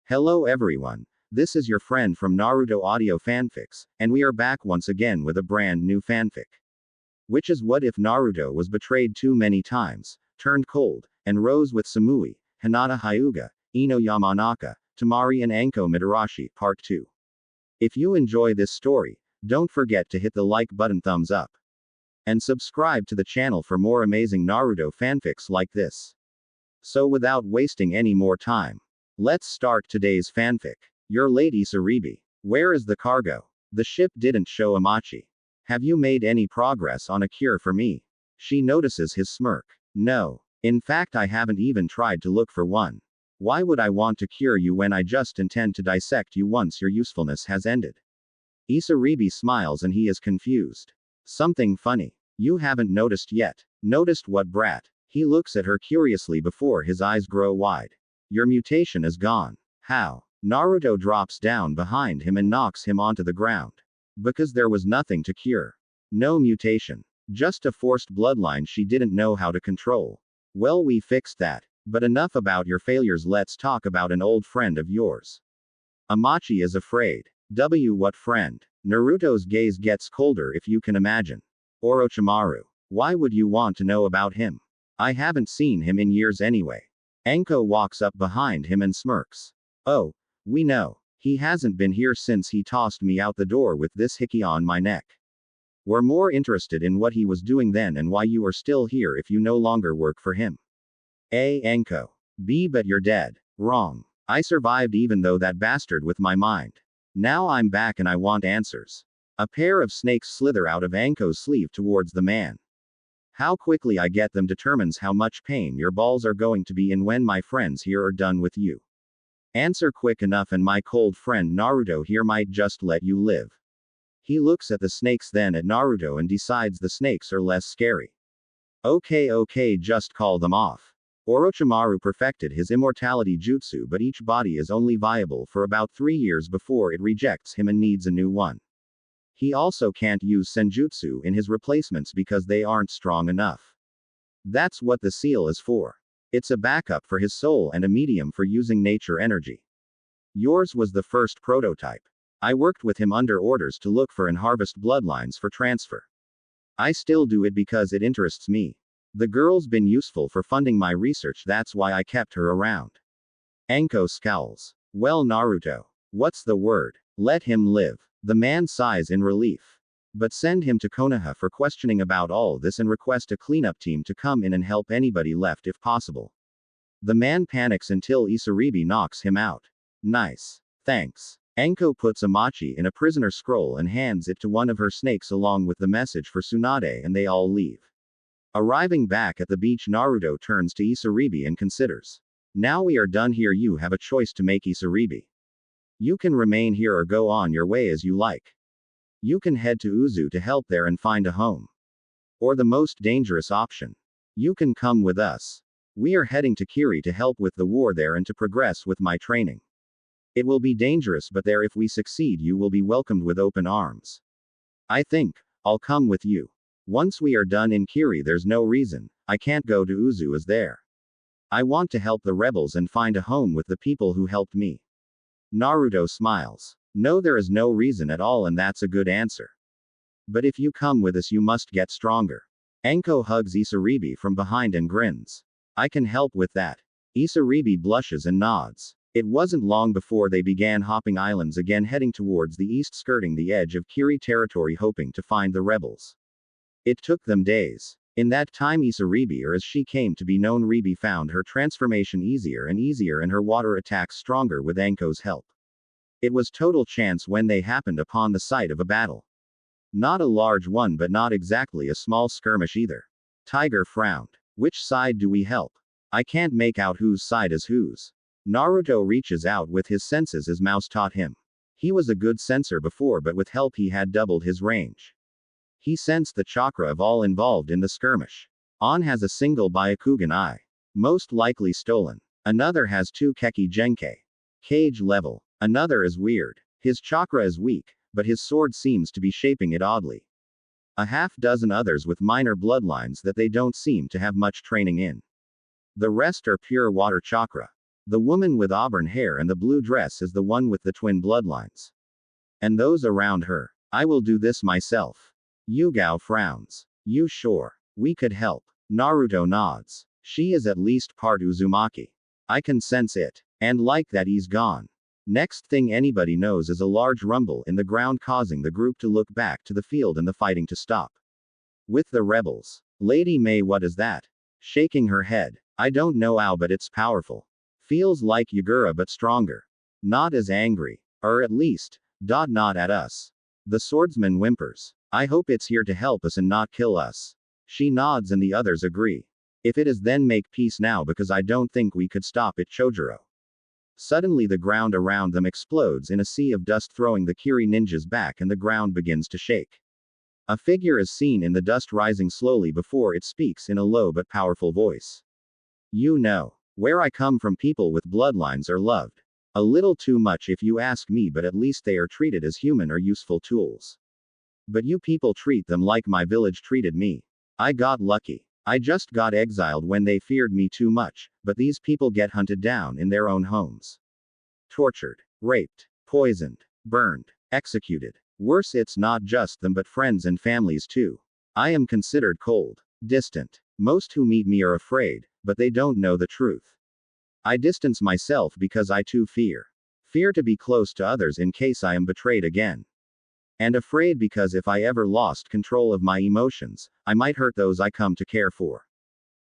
Hello everyone. This is your friend from Naruto Audio Fanfics, and we are back once again with a brand new fanfic. Which is what if Naruto was betrayed too many times, turned cold, and rose with Samui, Hinata Hyuga, Ino Yamanaka, Tamari and Anko Midarashi Part 2. If you enjoy this story, don't forget to hit the like button, thumbs up, and subscribe to the channel for more amazing Naruto fanfics like this. So without wasting any more time, let's start today's fanfic. You're late, Isaribi. Where is the cargo? The ship didn't show Amachi. Have you made any progress on a cure for me? She notices his smirk. No. In fact, I haven't even tried to look for one. Why would I want to cure you when I just intend to dissect you once your usefulness has ended? Isaribi smiles and he is confused. Something funny. You haven't noticed yet. Noticed what, brat? He looks at her curiously before his eyes grow wide. Your mutation is gone. How? Naruto drops down behind him and knocks him onto the ground. Because there was nothing to cure. No mutation. Just a forced bloodline she didn't know how to control. Well, we fixed that. But enough about your failures, let's talk about an old friend of yours. Amachi is afraid. What friend? Naruto's gaze gets colder if you can imagine. Orochimaru. Why would you want to know about him? I haven't seen him in years anyway. Anko walks up behind him and smirks. Oh, we know. He hasn't been here since he tossed me out the door with this hickey on my neck. We're more interested in what he was doing then and why you are still here if you no longer work for him. A. Anko. B. But you're dead. Wrong. I survived even though that bastard with my mind. Now I'm back and I want answers. A pair of snakes slither out of Anko's sleeve towards the man. How quickly I get them determines how much pain your balls are going to be in when my friends here are done with you. Answer quick enough and my cold friend Naruto here might just let you live. He looks at the snakes, then at Naruto, and decides the snakes are less scary. Okay, just call them off. Orochimaru perfected his immortality jutsu, but each body is only viable for about 3 years before it rejects him and needs a new one. He also can't use senjutsu in his replacements because they aren't strong enough. That's what the seal is for. It's a backup for his soul and a medium for using nature energy. Yours was the first prototype. I worked with him under orders to look for and harvest bloodlines for transfer. I still do it because it interests me. The girl's been useful for funding my research, that's why I kept her around. Anko scowls. Well, Naruto. What's the word? Let him live. The man sighs in relief. But send him to Konoha for questioning about all this and request a cleanup team to come in and help anybody left if possible. The man panics until Isaribi knocks him out. Nice. Thanks. Anko puts Amachi in a prisoner scroll and hands it to one of her snakes along with the message for Tsunade, and they all leave. Arriving back at the beach, Naruto turns to Isaribi and considers. Now we are done here, you have a choice to make, Isaribi. You can remain here or go on your way as you like. You can head to Uzu to help there and find a home. Or the most dangerous option. You can come with us. We are heading to Kiri to help with the war there and to progress with my training. It will be dangerous, but there if we succeed you will be welcomed with open arms. I think I'll come with you. Once we are done in Kiri, there's no reason I can't go to Uzu as there. I want to help the rebels and find a home with the people who helped me. Naruto smiles. No, there is no reason at all, and that's a good answer. But if you come with us you must get stronger. Anko hugs Isaribi from behind and grins. I can help with that. Isaribi blushes and nods. It wasn't long before they began hopping islands again, heading towards the east, skirting the edge of Kiri territory, hoping to find the rebels. It took them days. In that time Isaribi, or as she came to be known, Ribi, found her transformation easier and easier and her water attacks stronger with Anko's help. It was total chance when they happened upon the site of a battle. Not a large one, but not exactly a small skirmish either. Tiger frowned. Which side do we help? I can't make out whose side is whose. Naruto reaches out with his senses as Mouse taught him. He was a good sensor before, but with help he had doubled his range. He sensed the chakra of all involved in the skirmish. On has a single Byakugan eye. Most likely stolen. Another has 2 Keki Genkai. Cage level. Another is weird. His chakra is weak, but his sword seems to be shaping it oddly. A half dozen others with minor bloodlines that they don't seem to have much training in. The rest are pure water chakra. The woman with auburn hair and the blue dress is the one with the twin bloodlines. And those around her. I will do this myself. Yugao frowns. You sure? We could help. Naruto nods. She is at least part Uzumaki. I can sense it. And like that he's gone. Next thing anybody knows is a large rumble in the ground causing the group to look back to the field and the fighting to stop. With the rebels. Lady May, what is that? Shaking her head. I don't know how, but it's powerful. Feels like Yagura but stronger. Not as angry. Or at least, not at us. The swordsman whimpers. I hope it's here to help us and not kill us. She nods and the others agree. If it is, then make peace now, because I don't think we could stop it, Chojuro. Suddenly the ground around them explodes in a sea of dust, throwing the Kiri ninjas back, and the ground begins to shake. A figure is seen in the dust, rising slowly before it speaks in a low but powerful voice. You know, where I come from, people with bloodlines are loved. A little too much if you ask me, but at least they are treated as human or useful tools. But you people treat them like my village treated me. I got lucky. I just got exiled when they feared me too much, but these people get hunted down in their own homes. Tortured, raped, poisoned, burned, executed. Worse, it's not just them but friends and families too. I am considered cold, distant. Most who meet me are afraid, but they don't know the truth. I distance myself because I too fear. Fear to be close to others in case I am betrayed again. And afraid because if I ever lost control of my emotions, I might hurt those I come to care for.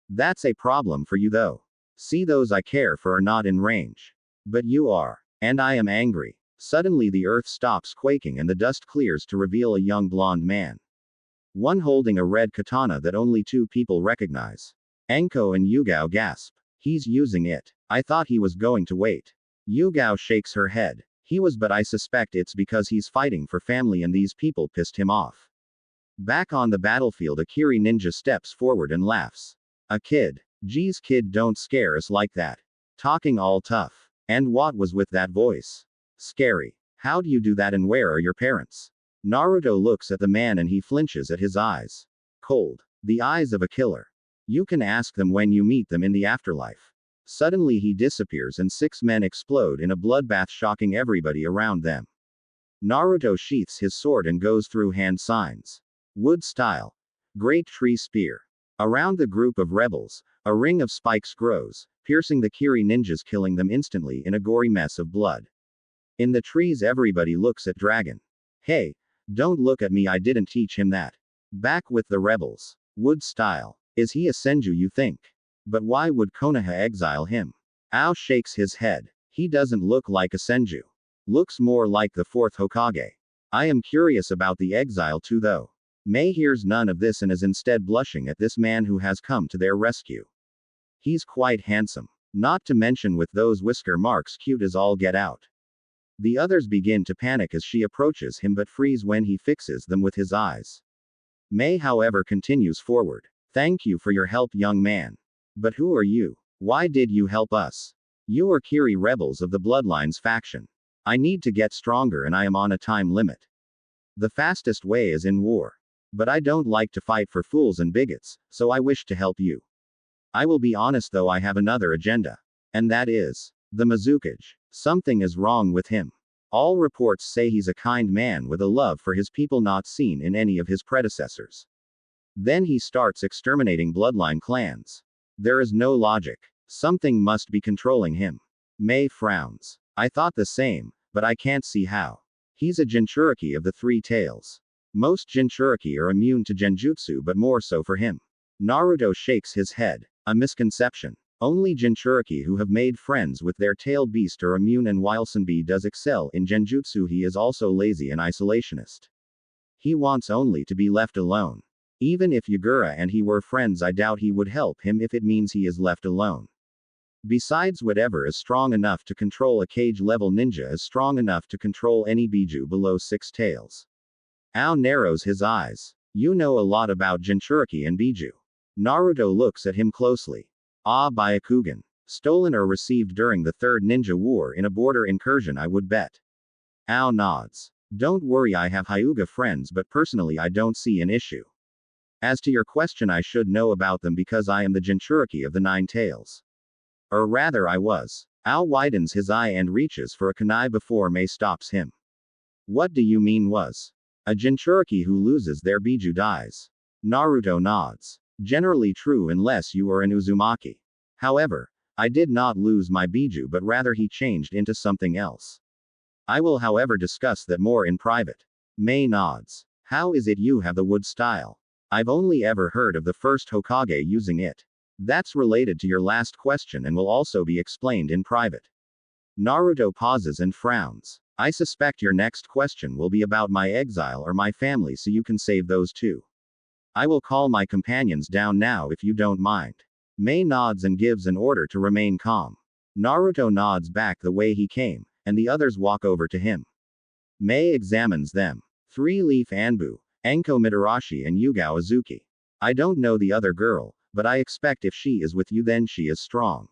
That's a problem for you though. See, those I care for are not in range. But you are. And I am angry. Suddenly the earth stops quaking and the dust clears to reveal a young blonde man. One holding a red katana that only two people recognize. Enko and Yugao gasp. He's using it. I thought he was going to wait. Yugao shakes her head. He was, but I suspect it's because he's fighting for family and these people pissed him off. Back on the battlefield, a Kiri ninja steps forward and laughs. A kid. Geez, kid, don't scare us like that. Talking all tough. And what was with that voice? Scary. How do you do that, and where are your parents? Naruto looks at the man and he flinches at his eyes. Cold. The eyes of a killer. You can ask them when you meet them in the afterlife. Suddenly he disappears and 6 men explode in a bloodbath, shocking everybody around them. Naruto sheaths his sword and goes through hand signs. Wood style. Great tree spear. Around the group of rebels, a ring of spikes grows, piercing the Kiri ninjas, killing them instantly in a gory mess of blood. In the trees everybody looks at Dragon. Hey, don't look at me, I didn't teach him that. Back with the rebels. Wood style. Is he a Senju, you think? But why would Konoha exile him? Ao shakes his head. He doesn't look like a Senju. Looks more like the 4th Hokage. I am curious about the exile too though. May hears none of this and is instead blushing at this man who has come to their rescue. He's quite handsome. Not to mention with those whisker marks, cute as all get out. The others begin to panic as she approaches him but freeze when he fixes them with his eyes. May, however, continues forward. Thank you for your help, young man. But who are you? Why did you help us? You are Kiri rebels of the Bloodlines faction. I need to get stronger and I am on a time limit. The fastest way is in war. But I don't like to fight for fools and bigots, so I wish to help you. I will be honest though, I have another agenda. And that is the Mizukage. Something is wrong with him. All reports say he's a kind man with a love for his people not seen in any of his predecessors. Then he starts exterminating bloodline clans. There is no logic. Something must be controlling him. May frowns. I thought the same, but I can't see how. He's a Jinchuriki of the 3 tails. Most Jinchuriki are immune to Genjutsu, but more so for him. Naruto shakes his head. A misconception. Only Jinchuriki who have made friends with their tailed beast are immune, and while Sanbi does excel in Genjutsu, he is also lazy and isolationist. He wants only to be left alone. Even if Yagura and he were friends, I doubt he would help him if it means he is left alone. Besides, whatever is strong enough to control a cage-level ninja is strong enough to control any Biju below 6 tails. Ao narrows his eyes. You know a lot about Jinchuriki and Biju. Naruto looks at him closely. Byakugan. Stolen or received during the 3rd Ninja War in a border incursion, I would bet. Ao nods. Don't worry, I have Hyuga friends, but personally I don't see an issue. As to your question, I should know about them because I am the Jinchuriki of the 9 tails. Or rather, I was. Ao widens his eye and reaches for a kunai before Mei stops him. What do you mean was? A Jinchuriki who loses their biju dies. Naruto nods. Generally true unless you are an Uzumaki. However, I did not lose my biju but rather he changed into something else. I will however discuss that more in private. Mei nods. How is it you have the wood style? I've only ever heard of the first Hokage using it. That's related to your last question and will also be explained in private. Naruto pauses and frowns. I suspect your next question will be about my exile or my family, so you can save those too. I will call my companions down now if you don't mind. Mei nods and gives an order to remain calm. Naruto nods back the way he came, and the others walk over to him. Mei examines them. Three-Leaf Anbu, Enko Mitarashi and Yugao Azuki. I don't know the other girl, but I expect if she is with you then she is strong.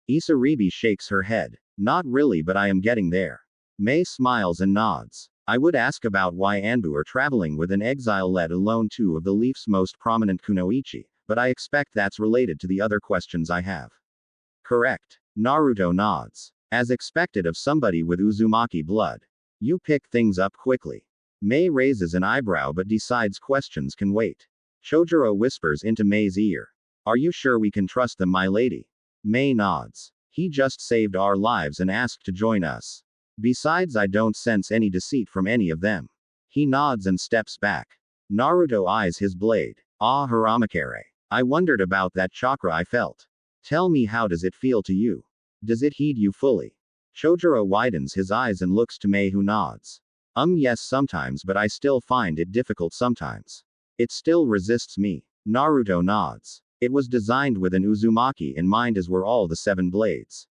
Isaribi shakes her head. Not really, but I am getting there. Mei smiles and nods. I would ask about why Anbu are traveling with an exile, let alone two of the Leaf's most prominent kunoichi, but I expect that's related to the other questions I have. Correct. Naruto nods. As expected of somebody with Uzumaki blood. You pick things up quickly. Mei raises an eyebrow but decides questions can wait. Chojuro whispers into Mei's ear. Are you sure we can trust them, my lady? Mei nods. He just saved our lives and asked to join us. Besides, I don't sense any deceit from any of them. He nods and steps back. Naruto eyes his blade. Ah, Haramakere. I wondered about that chakra I felt. Tell me, how does it feel to you? Does it heed you fully? Chojuro widens his eyes and looks to Mei, who nods. Yes, sometimes, but I still find it difficult sometimes. It still resists me. Naruto nods. It was designed with an Uzumaki in mind, as were all the 7 blades.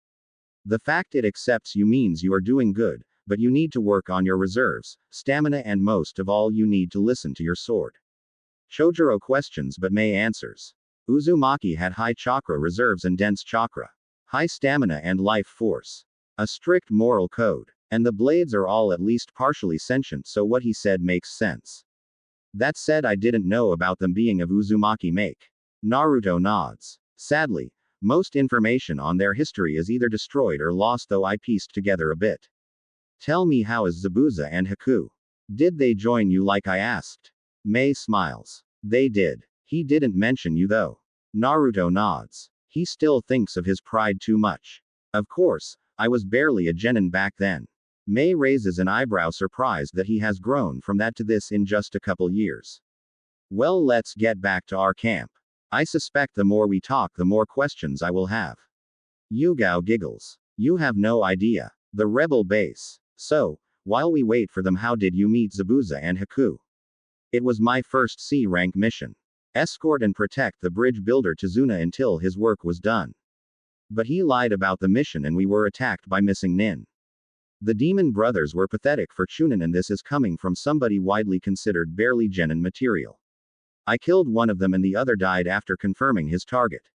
The fact it accepts you means you are doing good, but you need to work on your reserves, stamina, and most of all you need to listen to your sword. Chojuro questions but Mei answers. Uzumaki had high chakra reserves and dense chakra. High stamina and life force. A strict moral code. And the blades are all at least partially sentient, so what he said makes sense. That said, I didn't know about them being of Uzumaki make. Naruto nods. Sadly, most information on their history is either destroyed or lost, though I pieced together a bit. Tell me, how is Zabuza and Haku? Did they join you like I asked? Mei smiles. They did. He didn't mention you though. Naruto nods. He still thinks of his pride too much. Of course, I was barely a genin back then. Mei raises an eyebrow, surprised that he has grown from that to this in just a couple years. Well, let's get back to our camp. I suspect the more we talk, the more questions I will have. Yugao giggles. You have no idea. The rebel base. So, while we wait for them, how did you meet Zabuza and Haku? It was my first C-rank mission. Escort and protect the bridge builder Tazuna until his work was done. But he lied about the mission and we were attacked by missing nin. The demon brothers were pathetic for Chunin, and this is coming from somebody widely considered barely genin material. I killed one of them and the other died after confirming his target.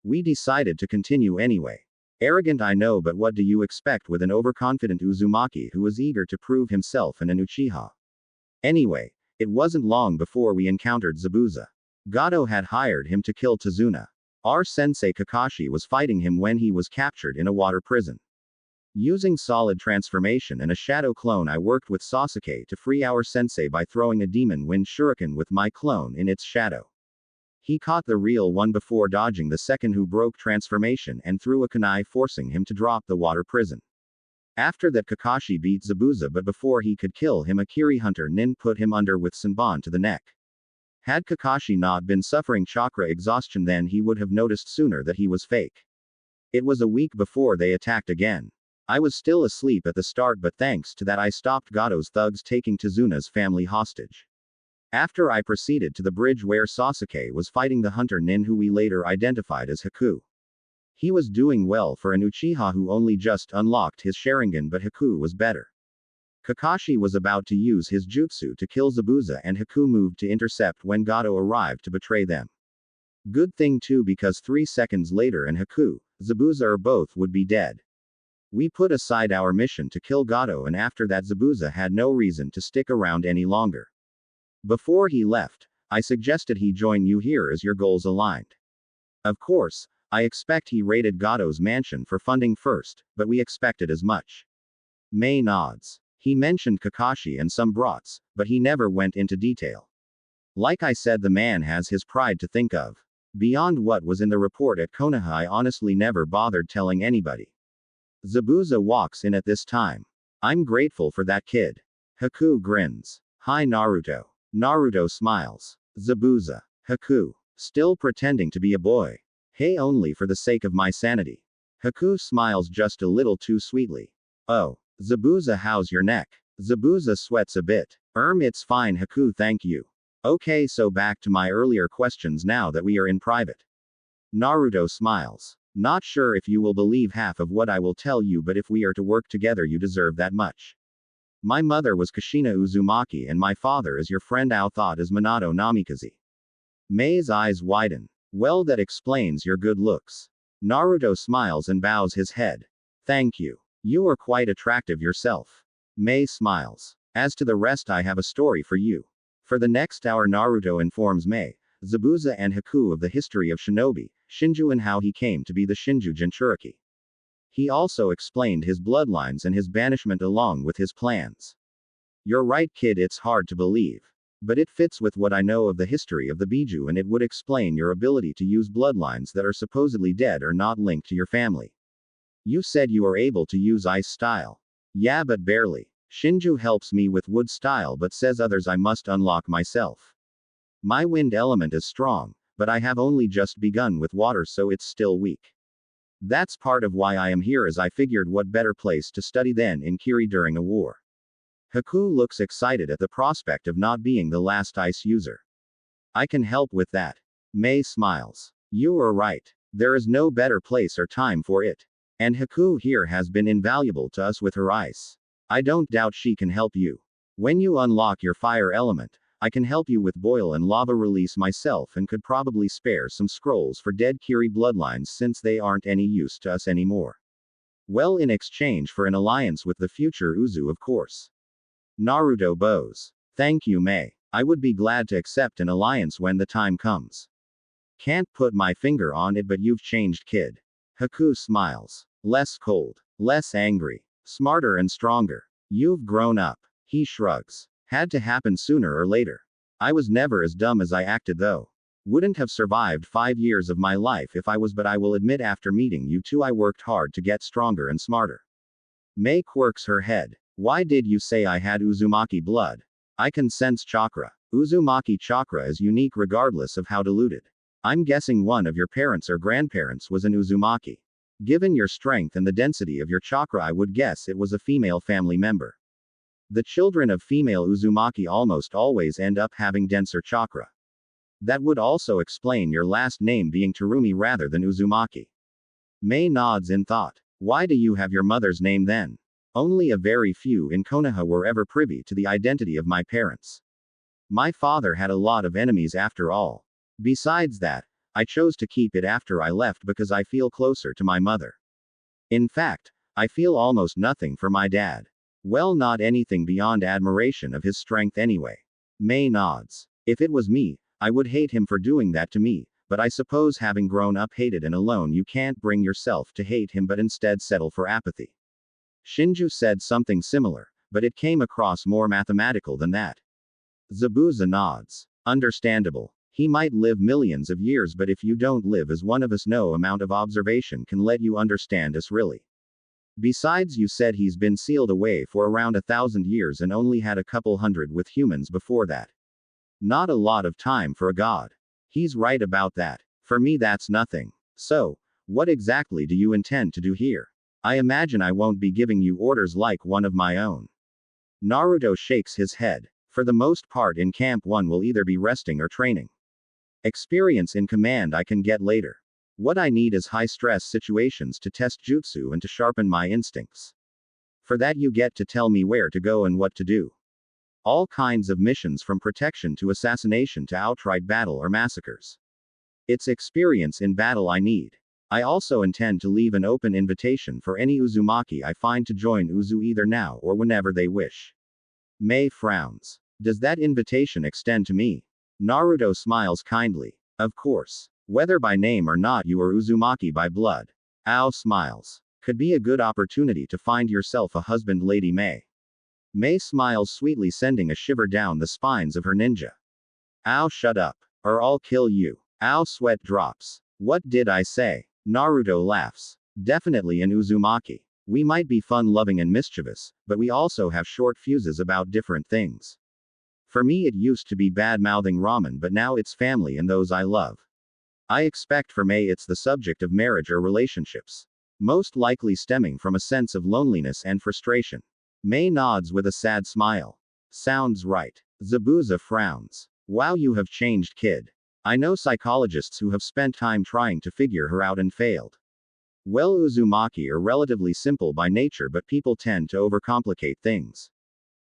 We decided to continue anyway. Arrogant, I know, but what do you expect with an overconfident Uzumaki who was eager to prove himself and an Uchiha? Anyway, it wasn't long before we encountered Zabuza. Gato had hired him to kill Tazuna. Our sensei Kakashi was fighting him when he was captured in a water prison. Using solid transformation and a shadow clone, I worked with Sasuke to free our sensei by throwing a demon wind shuriken with my clone in its shadow. He caught the real one before dodging the second, who broke transformation and threw a kunai, forcing him to drop the water prison. After that, Kakashi beat Zabuza, but before he could kill him, a Kiri hunter nin put him under with Senbon to the neck. Had Kakashi not been suffering chakra exhaustion, then he would have noticed sooner that he was fake. It was a week before they attacked again. I was still asleep at the start, but thanks to that I stopped Gato's thugs taking Tazuna's family hostage. After, I proceeded to the bridge where Sasuke was fighting the hunter nin who we later identified as Haku. He was doing well for an Uchiha who only just unlocked his Sharingan, but Haku was better. Kakashi was about to use his jutsu to kill Zabuza and Haku moved to intercept when Gato arrived to betray them. Good thing too, because 3 seconds later and Haku, Zabuza or both would be dead. We put aside our mission to kill Gato, and after that Zabuza had no reason to stick around any longer. Before he left, I suggested he join you here as your goals aligned. Of course, I expect he raided Gato's mansion for funding first, but we expected as much. Mei nods. He mentioned Kakashi and some brats, but he never went into detail. Like I said, the man has his pride to think of. Beyond what was in the report at Konoha, I honestly never bothered telling anybody. Zabuza walks in at this time. I'm grateful for that kid. Haku grins. Hi Naruto. Naruto smiles. Zabuza. Haku. Still pretending to be a boy. Hey, only for the sake of my sanity. Haku smiles just a little too sweetly. Oh. Zabuza, how's your neck? Zabuza sweats a bit. It's fine Haku, thank you. Okay, so back to my earlier questions now that we are in private. Naruto smiles. Not sure if you will believe half of what I will tell you, but if we are to work together you deserve that much. My mother was Kushina Uzumaki and my father is your friend Ao thought as Minato Namikaze. Mei's eyes widen. Well, that explains your good looks. Naruto smiles and bows his head. Thank you. You are quite attractive yourself. Mei smiles. As to the rest, I have a story for you. For the next hour, Naruto informs Mei, Zabuza, and Haku of the history of Shinobi, Shinju, and how he came to be the Shinju Jinchuriki. He also explained his bloodlines and his banishment along with his plans. You're right, kid, it's hard to believe. But it fits with what I know of the history of the Biju, and it would explain your ability to use bloodlines that are supposedly dead or not linked to your family. You said you are able to use ice style. Yeah, but barely. Shinju helps me with wood style but says others I must unlock myself. My wind element is strong, but I have only just begun with water, so it's still weak. That's part of why I am here, as I figured what better place to study than in Kiri during a war. Haku looks excited at the prospect of not being the last ice user. I can help with that. Mei smiles. You are right. There is no better place or time for it. And Haku here has been invaluable to us with her ice. I don't doubt she can help you. When you unlock your fire element, I can help you with boil and lava release myself, and could probably spare some scrolls for dead Kiri bloodlines since they aren't any use to us anymore. Well, in exchange for an alliance with the future Uzu, of course. Naruto bows. Thank you, Mei. I would be glad to accept an alliance when the time comes. Can't put my finger on it, but you've changed, kid. Haku smiles. Less cold. Less angry. Smarter and stronger. You've grown up. He shrugs. Had to happen sooner or later. I was never as dumb as I acted though. Wouldn't have survived 5 years of my life if I was, but I will admit after meeting you two I worked hard to get stronger and smarter. Mei quirks her head. Why did you say I had Uzumaki blood? I can sense chakra. Uzumaki chakra is unique regardless of how diluted. I'm guessing one of your parents or grandparents was an Uzumaki. Given your strength and the density of your chakra, I would guess it was a female family member. The children of female Uzumaki almost always end up having denser chakra. That would also explain your last name being Terumi rather than Uzumaki. Mei nods in thought. Why do you have your mother's name then? Only a very few in Konoha were ever privy to the identity of my parents. My father had a lot of enemies after all. Besides that, I chose to keep it after I left because I feel closer to my mother. In fact, I feel almost nothing for my dad. Well, not anything beyond admiration of his strength anyway. Mei nods. If it was me, I would hate him for doing that to me, but I suppose having grown up hated and alone, you can't bring yourself to hate him but instead settle for apathy. Shinju said something similar, but it came across more mathematical than that. Zabuza nods. Understandable. He might live millions of years, but if you don't live as one of us, no amount of observation can let you understand us really. Besides, you said he's been sealed away for around 1,000 years and only had a couple hundred with humans before that. Not a lot of time for a god. He's right about that. For me, that's nothing. So, what exactly do you intend to do here? I imagine I won't be giving you orders like one of my own. Naruto shakes his head. For the most part in Camp 1 will either be resting or training. Experience in command I can get later. What I need is high-stress situations to test jutsu and to sharpen my instincts. For that you get to tell me where to go and what to do. All kinds of missions, from protection to assassination to outright battle or massacres. It's experience in battle I need. I also intend to leave an open invitation for any Uzumaki I find to join Uzu either now or whenever they wish. Mei frowns. Does that invitation extend to me? Naruto smiles kindly. Of course. Whether by name or not, you are Uzumaki by blood. Ao smiles. Could be a good opportunity to find yourself a husband, Lady May. May smiles sweetly, sending a shiver down the spines of her ninja. Ao, shut up, or I'll kill you. Ao, sweat drops. What did I say? Naruto laughs. Definitely an Uzumaki. We might be fun-loving and mischievous, but we also have short fuses about different things. For me, it used to be bad-mouthing ramen, but now it's family and those I love. I expect for May it's the subject of marriage or relationships. Most likely stemming from a sense of loneliness and frustration. May nods with a sad smile. Sounds right. Zabuza frowns. Wow, you have changed, kid. I know psychologists who have spent time trying to figure her out and failed. Well, Uzumaki are relatively simple by nature, but people tend to overcomplicate things.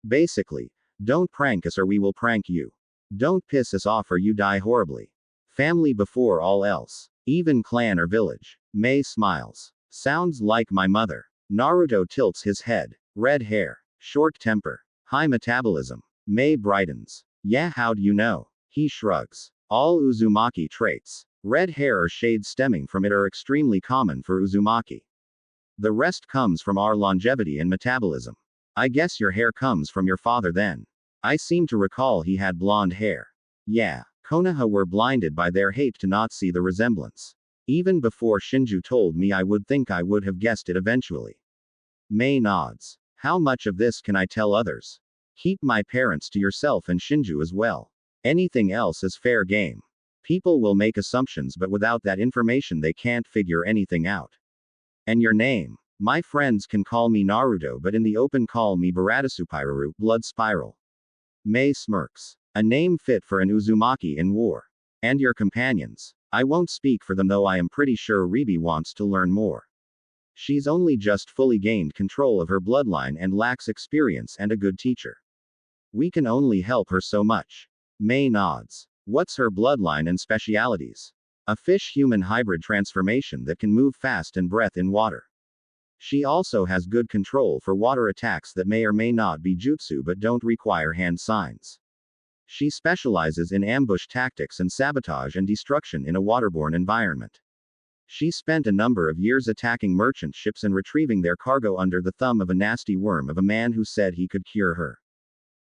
Basically, don't prank us or we will prank you. Don't piss us off or you die horribly. Family before all else. Even clan or village. May smiles. Sounds like my mother. Naruto tilts his head. Red hair. Short temper. High metabolism. May brightens. Yeah, how'd you know? He shrugs. All Uzumaki traits. Red hair or shades stemming from it are extremely common for Uzumaki. The rest comes from our longevity and metabolism. I guess your hair comes from your father then. I seem to recall he had blonde hair. Yeah, Konoha were blinded by their hate to not see the resemblance. Even before Shinju told me, I would think I would have guessed it eventually. May nods. How much of this can I tell others? Keep my parents to yourself and Shinju as well. Anything else is fair game. People will make assumptions, but without that information they can't figure anything out. And your name? My friends can call me Naruto, but in the open call me Baratasupiraru, Blood Spiral. May smirks. A name fit for an Uzumaki in war. And your companions? I won't speak for them, though I am pretty sure Ribi wants to learn more. She's only just fully gained control of her bloodline and lacks experience and a good teacher. We can only help her so much. May nods. What's her bloodline and specialities? A fish-human hybrid transformation that can move fast and breath in water. She also has good control for water attacks that may or may not be jutsu but don't require hand signs. She specializes in ambush tactics and sabotage and destruction in a waterborne environment. She spent a number of years attacking merchant ships and retrieving their cargo under the thumb of a nasty worm of a man who said he could cure her.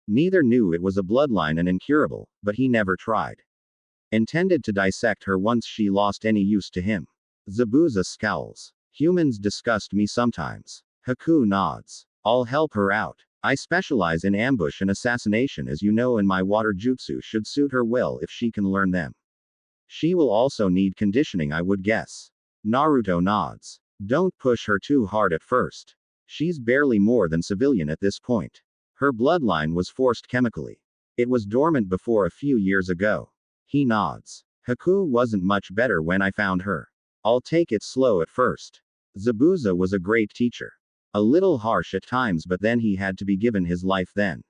Neither knew it was a bloodline and incurable, but he never tried. Intended to dissect her once she lost any use to him. Zabuza scowls. Humans disgust me sometimes. Haku nods. I'll help her out. I specialize in ambush and assassination, as you know, and my water jutsu should suit her well if she can learn them. She will also need conditioning, I would guess. Naruto nods. Don't push her too hard at first. She's barely more than civilian at this point. Her bloodline was forced chemically. It was dormant before a few years ago. He nods. Haku wasn't much better when I found her. I'll take it slow at first. Zabuza was a great teacher. A little harsh at times, but then he had to be given his life then.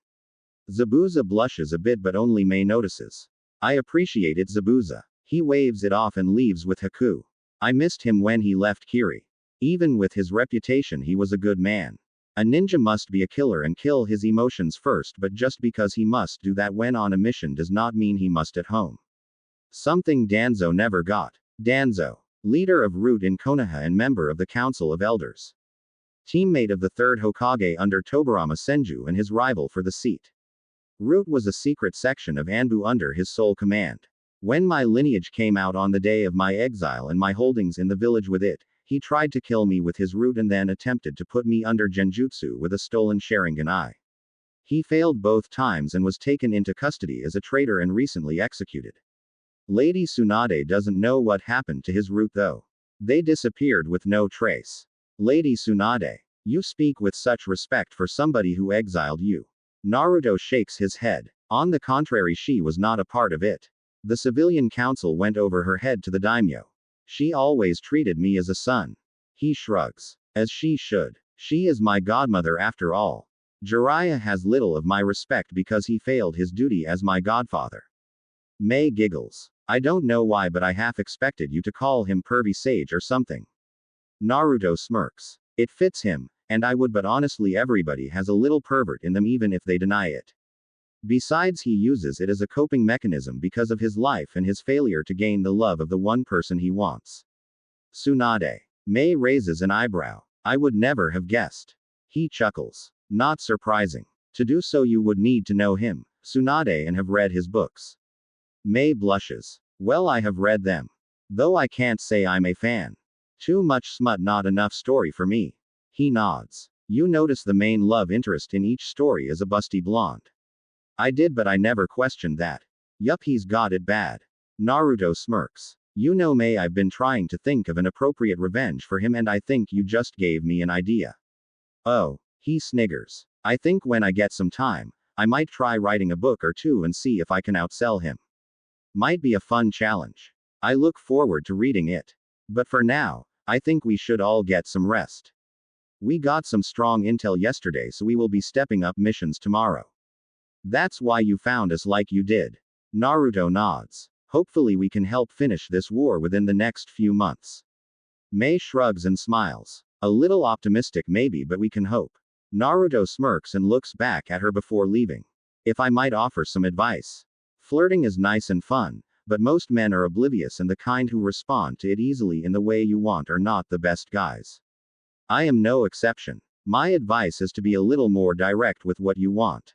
Zabuza blushes a bit, but only May notices. I appreciate it, Zabuza. He waves it off and leaves with Haku. I missed him when he left Kiri. Even with his reputation, he was a good man. A ninja must be a killer and kill his emotions first, but just because he must do that when on a mission does not mean he must at home. Something Danzo never got. Danzo. Leader of Root in Konoha and member of the Council of Elders. Teammate of the third Hokage under Tobirama Senju and his rival for the seat. Root was a secret section of Anbu under his sole command. When my lineage came out on the day of my exile and my holdings in the village with it, he tried to kill me with his root and then attempted to put me under genjutsu with a stolen Sharingan eye. He failed both times and was taken into custody as a traitor and recently executed. Lady Tsunade doesn't know what happened to his root though. They disappeared with no trace. Lady Tsunade, you speak with such respect for somebody who exiled you. Naruto shakes his head. On the contrary, she was not a part of it. The civilian council went over her head to the daimyo. She always treated me as a son. He shrugs. As she should. She is my godmother after all. Jiraiya has little of my respect because he failed his duty as my godfather. May giggles. I don't know why, but I half expected you to call him pervy sage or something. Naruto smirks. It fits him, and I would, but honestly everybody has a little pervert in them even if they deny it. Besides, he uses it as a coping mechanism because of his life and his failure to gain the love of the one person he wants. Tsunade. Mei raises an eyebrow. I would never have guessed. He chuckles. Not surprising. To do so, you would need to know him, Tsunade, and have read his books. Mei blushes. Well, I have read them. Though I can't say I'm a fan. Too much smut, not enough story for me. He nods. You notice the main love interest in each story is a busty blonde. I did, but I never questioned that. Yup, he's got it bad. Naruto smirks. You know, Mei, I've been trying to think of an appropriate revenge for him, and I think you just gave me an idea. Oh, he sniggers. I think when I get some time, I might try writing a book or two and see if I can outsell him. Might be a fun challenge. I look forward to reading it. But for now, I think we should all get some rest. We got some strong intel yesterday, so we will be stepping up missions tomorrow. That's why you found us like you did. Naruto nods. Hopefully we can help finish this war within the next few months. Mei shrugs and smiles. A little optimistic maybe, but we can hope. Naruto smirks and looks back at her before leaving. If I might offer some advice. Flirting is nice and fun, but most men are oblivious, and the kind who respond to it easily in the way you want are not the best guys. I am no exception. My advice is to be a little more direct with what you want.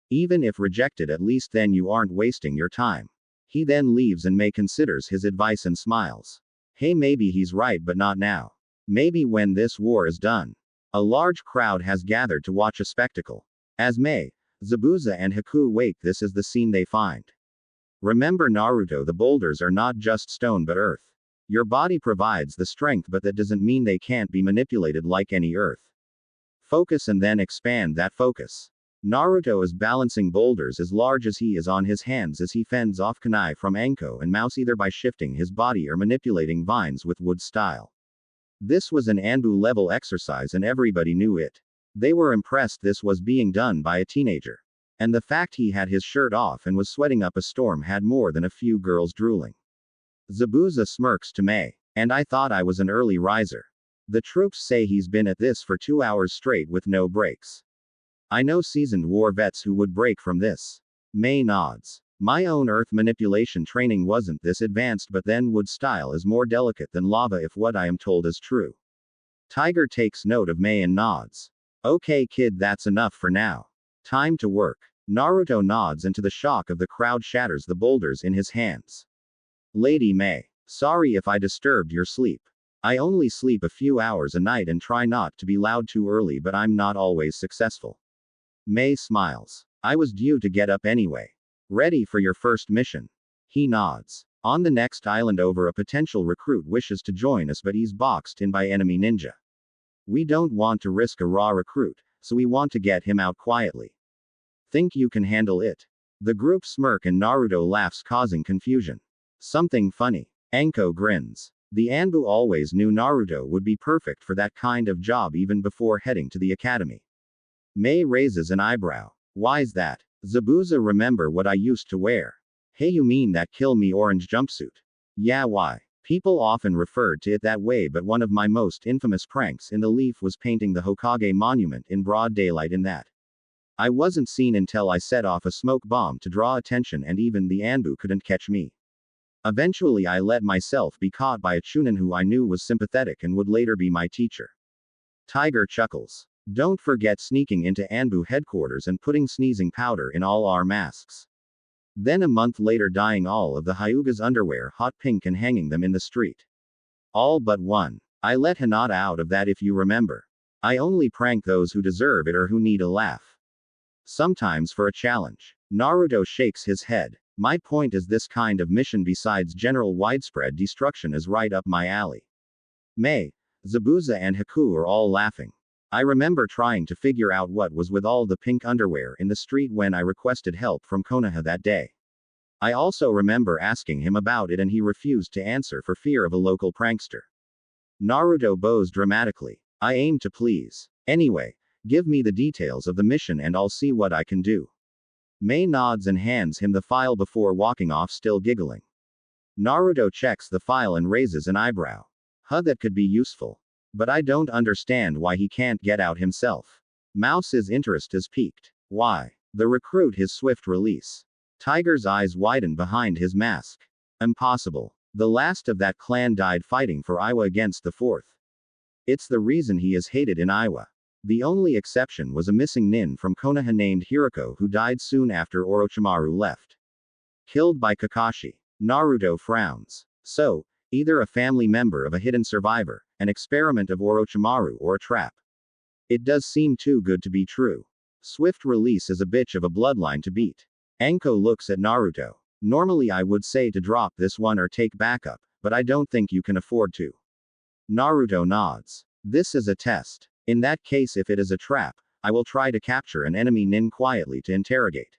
Even if rejected, at least then you aren't wasting your time. He then leaves, and Mei considers his advice and smiles. Hey, maybe he's right, but not now. Maybe when this war is done. A large crowd has gathered to watch a spectacle. As Mei, Zabuza, and Haku wait, this is the scene they find. Remember, Naruto, the boulders are not just stone but earth. Your body provides the strength, but that doesn't mean they can't be manipulated like any earth. Focus and then expand that focus. Naruto is balancing boulders as large as he is on his hands as he fends off kunai from Anko and Mouse, either by shifting his body or manipulating vines with wood style. This was an Anbu level exercise and everybody knew it. They were impressed this was being done by a teenager. And the fact he had his shirt off and was sweating up a storm had more than a few girls drooling. Zabuza smirks to Mei. And I thought I was an early riser. The troops say he's been at this for 2 hours straight with no breaks. I know seasoned war vets who would break from this. Mei nods. My own earth manipulation training wasn't this advanced, but then wood style is more delicate than lava if what I am told is true. Tiger takes note of Mei and nods. Okay kid, that's enough for now. Time to work. Naruto nods, and to the shock of the crowd shatters the boulders in his hands. Lady Mei. Sorry if I disturbed your sleep. I only sleep a few hours a night and try not to be loud too early, but I'm not always successful. Mei smiles. I was due to get up anyway. Ready for your first mission? He nods. On the next island over, a potential recruit wishes to join us, but he's boxed in by enemy ninja. We don't want to risk a raw recruit, so we want to get him out quietly. Think you can handle it? The group smirk and Naruto laughs, causing confusion. Something funny. Anko grins. The Anbu always knew Naruto would be perfect for that kind of job even before heading to the academy. Mei raises an eyebrow. Why's that? Zabuza, remember what I used to wear? Hey, you mean that kill me orange jumpsuit? Yeah, why? People often referred to it that way, but one of my most infamous pranks in the Leaf was painting the Hokage monument in broad daylight in that. I wasn't seen until I set off a smoke bomb to draw attention, and even the Anbu couldn't catch me. Eventually I let myself be caught by a chunin who I knew was sympathetic and would later be my teacher. Tiger chuckles. Don't forget sneaking into Anbu headquarters and putting sneezing powder in all our masks. Then a month later dyeing all of the Hyuga's underwear hot pink and hanging them in the street. All but one. I let Hinata out of that, if you remember. I only prank those who deserve it or who need a laugh. Sometimes for a challenge. Naruto shakes his head. My point is, this kind of mission besides general widespread destruction is right up my alley. Mei, Zabuza and Haku are all laughing. I remember trying to figure out what was with all the pink underwear in the street when I requested help from Konoha that day. I also remember asking him about it and he refused to answer for fear of a local prankster. Naruto bows dramatically. I aim to please. Anyway, give me the details of the mission and I'll see what I can do. Mei nods and hands him the file before walking off, still giggling. Naruto checks the file and raises an eyebrow. Huh, that could be useful. But I don't understand why he can't get out himself. Mouse's interest is piqued. Why? The recruit his swift release. Tiger's eyes widen behind his mask. Impossible. The last of that clan died fighting for Iwa against the fourth. It's the reason he is hated in Iwa. The only exception was a missing nin from Konoha named Hirako who died soon after Orochimaru left. Killed by Kakashi. Naruto frowns. So, either a family member of a hidden survivor, an experiment of Orochimaru, or a trap. It does seem too good to be true. Swift release is a bitch of a bloodline to beat. Anko looks at Naruto. Normally I would say to drop this one or take backup, but I don't think you can afford to. Naruto nods. This is a test. In that case, if it is a trap, I will try to capture an enemy nin quietly to interrogate.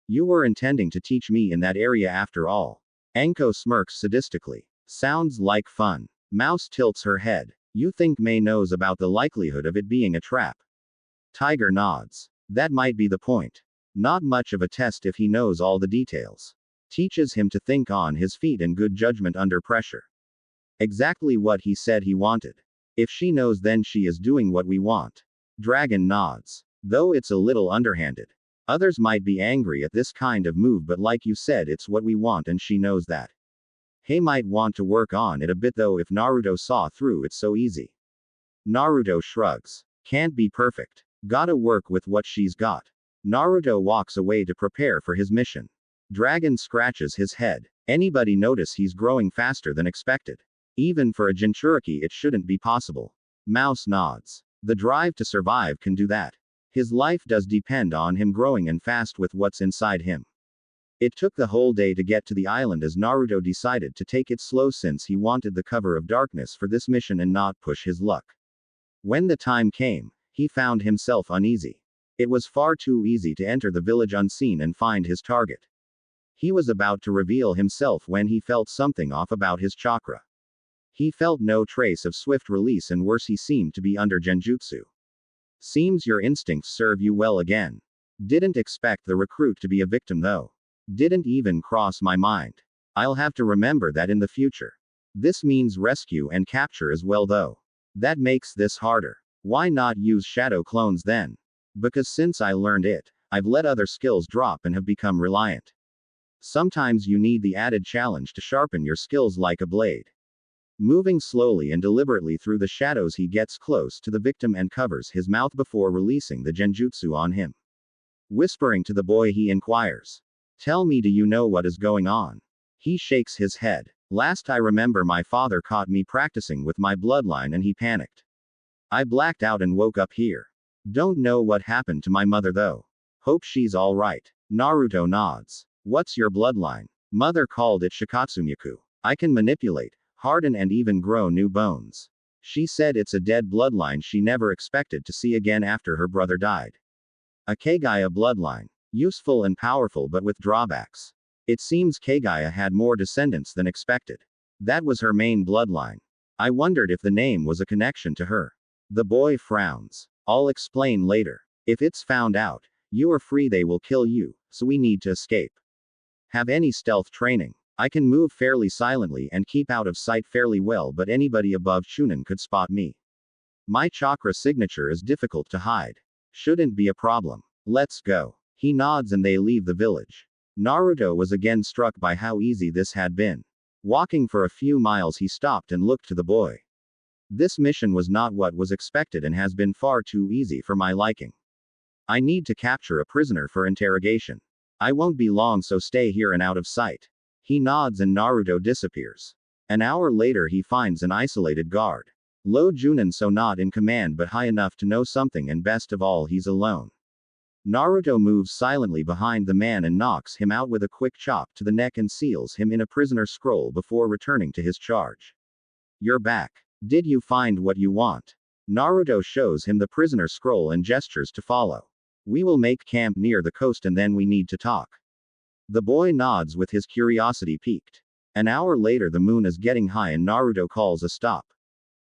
You were intending to teach me in that area after all. Anko smirks sadistically. Sounds like fun. Mouse tilts her head. You think May knows about the likelihood of it being a trap? Tiger nods. That might be the point. Not much of a test if he knows all the details. Teaches him to think on his feet and good judgment under pressure. Exactly what he said he wanted. If she knows, then she is doing what we want. Dragon nods. Though it's a little underhanded. Others might be angry at this kind of move, but like you said, it's what we want and she knows that. He might want to work on it a bit though if Naruto saw through it so easy. Naruto shrugs. Can't be perfect. Gotta work with what she's got. Naruto walks away to prepare for his mission. Dragon scratches his head. Anybody notice he's growing faster than expected? Even for a Jinchuriki it shouldn't be possible. Mouse nods. The drive to survive can do that. His life does depend on him growing and fast with what's inside him. It took the whole day to get to the island as Naruto decided to take it slow since he wanted the cover of darkness for this mission and not push his luck. When the time came, he found himself uneasy. It was far too easy to enter the village unseen and find his target. He was about to reveal himself when he felt something off about his chakra. He felt no trace of swift release and worse, he seemed to be under genjutsu. Seems your instincts serve you well again. Didn't expect the recruit to be a victim though. Didn't even cross my mind. I'll have to remember that in the future. This means rescue and capture as well though. That makes this harder. Why not use shadow clones then? Because since I learned it, I've let other skills drop and have become reliant. Sometimes you need the added challenge to sharpen your skills like a blade. Moving slowly and deliberately through the shadows, he gets close to the victim and covers his mouth before releasing the genjutsu on him. Whispering to the boy, he inquires. Tell me, do you know what is going on? He shakes his head. Last I remember, my father caught me practicing with my bloodline and he panicked. I blacked out and woke up here. Don't know what happened to my mother though. Hope she's alright. Naruto nods. What's your bloodline? Mother called it Shikatsumyaku. I can manipulate, harden and even grow new bones. She said it's a dead bloodline she never expected to see again after her brother died. A Kagaya bloodline. Useful and powerful but with drawbacks. It seems Kagaya had more descendants than expected. That was her main bloodline. I wondered if the name was a connection to her. The boy frowns. I'll explain later. If it's found out, you are free, they will kill you, so we need to escape. Have any stealth training? I can move fairly silently and keep out of sight fairly well, but anybody above Chunin could spot me. My chakra signature is difficult to hide. Shouldn't be a problem. Let's go. He nods and they leave the village. Naruto was again struck by how easy this had been. Walking for a few miles, he stopped and looked to the boy. This mission was not what was expected and has been far too easy for my liking. I need to capture a prisoner for interrogation. I won't be long, so stay here and out of sight. He nods and Naruto disappears. An hour later he finds an isolated guard. Low Junin, so not in command but high enough to know something, and best of all, he's alone. Naruto moves silently behind the man and knocks him out with a quick chop to the neck and seals him in a prisoner scroll before returning to his charge. You're back. Did you find what you want? Naruto shows him the prisoner scroll and gestures to follow. We will make camp near the coast and then we need to talk. The boy nods with his curiosity piqued. An hour later the moon is getting high and Naruto calls a stop.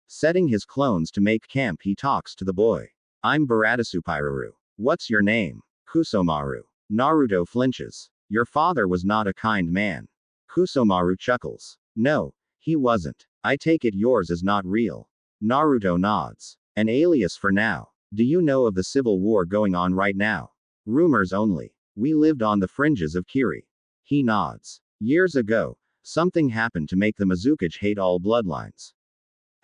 Setting his clones to make camp, he talks to the boy. I'm Baradasupiraru. What's your name? Kusomaru. Naruto flinches. Your father was not a kind man. Kusomaru chuckles. No, he wasn't. I take it yours is not real. Naruto nods. An alias for now. Do you know of the civil war going on right now? Rumors only. We lived on the fringes of Kiri. He nods. Years ago, something happened to make the Mizukage hate all bloodlines.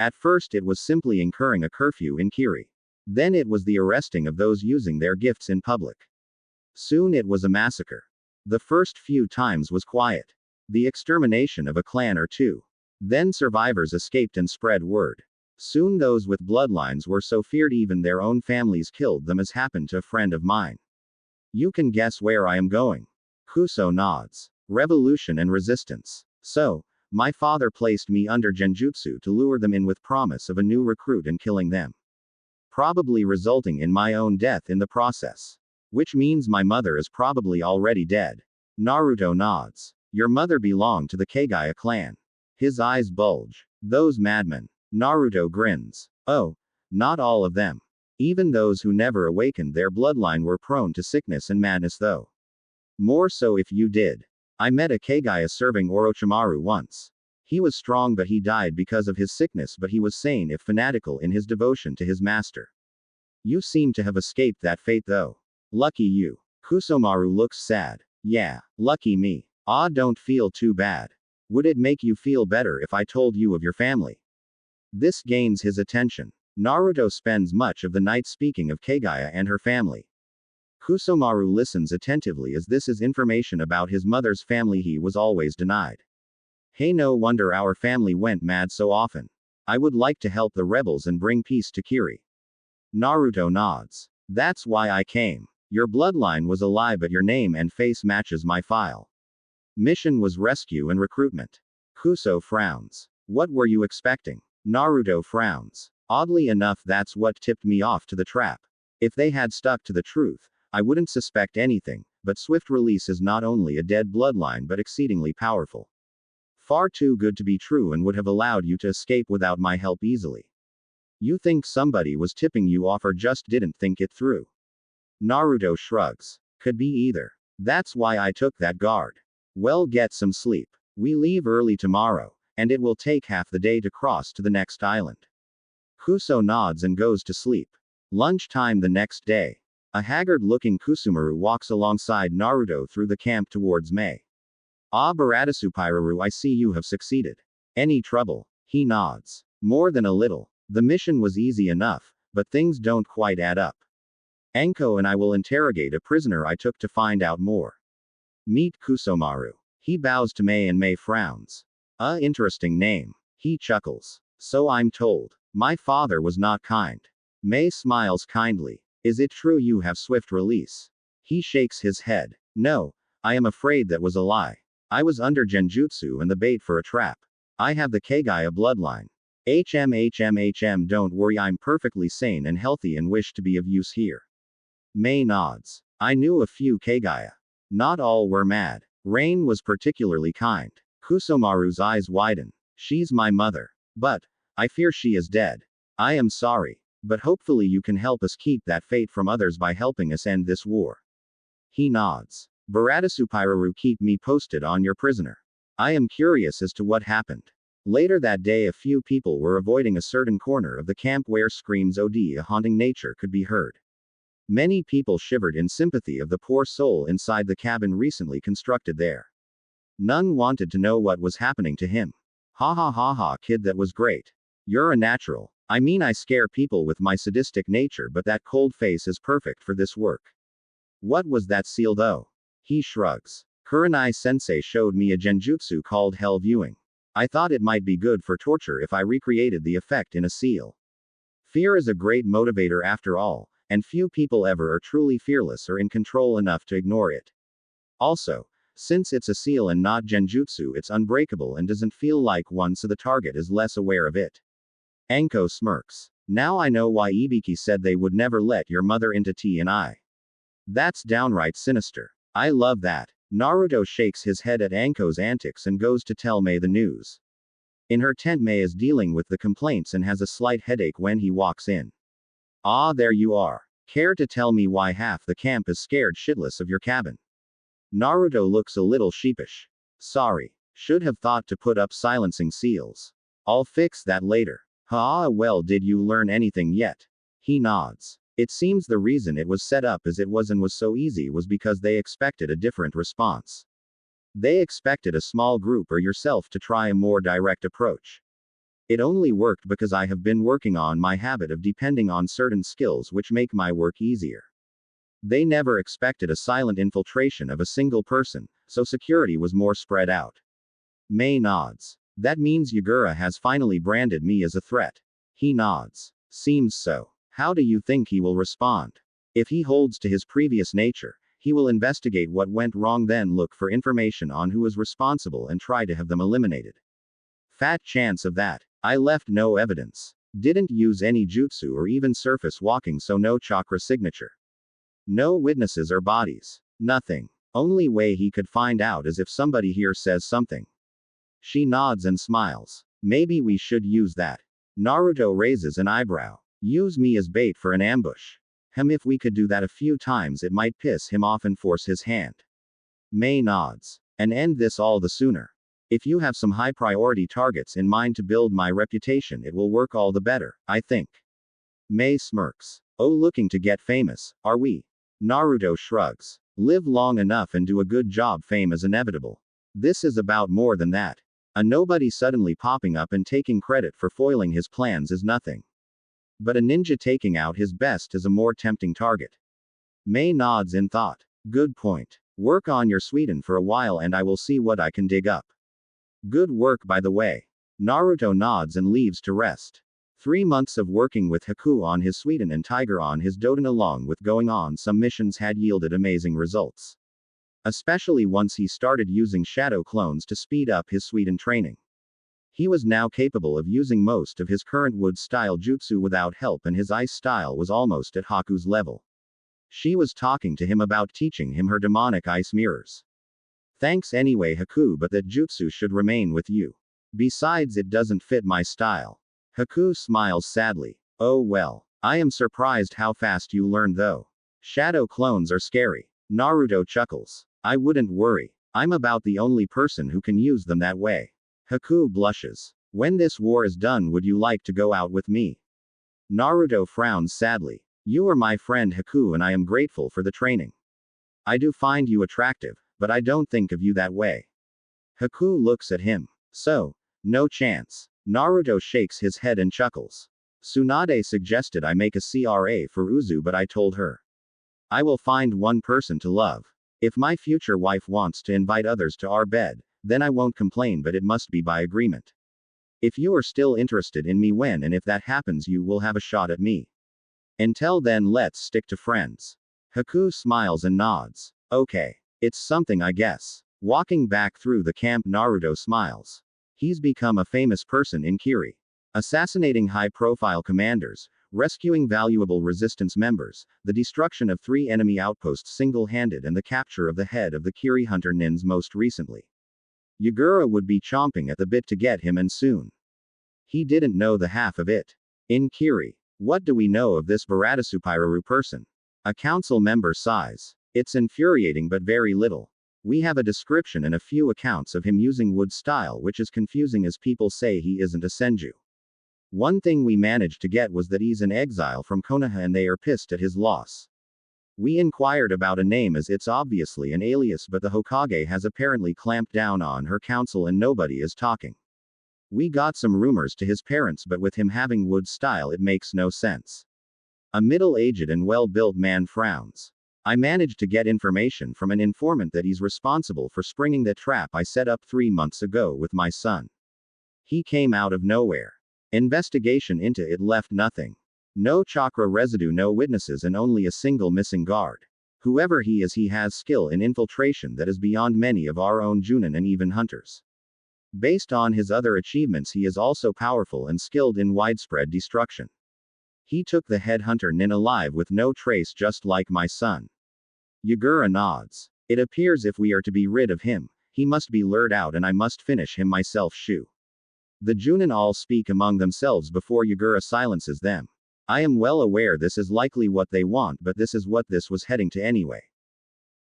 At first it was simply incurring a curfew in Kiri. Then it was the arresting of those using their gifts in public. Soon it was a massacre. The first few times was quiet. The extermination of a clan or two. Then survivors escaped and spread word. Soon those with bloodlines were so feared even their own families killed them, as happened to a friend of mine. You can guess where I am going. Kuso nods. Revolution and resistance. So, my father placed me under genjutsu to lure them in with promise of a new recruit and killing them. Probably resulting in my own death in the process. Which means my mother is probably already dead. Naruto nods. Your mother belonged to the Kagaya clan. His eyes bulge. Those madmen. Naruto grins. Oh, not all of them. Even those who never awakened their bloodline were prone to sickness and madness though. More so if you did. I met a Kagaya serving Orochimaru once. He was strong but he died because of his sickness, but he was sane if fanatical in his devotion to his master. You seem to have escaped that fate though. Lucky you. Kusomaru looks sad. Yeah, lucky me. Ah, don't feel too bad. Would it make you feel better if I told you of your family? This gains his attention. Naruto spends much of the night speaking of Kagaya and her family. Kusomaru listens attentively as this is information about his mother's family he was always denied. Hey, no wonder our family went mad so often. I would like to help the rebels and bring peace to Kiri. Naruto nods. That's why I came. Your bloodline was a lie but your name and face matches my file. Mission was rescue and recruitment. Kuso frowns. What were you expecting? Naruto frowns. Oddly enough, that's what tipped me off to the trap. If they had stuck to the truth, I wouldn't suspect anything, but swift release is not only a dead bloodline but exceedingly powerful. Far too good to be true and would have allowed you to escape without my help easily. You think somebody was tipping you off or just didn't think it through? Naruto shrugs. Could be either. That's why I took that guard. Well, get some sleep. We leave early tomorrow, and it will take half the day to cross to the next island. Kuso nods and goes to sleep. Lunchtime the next day. A haggard-looking Kusumaru walks alongside Naruto through the camp towards Mei. Ah, Baratasupiraru, I see you have succeeded. Any trouble? He nods. More than a little. The mission was easy enough, but things don't quite add up. Anko and I will interrogate a prisoner I took to find out more. Meet Kusomaru. He bows to Mei and Mei frowns. Interesting name. He chuckles. So I'm told. My father was not kind. Mei smiles kindly. Is it true you have swift release? He shakes his head. No, I am afraid that was a lie. I was under genjutsu and the bait for a trap. I have the Kagaya bloodline. Don't worry, I'm perfectly sane and healthy and wish to be of use here. Mei nods. I knew a few Kagaya. Not all were mad. Rain was particularly kind. Kusomaru's eyes widen. She's my mother. But, I fear she is dead. I am sorry. But hopefully you can help us keep that fate from others by helping us end this war. He nods. Baratasupiraru, keep me posted on your prisoner. I am curious as to what happened. Later that day a few people were avoiding a certain corner of the camp where screams of a haunting nature could be heard. Many people shivered in sympathy of the poor soul inside the cabin recently constructed there. None wanted to know what was happening to him. Ha ha ha ha, kid, that was great. You're a natural. I mean, I scare people with my sadistic nature, but that cold face is perfect for this work. What was that seal though? He shrugs. Kurenai sensei showed me a genjutsu called hell viewing. I thought it might be good for torture if I recreated the effect in a seal. Fear is a great motivator after all, and few people ever are truly fearless or in control enough to ignore it. Also, since it's a seal and not genjutsu, it's unbreakable and doesn't feel like one, so the target is less aware of it. Anko smirks. Now I know why Ibiki said they would never let your mother into T&I. That's downright sinister. I love that. Naruto shakes his head at Anko's antics and goes to tell Mei the news. In her tent, Mei is dealing with the complaints and has a slight headache when he walks in. Ah, there you are. Care to tell me why half the camp is scared shitless of your cabin? Naruto looks a little sheepish. Sorry. Should have thought to put up silencing seals. I'll fix that later. Well, did you learn anything yet? He nods. It seems the reason it was set up as it was and was so easy was because they expected a different response. They expected a small group or yourself to try a more direct approach. It only worked because I have been working on my habit of depending on certain skills which make my work easier. They never expected a silent infiltration of a single person, so security was more spread out. May nods. That means Yagura has finally branded me as a threat. He nods. Seems so. How do you think he will respond? If he holds to his previous nature, he will investigate what went wrong, then look for information on who is responsible and try to have them eliminated. Fat chance of that. I left no evidence. Didn't use any jutsu or even surface walking, so no chakra signature. No witnesses or bodies. Nothing. Only way he could find out is if somebody here says something. She nods and smiles. Maybe we should use that. Naruto raises an eyebrow. Use me as bait for an ambush. If we could do that a few times, it might piss him off and force his hand. May nods. And end this all the sooner. If you have some high priority targets in mind to build my reputation, it will work all the better, I think. May smirks. Oh, looking to get famous, are we? Naruto shrugs. Live long enough and do a good job, fame is inevitable. This is about more than that. A nobody suddenly popping up and taking credit for foiling his plans is nothing. But a ninja taking out his best is a more tempting target. May nods in thought. Good point. Work on your Sweden for a while and I will see what I can dig up. Good work, by the way. Naruto nods and leaves to rest. 3 months of working with Haku on his Sweden and Tiger on his Doden along with going on some missions had yielded amazing results. Especially once he started using shadow clones to speed up his Sweden training. He was now capable of using most of his current wood-style jutsu without help, and his ice style was almost at Haku's level. She was talking to him about teaching him her demonic ice mirrors. Thanks anyway, Haku, but that jutsu should remain with you. Besides, it doesn't fit my style. Haku smiles sadly. Oh well. I am surprised how fast you learned though. Shadow clones are scary. Naruto chuckles. I wouldn't worry. I'm about the only person who can use them that way. Haku blushes. When this war is done, would you like to go out with me? Naruto frowns sadly. You are my friend Haku and I am grateful for the training. I do find you attractive, but I don't think of you that way. Haku looks at him. So, no chance. Naruto shakes his head and chuckles. Tsunade suggested I make a CRA for Uzu, but I told her. I will find one person to love. If my future wife wants to invite others to our bed, then I won't complain, but it must be by agreement. If you are still interested in me when and if that happens, you will have a shot at me. Until then, let's stick to friends. Haku smiles and nods. Okay. It's something, I guess. Walking back through the camp, Naruto smiles. He's become a famous person in Kiri. Assassinating high-profile commanders, rescuing valuable resistance members, the destruction of 3 enemy outposts single-handed, and the capture of the head of the Kiri hunter Nins most recently. Yagura would be chomping at the bit to get him, and soon. He didn't know the half of it. In Kiri, what do we know of this Baratasupiraru person? A council member sighs. It's infuriating, but very little. We have a description and a few accounts of him using wood style, which is confusing as people say he isn't a senju. One thing we managed to get was that he's an exile from Konoha and they are pissed at his loss. We inquired about a name as it's obviously an alias, but the Hokage has apparently clamped down on her council and nobody is talking. We got some rumors to his parents, but with him having wood style it makes no sense. A middle-aged and well-built man frowns. I managed to get information from an informant that he's responsible for springing the trap I set up 3 months ago with my son. He came out of nowhere. Investigation into it left nothing. No chakra residue, no witnesses, and only a single missing guard. Whoever he is, he has skill in infiltration that is beyond many of our own Junin and even hunters. Based on his other achievements, he is also powerful and skilled in widespread destruction. He took the headhunter Nin alive with no trace, just like my son. Yagura nods. It appears if we are to be rid of him, he must be lured out and I must finish him myself. Shu. The Junin all speak among themselves before Yagura silences them. I am well aware this is likely what they want, but this is what this was heading to anyway.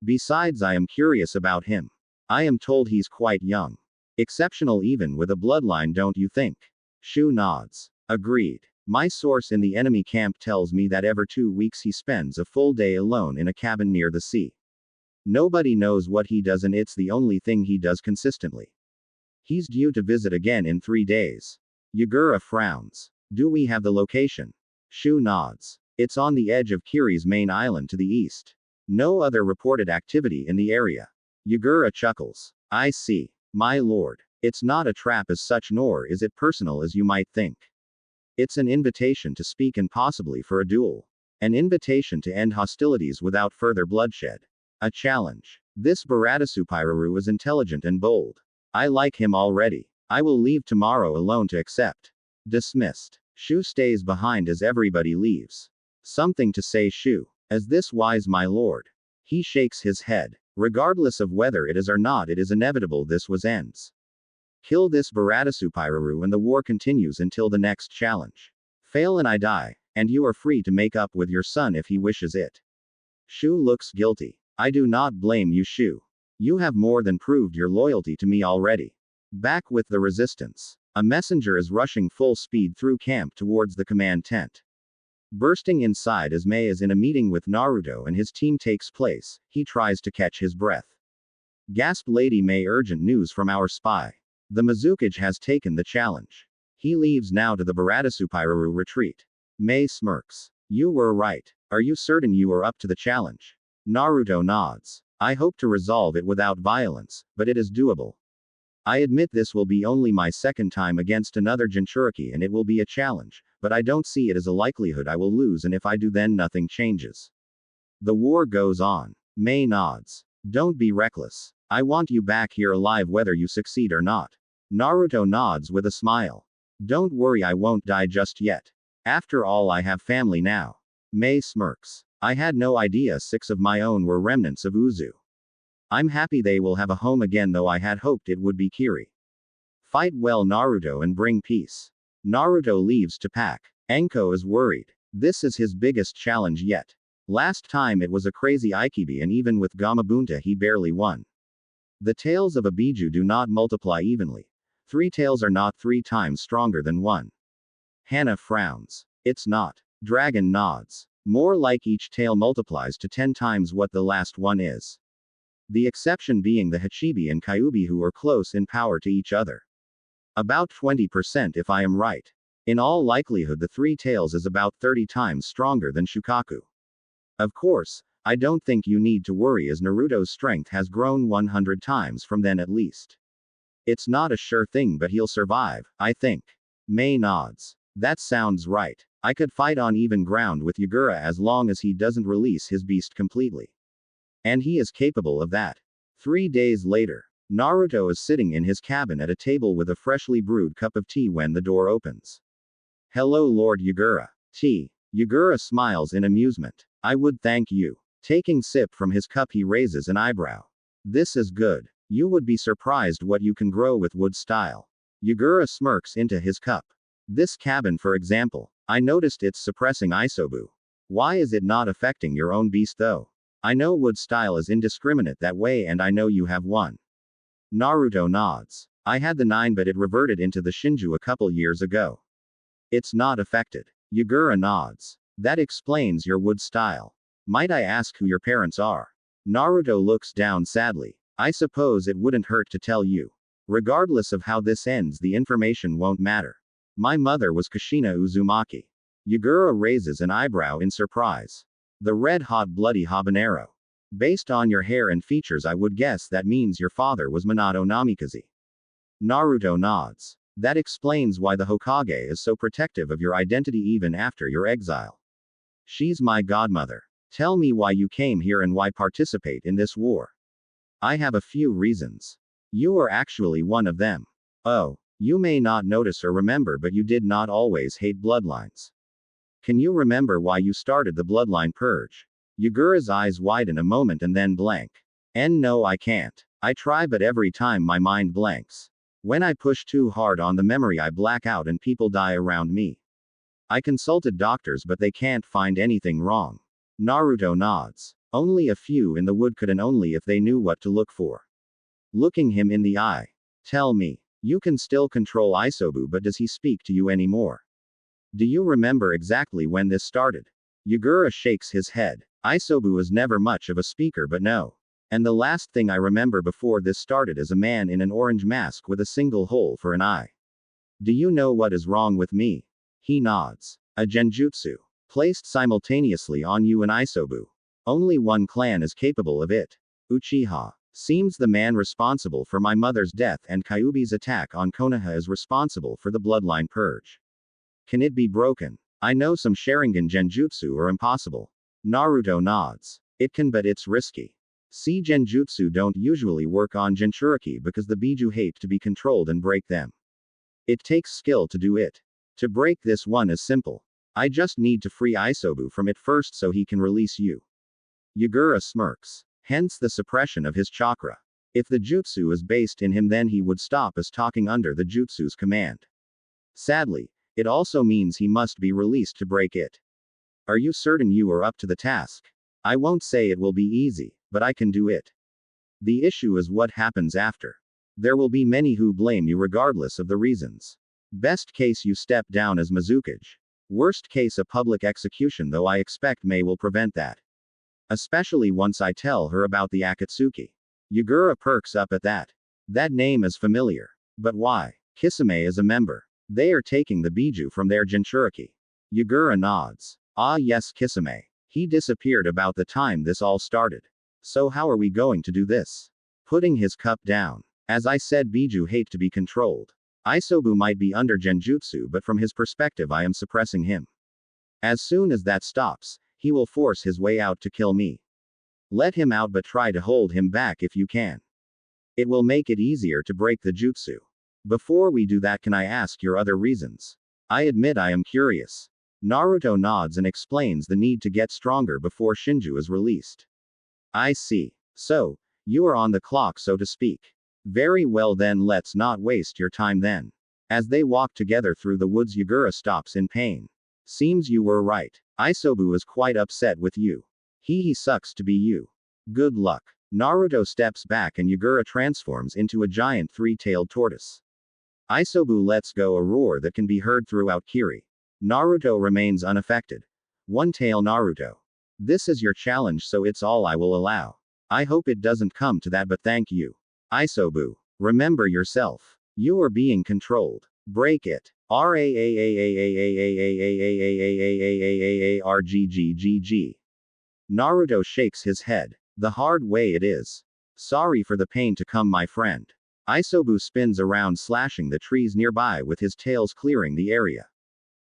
Besides, I am curious about him. I am told he's quite young. Exceptional even with a bloodline, don't you think? Shu nods. Agreed. My source in the enemy camp tells me that every 2 weeks he spends a full day alone in a cabin near the sea. Nobody knows what he does, and it's the only thing he does consistently. He's due to visit again in 3 days. Yagura frowns. Do we have the location? Shu nods. It's on the edge of Kiri's main island to the east. No other reported activity in the area. Yagura chuckles. I see. My lord. It's not a trap as such, nor is it personal as you might think. It's an invitation to speak and possibly for a duel. An invitation to end hostilities without further bloodshed. A challenge. This Baratasupiraru is intelligent and bold. I like him already. I will leave tomorrow alone to accept. Dismissed. Shu stays behind as everybody leaves. Something to say, Shu. As this wise my lord. He shakes his head. Regardless of whether it is or not, it is inevitable this was ends. Kill this Baratasupiraru and the war continues until the next challenge. Fail and I die, and you are free to make up with your son if he wishes it. Shu looks guilty. I do not blame you, Shu. You have more than proved your loyalty to me already. Back with the resistance. A messenger is rushing full speed through camp towards the command tent. Bursting inside as Mei is in a meeting with Naruto and his team takes place, he tries to catch his breath. Gasp, Lady Mei, urgent news from our spy. The Mizukage has taken the challenge. He leaves now to the Baratasupiraru retreat. Mei smirks. You were right. Are you certain you are up to the challenge? Naruto nods. I hope to resolve it without violence, but it is doable. I admit this will be only my second time against another Jinchuriki and it will be a challenge, but I don't see it as a likelihood I will lose, and if I do then nothing changes. The war goes on. Mei nods. Don't be reckless. I want you back here alive whether you succeed or not. Naruto nods with a smile. Don't worry, I won't die just yet. After all, I have family now. Mei smirks. I had no idea 6 of my own were remnants of Uzu. I'm happy they will have a home again, though I had hoped it would be Kiri. Fight well, Naruto, and bring peace. Naruto leaves to pack. Enko is worried. This is his biggest challenge yet. Last time it was a crazy Ikibi, and even with Gamabunta he barely won. The tails of a Biju do not multiply evenly. 3 tails are not 3 times stronger than 1. Hana frowns. It's not. Dragon nods. More like each tail multiplies to 10 times what the last one is. The exception being the Hachibi and Kyubi, who are close in power to each other. About 20% if I am right. In all likelihood the 3 tails is about 30 times stronger than Shukaku. Of course, I don't think you need to worry as Naruto's strength has grown 100 times from then at least. It's not a sure thing, but he'll survive, I think. Mei nods. That sounds right. I could fight on even ground with Yagura as long as he doesn't release his beast completely. And he is capable of that. 3 days later, Naruto is sitting in his cabin at a table with a freshly brewed cup of tea when the door opens. Hello, Lord Yagura. Tea. Yagura smiles in amusement. I would thank you. Taking sip from his cup, he raises an eyebrow. This is good. You would be surprised what you can grow with wood style. Yagura smirks into his cup. This cabin, for example, I noticed it's suppressing isobu. Why is it not affecting your own beast though? I know wood style is indiscriminate that way, and I know you have one. Naruto nods. I had the 9, but it reverted into the Shinju a couple years ago. It's not affected. Yagura nods. That explains your wood style. Might I ask who your parents are? Naruto looks down sadly. I suppose it wouldn't hurt to tell you. Regardless of how this ends, the information won't matter. My mother was Kushina Uzumaki. Yagura raises an eyebrow in surprise. The red-hot bloody habanero. Based on your hair and features, I would guess that means your father was Minato Namikaze. Naruto nods. That explains why the Hokage is so protective of your identity even after your exile. She's my godmother. Tell me why you came here and why participate in this war. I have a few reasons. You are actually one of them. Oh, you may not notice or remember, but you did not always hate bloodlines. Can you remember why you started the bloodline purge? Yagura's eyes widen a moment and then blank. No, I can't. I try, but every time my mind blanks. When I push too hard on the memory, I black out and people die around me. I consulted doctors, but they can't find anything wrong. Naruto nods. Only a few in the wood could, and only if they knew what to look for. Looking him in the eye. Tell me, you can still control Isobu, but does he speak to you anymore? Do you remember exactly when this started? Yugura shakes his head. Isobu is never much of a speaker, but no. And the last thing I remember before this started is a man in an orange mask with a single hole for an eye. Do you know what is wrong with me? He nods. A genjutsu. Placed simultaneously on you and Isobu. Only one clan is capable of it. Uchiha. Seems the man responsible for my mother's death and Kyuubi's attack on Konoha is responsible for the bloodline purge. Can it be broken? I know some Sharingan genjutsu are impossible. Naruto nods. It can, but it's risky. See, genjutsu don't usually work on Jinchuriki because the Biju hate to be controlled and break them. It takes skill to do it. To break this one is simple. I just need to free Isobu from it first so he can release you. Yugura smirks. Hence the suppression of his chakra. If the jutsu is based in him, then he would stop as talking under the jutsu's command. Sadly, it also means he must be released to break it. Are you certain you are up to the task? I won't say it will be easy, but I can do it. The issue is what happens after. There will be many who blame you regardless of the reasons. Best case you step down as Mizukage. Worst case a public execution, though I expect Mei will prevent that. Especially once I tell her about the Akatsuki. Yugura perks up at that. That name is familiar. But why? Kisame is a member. They are taking the Biju from their Jinchuriki. Yugura nods. Ah yes, Kisame. He disappeared about the time this all started. So how are we going to do this? Putting his cup down. As I said, Biju hate to be controlled. Isobu might be under genjutsu, but from his perspective I am suppressing him. As soon as that stops, he will force his way out to kill me. Let him out, but try to hold him back if you can. It will make it easier to break the jutsu. Before we do that, can I ask your other reasons? I admit I am curious. Naruto nods and explains the need to get stronger before Shinju is released. I see. So, you are on the clock, so to speak. Very well then, let's not waste your time then. As they walk together through the woods, Yugura stops in pain. Seems you were right. Isobu is quite upset with you. He sucks to be you. Good luck. Naruto steps back and Yugura transforms into a giant three-tailed tortoise. Isobu lets go a roar that can be heard throughout Kiri. Naruto remains unaffected. One tail Naruto. This is your challenge, so it's all I will allow. I hope it doesn't come to that, but thank you. Isobu. Remember yourself. You are being controlled. Break it. RGGGG. Naruto shakes his head. The hard way it is. Sorry for the pain to come, my friend. Isobu spins around, slashing the trees nearby with his tails, clearing the area.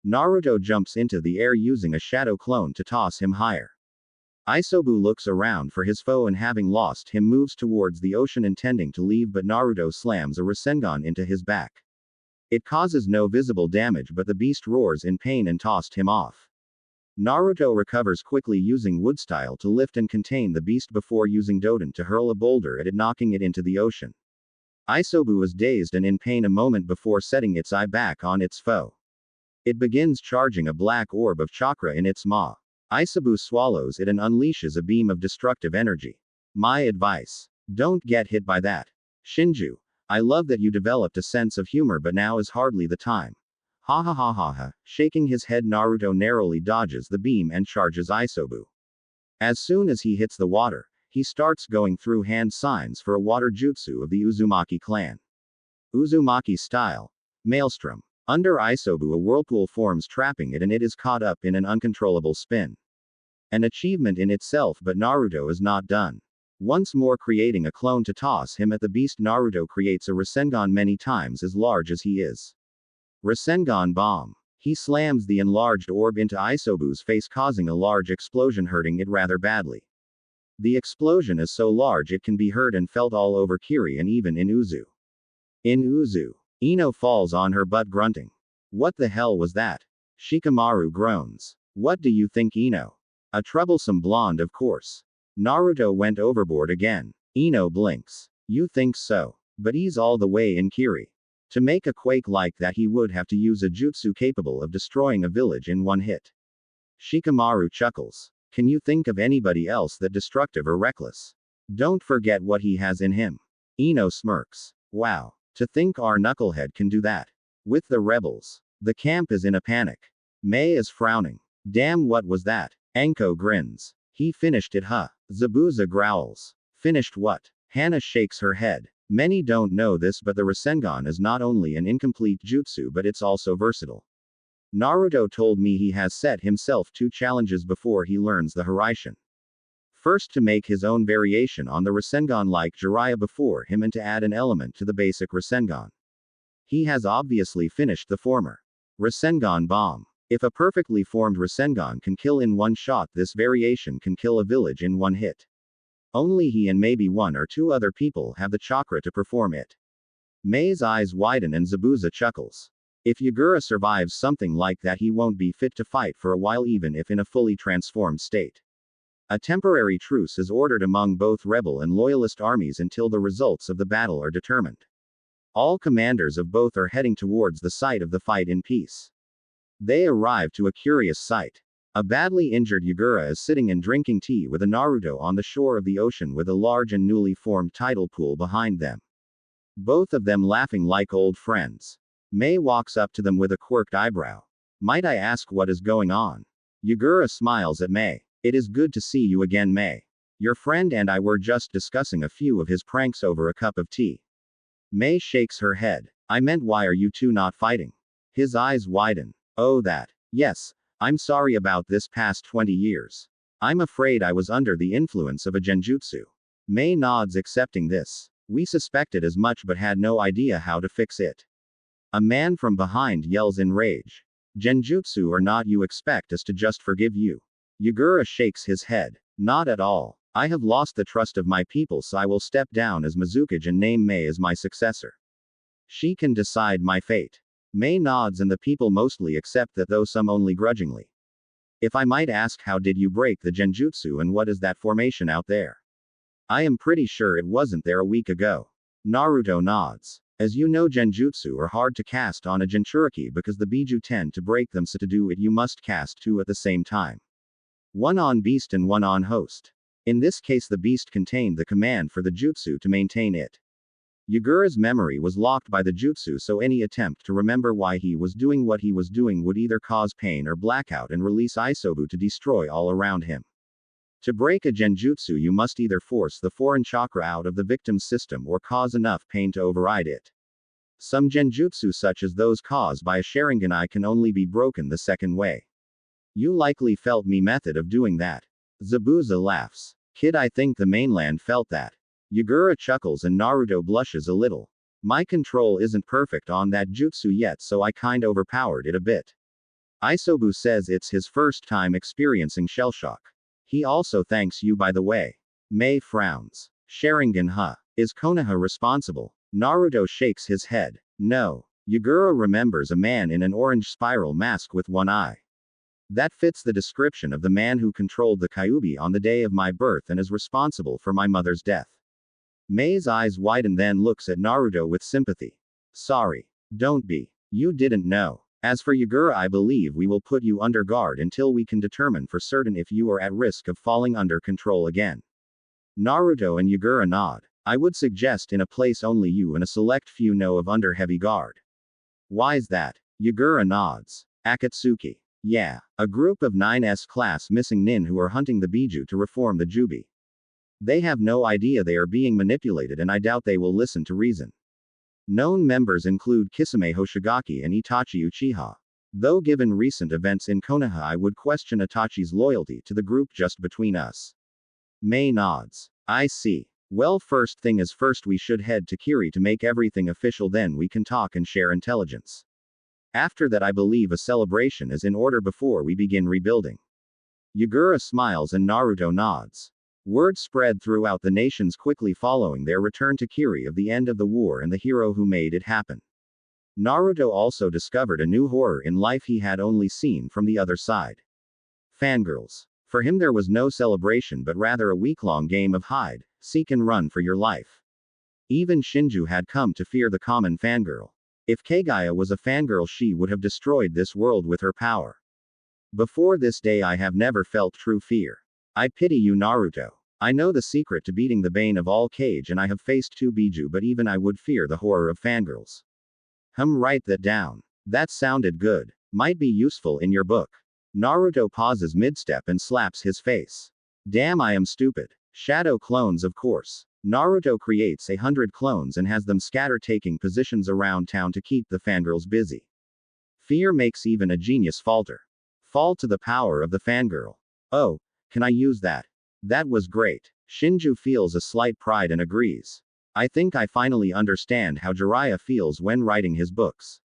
Naruto jumps into the air using a shadow clone to toss him higher. Isobu looks around for his foe and, having lost him, moves towards the ocean intending to leave, but Naruto slams a Rasengan into his back. It causes no visible damage, but the beast roars in pain and tossed him off. Naruto recovers quickly, using wood style to lift and contain the beast before using Doden to hurl a boulder at it, knocking it into the ocean. Isobu is dazed and in pain a moment before setting its eye back on its foe. It begins charging a black orb of chakra in its maw. Isobu swallows it and unleashes a beam of destructive energy. My advice: don't get hit by that. Shinju, I love that you developed a sense of humor, but now is hardly the time. Ha ha ha ha ha. Shaking his head, Naruto narrowly dodges the beam and charges Isobu. As soon as he hits the water, he starts going through hand signs for a water jutsu of the Uzumaki clan. Uzumaki style. Maelstrom. Under Isobu, a whirlpool forms, trapping it, and it is caught up in an uncontrollable spin. An achievement in itself, but Naruto is not done. Once more creating a clone to toss him at the beast, Naruto creates a Rasengan many times as large as he is. Rasengan bomb. He slams the enlarged orb into Isobu's face, causing a large explosion, hurting it rather badly. The explosion is so large it can be heard and felt all over Kiri and even in Uzu. In Uzu, Ino falls on her butt, grunting. What the hell was that? Shikamaru groans. What do you think, Ino? A troublesome blonde, of course. Naruto went overboard again. Ino blinks. You think so? But he's all the way in Kiri. To make a quake like that, he would have to use a jutsu capable of destroying a village in one hit. Shikamaru chuckles. Can you think of anybody else that destructive or reckless? Don't forget what he has in him. Ino smirks. Wow. To think our knucklehead can do that. With the rebels. The camp is in a panic. Mei is frowning. Damn, what was that? Anko grins. He finished it, huh? Zabuza growls. Finished what? Hana shakes her head. Many don't know this, but the Rasengan is not only an incomplete jutsu but it's also versatile. Naruto told me he has set himself 2 challenges before he learns the Hiraishin. First, to make his own variation on the Rasengan like Jiraiya before him, and to add an element to the basic Rasengan. He has obviously finished the former. Rasengan Bomb. If a perfectly formed Rasengan can kill in one shot, this variation can kill a village in one hit. Only he and maybe 1 or 2 other people have the chakra to perform it. Mei's eyes widen and Zabuza chuckles. If Yagura survives something like that, he won't be fit to fight for a while, even if in a fully transformed state. A temporary truce is ordered among both rebel and loyalist armies until the results of the battle are determined. All commanders of both are heading towards the site of the fight in peace. They arrive to a curious sight. A badly injured Yagura is sitting and drinking tea with a Naruto on the shore of the ocean with a large and newly formed tidal pool behind them. Both of them laughing like old friends. Mei walks up to them with a quirked eyebrow. Might I ask what is going on? Yagura smiles at Mei. It is good to see you again, Mei. Your friend and I were just discussing a few of his pranks over a cup of tea. Mei shakes her head. I meant, why are you two not fighting? His eyes widen. Oh, that. Yes. I'm sorry about this past 20 years. I'm afraid I was under the influence of a genjutsu. Mei nods, accepting this. We suspected as much but had no idea how to fix it. A man from behind yells in rage. Genjutsu or not, you expect us to just forgive you? Yagura shakes his head. Not at all. I have lost the trust of my people, so I will step down as Mizukage and name Mei as my successor. She can decide my fate. Mei nods and the people mostly accept that, though some only grudgingly. If I might ask, how did you break the genjutsu and what is that formation out there? I am pretty sure it wasn't there a week ago. Naruto nods. As you know, genjutsu are hard to cast on a jinchuriki because the biju tend to break them, so to do it you must cast 2 at the same time. 1 on beast and 1 on host. In this case the beast contained the command for the jutsu to maintain it. Yagura's memory was locked by the jutsu, so any attempt to remember why he was doing what he was doing would either cause pain or blackout and release Isobu to destroy all around him. To break a genjutsu you must either force the foreign chakra out of the victim's system or cause enough pain to override it. Some genjutsu, such as those caused by a Sharingan, can only be broken the second way. You likely felt me method of doing that. Zabuza laughs. Kid, I think the mainland felt that. Yagura chuckles and Naruto blushes a little. My control isn't perfect on that jutsu yet, so I kind overpowered it a bit. Isobu says it's his first time experiencing shellshock. He also thanks you, by the way. Mei frowns. Sharingan, huh? Is Konoha responsible? Naruto shakes his head. No. Yagura remembers a man in an orange spiral mask with one eye. That fits the description of the man who controlled the Kyuubi on the day of my birth and is responsible for my mother's death. Mei's eyes widen, then looks at Naruto with sympathy. Sorry. Don't be. You didn't know. As for Yagura, I believe we will put you under guard until we can determine for certain if you are at risk of falling under control again. Naruto and Yagura nod. I would suggest in a place only you and a select few know of under heavy guard. Why's that? Yagura nods. Akatsuki. Yeah, a group of 9S class missing nin who are hunting the biju to reform the jubi. They have no idea they are being manipulated, and I doubt they will listen to reason. Known members include Kisame Hoshigaki and Itachi Uchiha. Though given recent events in Konoha, I would question Itachi's loyalty to the group. Just between us. Mei nods. I see. Well, first thing is first, we should head to Kiri to make everything official, then we can talk and share intelligence. After that, I believe a celebration is in order before we begin rebuilding. Yagura smiles and Naruto nods. Word spread throughout the nations quickly following their return to Kiri of the end of the war and the hero who made it happen. Naruto also discovered a new horror in life he had only seen from the other side. Fangirls. For him there was no celebration but rather a week-long game of hide, seek and run for your life. Even Shinju had come to fear the common fangirl. If Kagaya was a fangirl, she would have destroyed this world with her power. Before this day I have never felt true fear. I pity you, Naruto. I know the secret to beating the bane of all Kage, and I have faced 2 biju, but even I would fear the horror of fangirls. Write that down. That sounded good. Might be useful in your book. Naruto pauses mid-step and slaps his face. Damn, I am stupid. Shadow clones, of course. Naruto creates 100 clones and has them scatter, taking positions around town to keep the fangirls busy. Fear makes even a genius falter. Fall to the power of the fangirl. Oh, can I use that? That was great. Shinju feels a slight pride and agrees. I think I finally understand how Jiraiya feels when writing his books.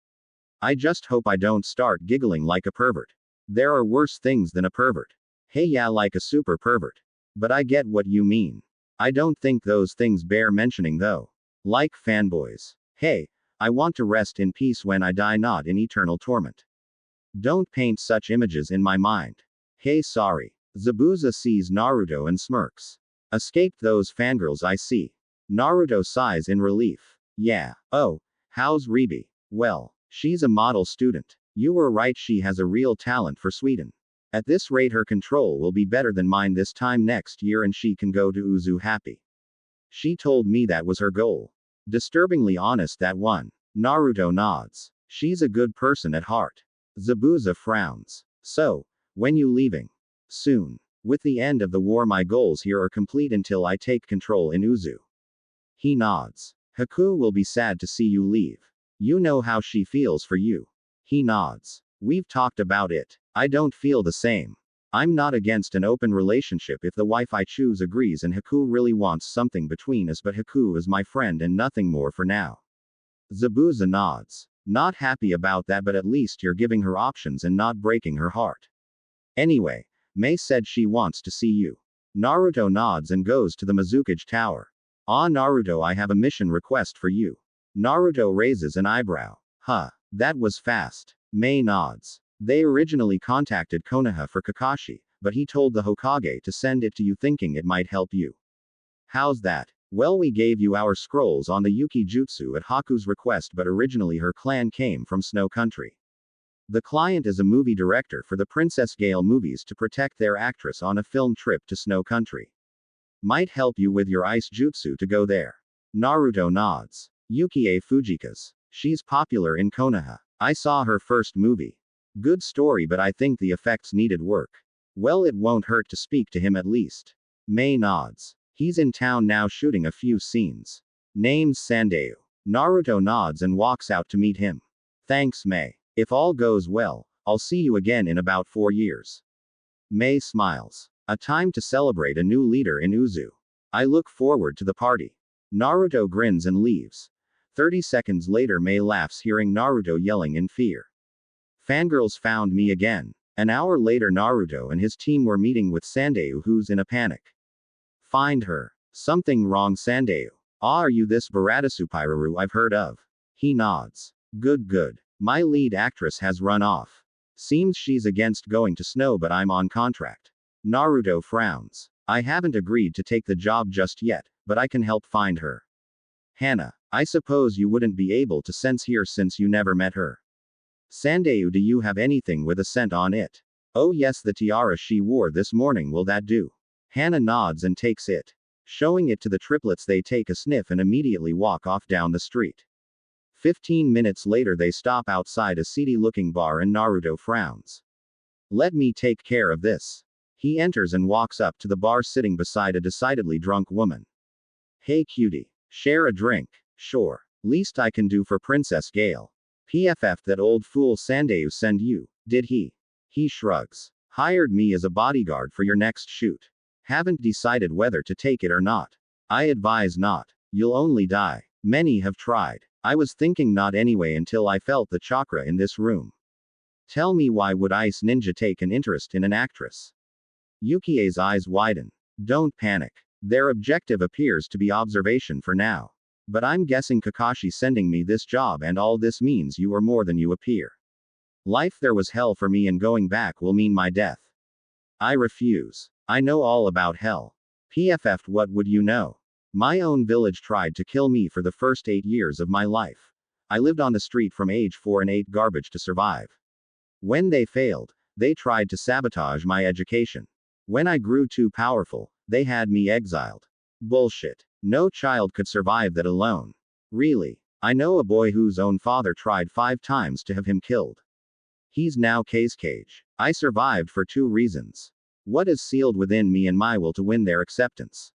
I just hope I don't start giggling like a pervert. There are worse things than a pervert. Hey, yeah, like a super pervert. But I get what you mean. I don't think those things bear mentioning though. Like fanboys. Hey, I want to rest in peace when I die, not in eternal torment. Don't paint such images in my mind. Hey, sorry. Zabuza sees Naruto and smirks. Escaped those fangirls, I see. Naruto sighs in relief. Yeah. Oh, how's Ribi? Well, she's a model student. You were right, she has a real talent for Sweden. At this rate, her control will be better than mine this time next year, and she can go to Uzu happy. She told me that was her goal. Disturbingly honest, that one. Naruto nods. She's a good person at heart. Zabuza frowns. So, when you leaving? Soon. With the end of the war, my goals here are complete until I take control in Uzu. He nods. Haku will be sad to see you leave. You know how she feels for you. He nods. We've talked about it. I don't feel the same. I'm not against an open relationship if the wife I choose agrees and Haku really wants something between us, but Haku is my friend and nothing more for now. Zabuza nods. Not happy about that, but at least you're giving her options and not breaking her heart. Anyway, Mei said she wants to see you. Naruto nods and goes to the Mizukage Tower. Ah, Naruto, I have a mission request for you. Naruto raises an eyebrow. Huh, that was fast. Mei nods. They originally contacted Konoha for Kakashi, but he told the Hokage to send it to you thinking it might help you. How's that? Well, we gave you our scrolls on the Yuki Jutsu at Haku's request, but originally her clan came from Snow Country. The client is a movie director for the Princess Gale movies to protect their actress on a film trip to Snow Country. Might help you with your ice jutsu to go there. Naruto nods. Yukie Fujika's. She's popular in Konoha. I saw her first movie. Good story, but I think the effects needed work. Well, it won't hurt to speak to him at least. Mei nods. He's in town now shooting a few scenes. Name's Sandayu. Naruto nods and walks out to meet him. Thanks, Mei. If all goes well, I'll see you again in about 4 years. Mei smiles. A time to celebrate a new leader in Uzu. I look forward to the party. Naruto grins and leaves. 30 seconds later, Mei laughs hearing Naruto yelling in fear. Fangirls found me again. An hour later, Naruto and his team were meeting with Sandayu, who's in a panic. Find her. Something wrong, Sandayu. Ah, are you this Baratasupiraru I've heard of? He nods. Good. My lead actress has run off. Seems she's against going to Snow, but I'm on contract. Naruto frowns. I haven't agreed to take the job just yet, but I can help find her. Hana, I suppose you wouldn't be able to sense here since you never met her. Sandayu, do you have anything with a scent on it? Oh yes, the tiara she wore this morning, will that do? Hana nods and takes it. Showing it to the triplets, they take a sniff and immediately walk off down the street. 15 minutes later, they stop outside a seedy-looking bar and Naruto frowns. Let me take care of this. He enters and walks up to the bar, sitting beside a decidedly drunk woman. Hey cutie. Share a drink. Sure. Least I can do for Princess Gale. PFF, that old fool Sandayu send you, did he? He shrugs. Hired me as a bodyguard for your next shoot. Haven't decided whether to take it or not. I advise not. You'll only die. Many have tried. I was thinking not anyway until I felt the chakra in this room. Tell me, why would Ice Ninja take an interest in an actress? Yukie's eyes widen. Don't panic. Their objective appears to be observation for now. But I'm guessing Kakashi's sending me this job, and all this means you are more than you appear. Life there was hell for me, and going back will mean my death. I refuse. I know all about hell. PFF, what would you know? My own village tried to kill me for the first 8 years of my life. I lived on the street from age 4 and ate garbage to survive. When they failed, they tried to sabotage my education. When I grew too powerful, they had me exiled. Bullshit. No child could survive that alone. Really. I know a boy whose own father tried 5 times to have him killed. He's now K's cage. I survived for two reasons. What is sealed within me and my will to win their acceptance.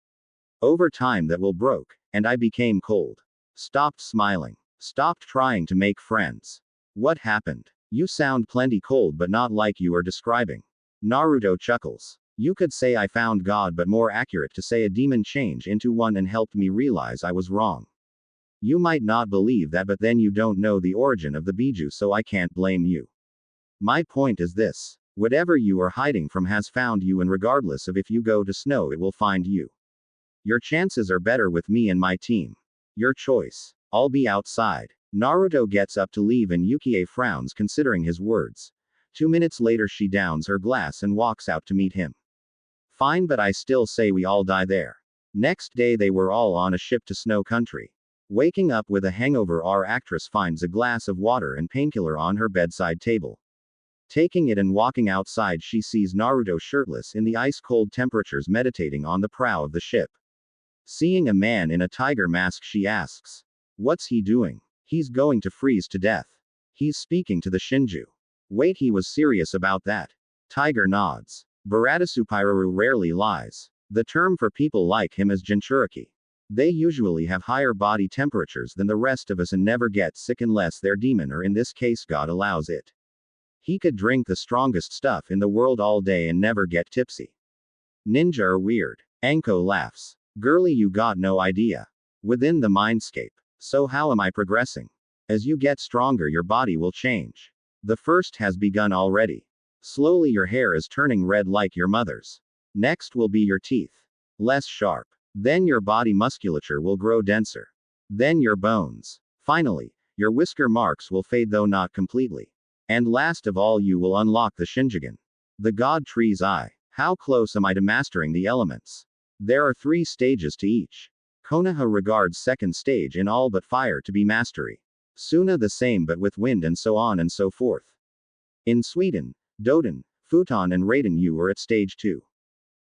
Over time that will broke, and I became cold. Stopped smiling. Stopped trying to make friends. What happened? You sound plenty cold but not like you are describing. Naruto chuckles. You could say I found God, but more accurate to say a demon changed into one and helped me realize I was wrong. You might not believe that, but then you don't know the origin of the Biju, so I can't blame you. My point is this. Whatever you are hiding from has found you, and regardless of if you go to snow, it will find you. Your chances are better with me and my team. Your choice. I'll be outside. Naruto gets up to leave and Yukie frowns considering his words. 2 minutes later she downs her glass and walks out to meet him. Fine, but I still say we all die there. Next day they were all on a ship to snow country. Waking up with a hangover, our actress finds a glass of water and painkiller on her bedside table. Taking it and walking outside, she sees Naruto shirtless in the ice-cold temperatures meditating on the prow of the ship. Seeing a man in a tiger mask, she asks, "What's he doing?" "He's going to freeze to death. He's speaking to the Shinju." "Wait, he was serious about that?" Tiger nods. Baratasupiraru rarely lies. The term for people like him is Jinchuriki. They usually have higher body temperatures than the rest of us and never get sick unless their demon, or in this case God, allows it. He could drink the strongest stuff in the world all day and never get tipsy. Ninja are weird. Anko laughs. Girly, you got no idea. Within the mindscape. So how am I progressing? As you get stronger, your body will change. The first has begun already. Slowly your hair is turning red like your mother's. Next will be your teeth. Less sharp. Then your body musculature will grow denser. Then your bones. Finally, your whisker marks will fade, though not completely. And last of all, you will unlock the Shinjugen. The God Tree's Eye. How close am I to mastering the elements? There are 3 stages to each. Konoha regards second stage in all but fire to be mastery. Suna the same, but with wind, and so on and so forth. In Sweden, Doden, Futon and Raiden, you are at stage 2.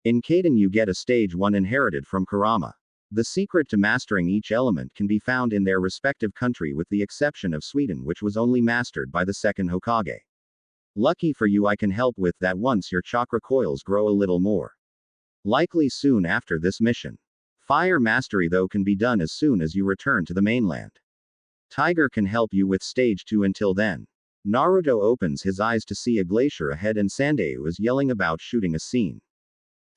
In Kaden you get a stage 1 inherited from Kurama. The secret to mastering each element can be found in their respective country, with the exception of Sweden, which was only mastered by the second Hokage. Lucky for you, I can help with that once your chakra coils grow a little more. Likely soon after this mission. Fire mastery, though, can be done as soon as you return to the mainland. Tiger can help you with stage 2 until then. Naruto opens his eyes to see a glacier ahead and Sandayu is yelling about shooting a scene.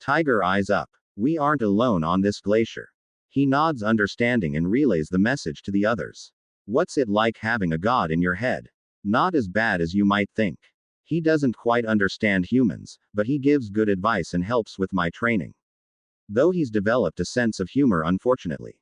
Tiger eyes up. We aren't alone on this glacier. He nods understanding and relays the message to the others. What's it like having a god in your head? Not as bad as you might think. He doesn't quite understand humans, but he gives good advice and helps with my training. Though he's developed a sense of humor, unfortunately.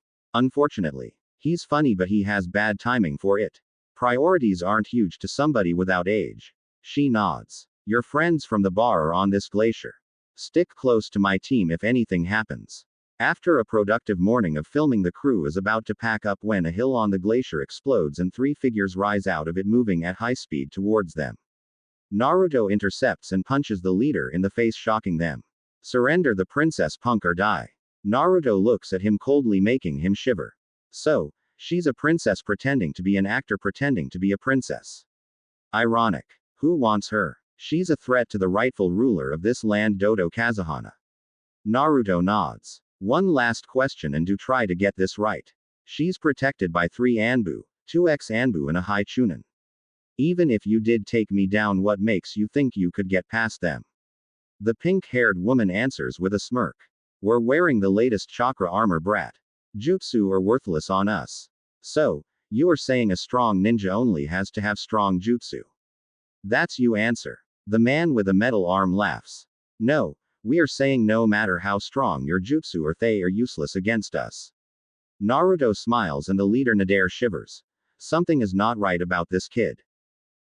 He's funny, but he has bad timing for it. Priorities aren't huge to somebody without age. She nods. Your friends from the bar are on this glacier. Stick close to my team if anything happens. After a productive morning of filming, the crew is about to pack up when a hill on the glacier explodes and 3 figures rise out of it, moving at high speed towards them. Naruto intercepts and punches the leader in the face, shocking them. Surrender the princess, punk, or die. Naruto looks at him coldly, making him shiver. So, she's a princess pretending to be an actor pretending to be a princess. Ironic. Who wants her? She's a threat to the rightful ruler of this land, Dodo Kazuhana. Naruto nods. One last question, and do try to get this right. She's protected by 3 Anbu, 2 ex-Anbu and a high Chunin. Even if you did take me down, what makes you think you could get past them? The pink-haired woman answers with a smirk. We're wearing the latest chakra armor, brat. Jutsu are worthless on us. So, you are saying a strong ninja only has to have strong jutsu? That's you answer. The man with a metal arm laughs. No, we are saying no matter how strong your jutsu or they are useless against us. Naruto smiles and the leader Nader shivers. Something is not right about this kid.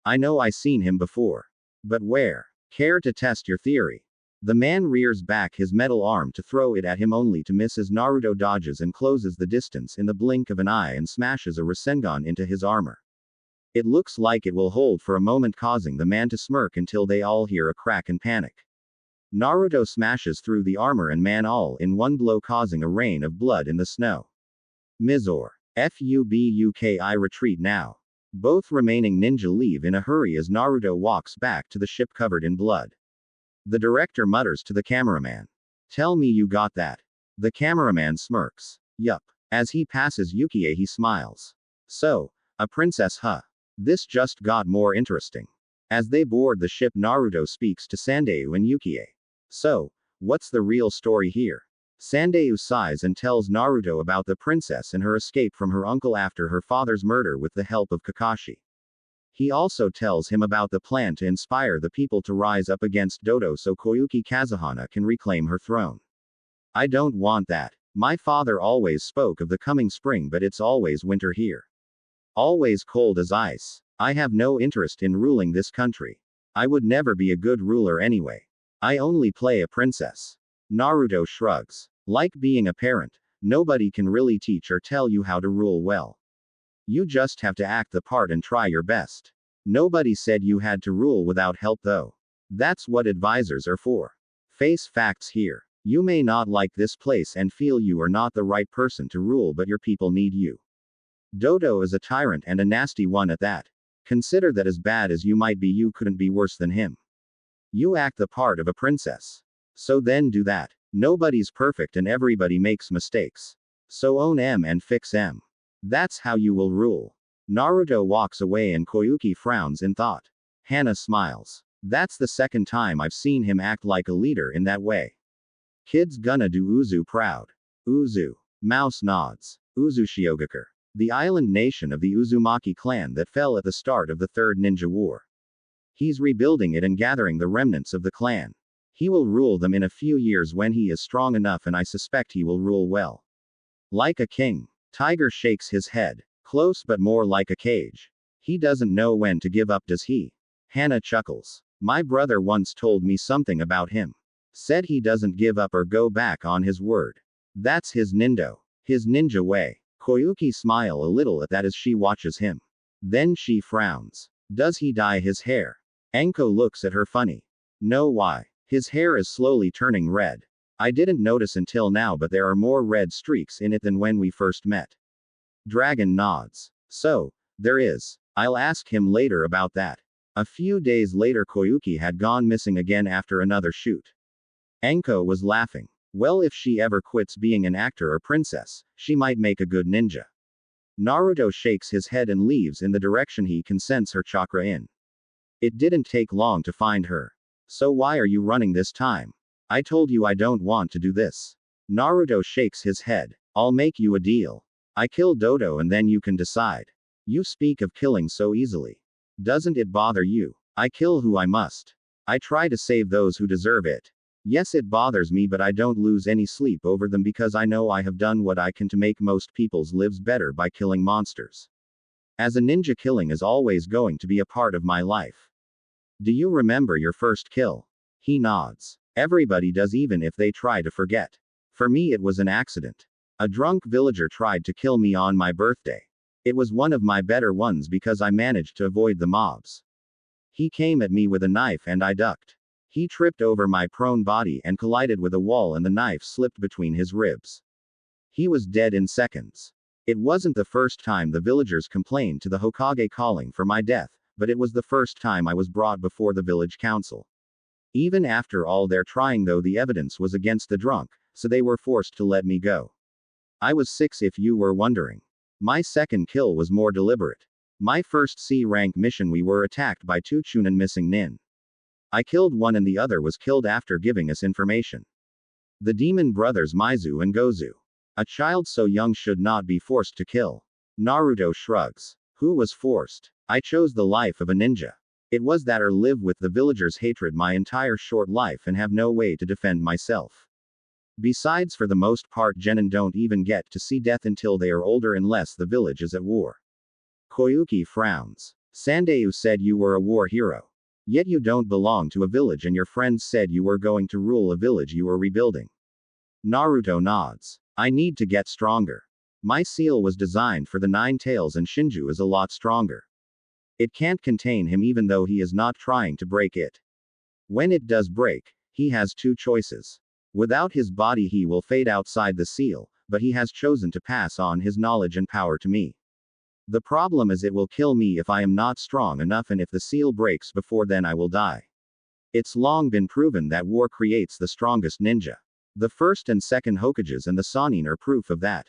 I know I seen him before. But where? Care to test your theory? The man rears back his metal arm to throw it at him, only to miss as Naruto dodges and closes the distance in the blink of an eye and smashes a Rasengan into his armor. It looks like it will hold for a moment, causing the man to smirk until they all hear a crack and panic. Naruto smashes through the armor and man all in one blow, causing a rain of blood in the snow. Mizor. Fubuki, retreat now. Both remaining ninja leave in a hurry as Naruto walks back to the ship covered in blood. The director mutters to the cameraman. Tell me you got that. The cameraman smirks. Yup. As he passes Yukie he smiles. So, a princess huh? This just got more interesting. As they board the ship Naruto speaks to Sandayu and Yukie. So, what's the real story here? Sandayu sighs and tells Naruto about the princess and her escape from her uncle after her father's murder with the help of Kakashi. He also tells him about the plan to inspire the people to rise up against Dodo so Koyuki Kazuhana can reclaim her throne. I don't want that. My father always spoke of the coming spring, but it's always winter here. Always cold as ice. I have no interest in ruling this country. I would never be a good ruler anyway. I only play a princess. Naruto shrugs. Like being a parent, nobody can really teach or tell you how to rule well. You just have to act the part and try your best. Nobody said you had to rule without help though. That's what advisors are for. Face facts here. You may not like this place and feel you are not the right person to rule, but your people need you. Dodo is a tyrant and a nasty one at that. Consider that as bad as you might be, you couldn't be worse than him. You act the part of a princess. So then do that. Nobody's perfect and everybody makes mistakes. So own them and fix them. That's how you will rule. Naruto walks away and Koyuki frowns in thought. Hana smiles. That's the second time I've seen him act like a leader in that way. Kid's gonna do Uzu proud. Uzu. Mouse nods. Uzushiogakure. The island nation of the Uzumaki clan that fell at the start of the Third Ninja War. He's rebuilding it and gathering the remnants of the clan. He will rule them in a few years when he is strong enough, and I suspect he will rule well. Like a king. Tiger shakes his head. Close but more like a cage. He doesn't know when to give up, does he? Hana chuckles. My brother once told me something about him. Said he doesn't give up or go back on his word. That's his nindo. His ninja way. Koyuki smile a little at that as she watches him. Then she frowns. Does he dye his hair? Anko looks at her funny. No, why? His hair is slowly turning red. I didn't notice until now, but there are more red streaks in it than when we first met. Dragon nods. So, there is. I'll ask him later about that. A few days later Koyuki had gone missing again after another shoot. Anko was laughing. Well, if she ever quits being an actor or princess, she might make a good ninja. Naruto shakes his head and leaves in the direction he can sense her chakra in. It didn't take long to find her. So why are you running this time? I told you I don't want to do this. Naruto shakes his head. I'll make you a deal. I kill Dodo and then you can decide. You speak of killing so easily. Doesn't it bother you? I kill who I must. I try to save those who deserve it. Yes, it bothers me, but I don't lose any sleep over them because I know I have done what I can to make most people's lives better by killing monsters. As a ninja, killing is always going to be a part of my life. Do you remember your first kill? He nods. Everybody does, even if they try to forget. For me, it was an accident. A drunk villager tried to kill me on my birthday. It was one of my better ones because I managed to avoid the mobs. He came at me with a knife and I ducked. He tripped over my prone body and collided with a wall, and the knife slipped between his ribs. He was dead in seconds. It wasn't the first time the villagers complained to the Hokage calling for my death, but it was the first time I was brought before the village council. Even after all their trying though, the evidence was against the drunk, so they were forced to let me go. I was 6 if you were wondering. My second kill was more deliberate. My first C-rank mission, we were attacked by 2 Chunin missing nin. I killed one and the other was killed after giving us information. The demon brothers Maizu and Gozu. A child so young should not be forced to kill. Naruto shrugs. Who was forced? I chose the life of a ninja. It was that or live with the villagers' hatred my entire short life and have no way to defend myself. Besides, for the most part, genin don't even get to see death until they are older unless the village is at war. Koyuki frowns. Sandayu said you were a war hero. Yet you don't belong to a village, and your friends said you were going to rule a village you were rebuilding. Naruto nods. I need to get stronger. My seal was designed for the 9 tails and Shinju is a lot stronger. It can't contain him even though he is not trying to break it. When it does break, he has 2 choices. Without his body he will fade outside the seal, but he has chosen to pass on his knowledge and power to me. The problem is it will kill me if I am not strong enough, and if the seal breaks before then I will die. It's long been proven that war creates the strongest ninja. The first and second Hokages and the Sannin are proof of that.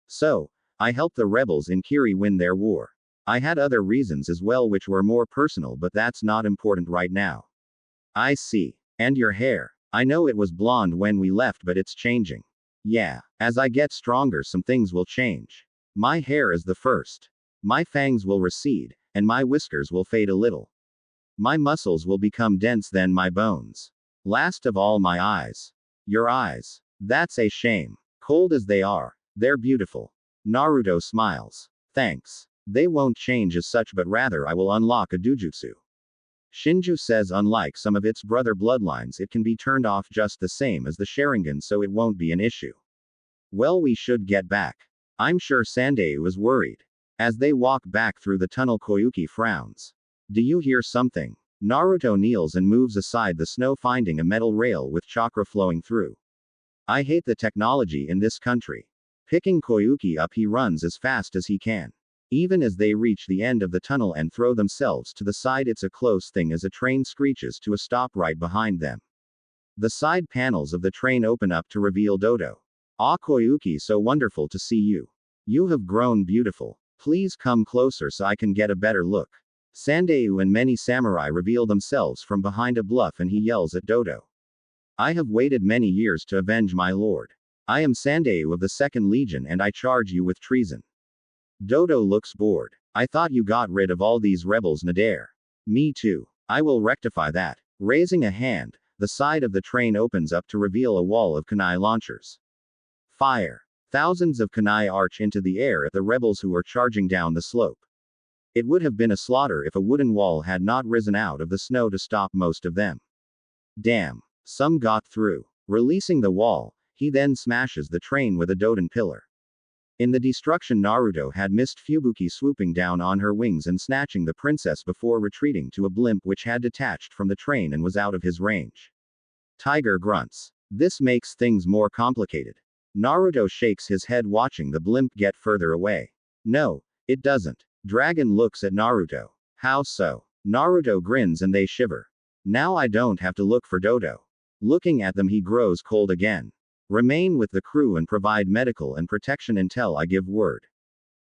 So, I helped the rebels in Kiri win their war. I had other reasons as well which were more personal, but that's not important right now. I see. And your hair. I know it was blonde when we left, but it's changing. Yeah. As I get stronger, some things will change. My hair is the first. My fangs will recede, and my whiskers will fade a little. My muscles will become dense, then my bones. Last of all, my eyes. Your eyes. That's a shame. Cold as they are, they're beautiful. Naruto smiles. Thanks. They won't change as such, but rather I will unlock a dojutsu. Shinju says unlike some of its brother bloodlines, it can be turned off just the same as the Sharingan, so it won't be an issue. Well, we should get back. I'm sure Sandei was worried. As they walk back through the tunnel, Koyuki frowns. Do you hear something? Naruto kneels and moves aside the snow, finding a metal rail with chakra flowing through. I hate the technology in this country. Picking Koyuki up, he runs as fast as he can. Even as they reach the end of the tunnel and throw themselves to the side, it's a close thing as a train screeches to a stop right behind them. The side panels of the train open up to reveal Dodo. Ah, Koyuki, so wonderful to see you. You have grown beautiful. Please come closer so I can get a better look. Sandeu and many samurai reveal themselves from behind a bluff, and he yells at Dodo. I have waited many years to avenge my lord. I am Sandeu of the 2nd Legion, and I charge you with treason. Dodo looks bored. I thought you got rid of all these rebels, Nader. Me too. I will rectify that. Raising a hand, the side of the train opens up to reveal a wall of kunai launchers. Fire. Thousands of kunai arch into the air at the rebels who are charging down the slope. It would have been a slaughter if a wooden wall had not risen out of the snow to stop most of them. Damn. Some got through. Releasing the wall, he then smashes the train with a Doden pillar. In the destruction, Naruto had missed Fubuki swooping down on her wings and snatching the princess before retreating to a blimp which had detached from the train and was out of his range. Tiger grunts. This makes things more complicated. Naruto shakes his head, watching the blimp get further away. No, it doesn't. Dragon looks at Naruto. How so? Naruto grins and they shiver. Now I don't have to look for Dodo. Looking at them, he grows cold again. Remain with the crew and provide medical and protection until I give word.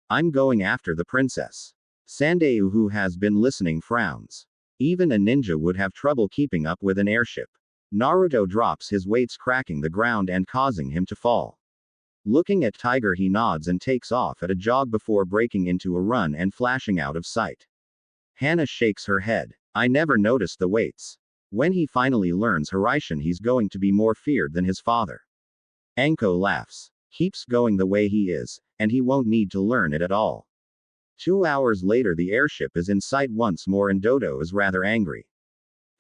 I'm going after the princess. Sandeu, who has been listening, frowns. Even a ninja would have trouble keeping up with an airship. Naruto drops his weights, cracking the ground and causing him to fall. Looking at Tiger, he nods and takes off at a jog before breaking into a run and flashing out of sight. Hana shakes her head. I never noticed the weights. When he finally learns Hiraishin, he's going to be more feared than his father. Anko laughs. Keeps going the way he is, and he won't need to learn it at all. 2 hours later, the airship is in sight once more, and Dodo is rather angry.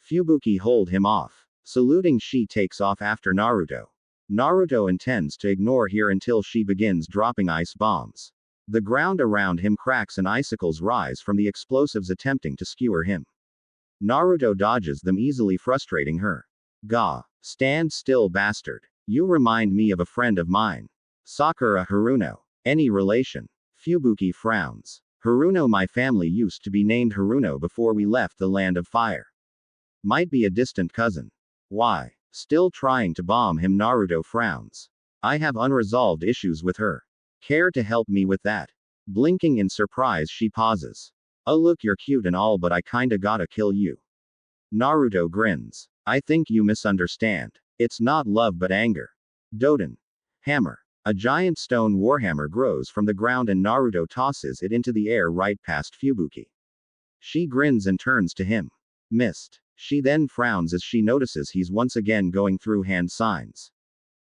Fubuki hold him off. Saluting, she takes off after Naruto. Naruto intends to ignore her until she begins dropping ice bombs. The ground around him cracks and icicles rise from the explosives attempting to skewer him. Naruto dodges them easily, frustrating her. Gah. Stand still, bastard. You remind me of a friend of mine. Sakura Haruno. Any relation? Fubuki frowns. Haruno, my family used to be named Haruno before we left the land of fire. Might be a distant cousin. Why? Still trying to bomb him? Naruto frowns. I have unresolved issues with her. Care to help me with that? Blinking in surprise, she pauses. Oh look, you're cute and all, but I kinda gotta kill you. Naruto grins. I think you misunderstand. It's not love but anger. Doden. Hammer. A giant stone warhammer grows from the ground and Naruto tosses it into the air right past Fubuki. She grins and turns to him. Missed. She then frowns as she notices he's once again going through hand signs.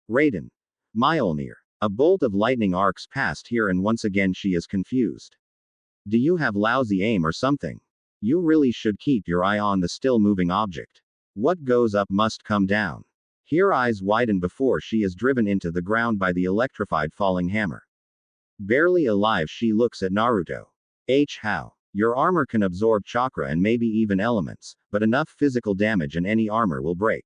Raiden. Mjolnir. A bolt of lightning arcs past here and once again she is confused. Do you have lousy aim or something? You really should keep your eye on the still moving object. What goes up must come down. Her eyes widen before she is driven into the ground by the electrified falling hammer. Barely alive, she looks at Naruto. How? Your armor can absorb chakra and maybe even elements, but enough physical damage and any armor will break.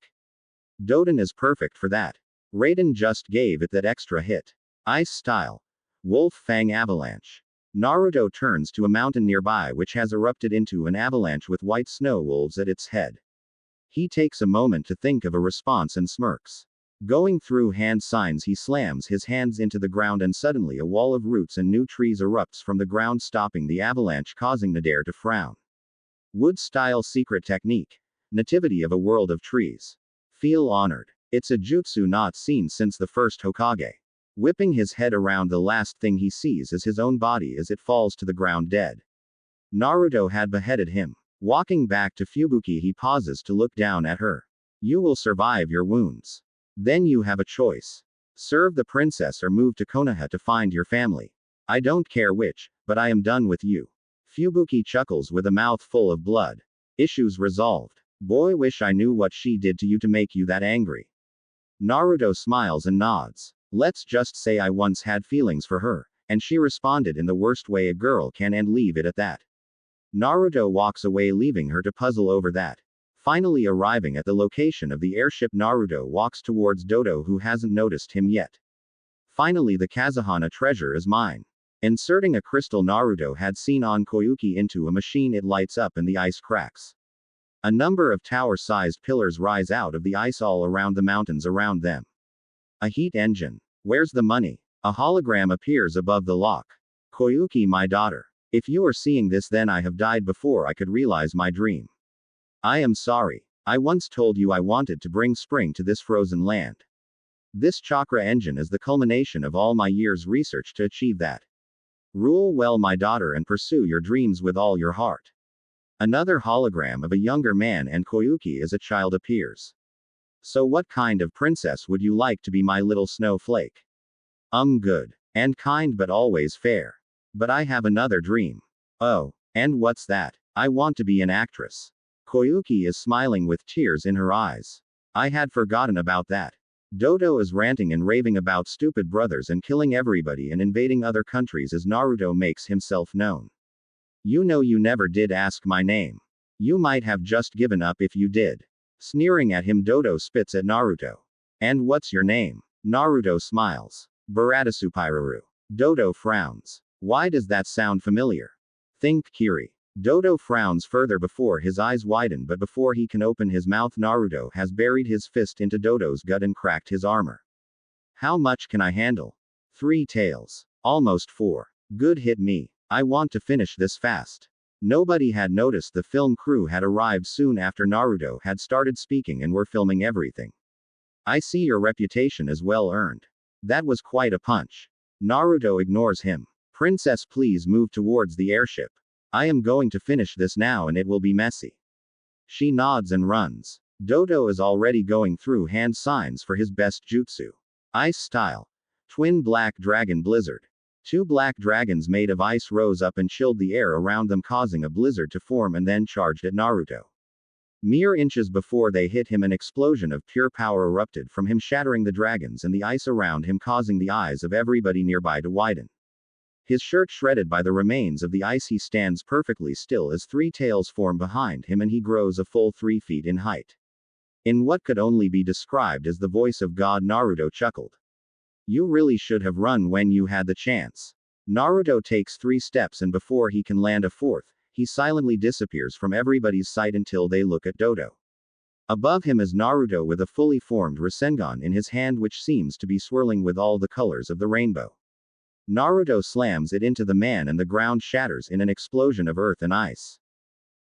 Doden is perfect for that. Raiden just gave it that extra hit. Ice style. Wolf Fang Avalanche. Naruto turns to a mountain nearby which has erupted into an avalanche with white snow wolves at its head. He takes a moment to think of a response and smirks. Going through hand signs, he slams his hands into the ground and suddenly a wall of roots and new trees erupts from the ground, stopping the avalanche, causing Nadir to frown. Wood-style secret technique. Nativity of a world of trees. Feel honored. It's a jutsu not seen since the first Hokage. Whipping his head around, the last thing he sees is his own body as it falls to the ground dead. Naruto had beheaded him. Walking back to Fubuki, he pauses to look down at her. You will survive your wounds. Then you have a choice. Serve the princess or move to Konoha to find your family. I don't care which, but I am done with you. Fubuki chuckles with a mouth full of blood. Issues resolved. Boy, wish I knew what she did to you to make you that angry. Naruto smiles and nods. Let's just say I once had feelings for her, and she responded in the worst way a girl can, and leave it at that. Naruto walks away, leaving her to puzzle over that. Finally arriving at the location of the airship, Naruto walks towards Dodo, who hasn't noticed him yet. Finally, the Kazuhana treasure is mine. Inserting a crystal Naruto had seen on Koyuki into a machine, it lights up and the ice cracks. A number of tower-sized pillars rise out of the ice all around the mountains around them. A heat engine. Where's the money? A hologram appears above the lock. Koyuki, my daughter. If you are seeing this, then I have died before I could realize my dream. I am sorry. I once told you I wanted to bring spring to this frozen land. This chakra engine is the culmination of all my years' research to achieve that. Rule well, my daughter, and pursue your dreams with all your heart. Another hologram of a younger man and Koyuki as a child appears. So what kind of princess would you like to be, my little snowflake? Good. And kind, but always fair. But I have another dream. Oh, and what's that? I want to be an actress. Koyuki is smiling with tears in her eyes. I had forgotten about that. Dodo is ranting and raving about stupid brothers and killing everybody and invading other countries as Naruto makes himself known. You know, you never did ask my name. You might have just given up if you did. Sneering at him, Dodo spits at Naruto. And what's your name? Naruto smiles. Baratasupiraru. Dodo frowns. Why does that sound familiar? Think Kiri. Dodo frowns further before his eyes widen, but before he can open his mouth, Naruto has buried his fist into Dodo's gut and cracked his armor. How much can I handle? 3 tails. Almost 4. Good, hit me. I want to finish this fast. Nobody had noticed the film crew had arrived soon after Naruto had started speaking and were filming everything. I see your reputation is well earned. That was quite a punch. Naruto ignores him. Princess, please move towards the airship. I am going to finish this now and it will be messy. She nods and runs. Dodo is already going through hand signs for his best jutsu. Ice style. Twin black dragon blizzard. 2 black dragons made of ice rose up and chilled the air around them, causing a blizzard to form, and then charged at Naruto. Mere inches before they hit him, an explosion of pure power erupted from him, shattering the dragons and the ice around him, causing the eyes of everybody nearby to widen. His shirt shredded by the remains of the ice, he stands perfectly still as 3 tails form behind him and he grows a full 3 feet in height. In what could only be described as the voice of God, Naruto chuckled. You really should have run when you had the chance. Naruto takes 3 steps and before he can land a 4th, he silently disappears from everybody's sight until they look at Dodo. Above him is Naruto with a fully formed Rasengan in his hand, which seems to be swirling with all the colors of the rainbow. Naruto slams it into the man and the ground shatters in an explosion of earth and ice.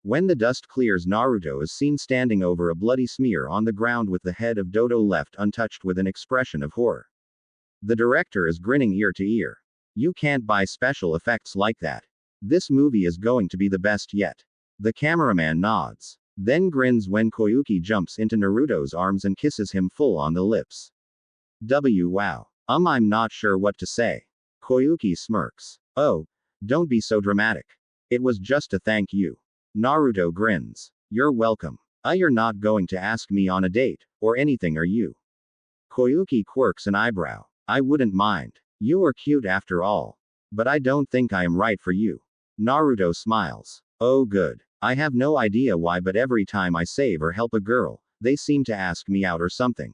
When the dust clears, Naruto is seen standing over a bloody smear on the ground with the head of Dodo left untouched with an expression of horror. The director is grinning ear to ear. You can't buy special effects like that. This movie is going to be the best yet. The cameraman nods. Then grins when Koyuki jumps into Naruto's arms and kisses him full on the lips. Wow. I'm not sure what to say. Koyuki smirks. Oh, don't be so dramatic. It was just a thank you. Naruto grins. You're welcome. You're not going to ask me on a date, or anything, are you? Koyuki quirks an eyebrow. I wouldn't mind. You are cute after all. But I don't think I am right for you. Naruto smiles. Oh good. I have no idea why, but every time I save or help a girl, they seem to ask me out or something.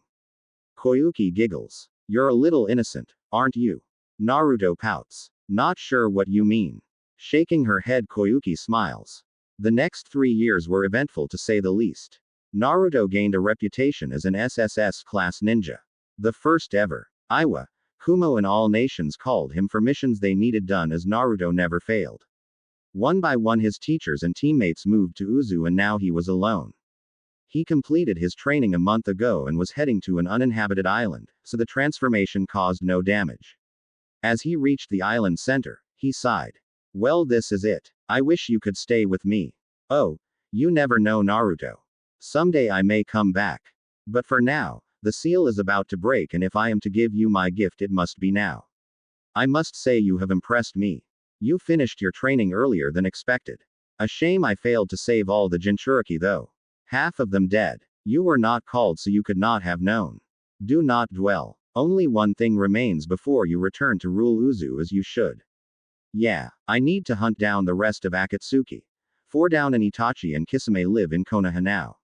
Koyuki giggles. You're a little innocent, aren't you? Naruto pouts. Not sure what you mean. Shaking her head, Koyuki smiles. The next 3 years were eventful to say the least. Naruto gained a reputation as an SSS class ninja. The first ever. Iwa, Kumo and all nations called him for missions they needed done as Naruto never failed. One by one his teachers and teammates moved to Uzu and now he was alone. He completed his training a month ago and was heading to an uninhabited island, so the transformation caused no damage. As he reached the island center, he sighed. Well, this is it. I wish you could stay with me. Oh, you never know, Naruto. Someday I may come back. But for now, the seal is about to break, and if I am to give you my gift, it must be now. I must say you have impressed me. You finished your training earlier than expected. A shame I failed to save all the Jinchuriki though. Half of them dead. You were not called so you could not have known. Do not dwell. Only one thing remains before you return to rule Uzu as you should. Yeah, I need to hunt down the rest of Akatsuki. 4 down and Itachi and Kisame live in Konoha now.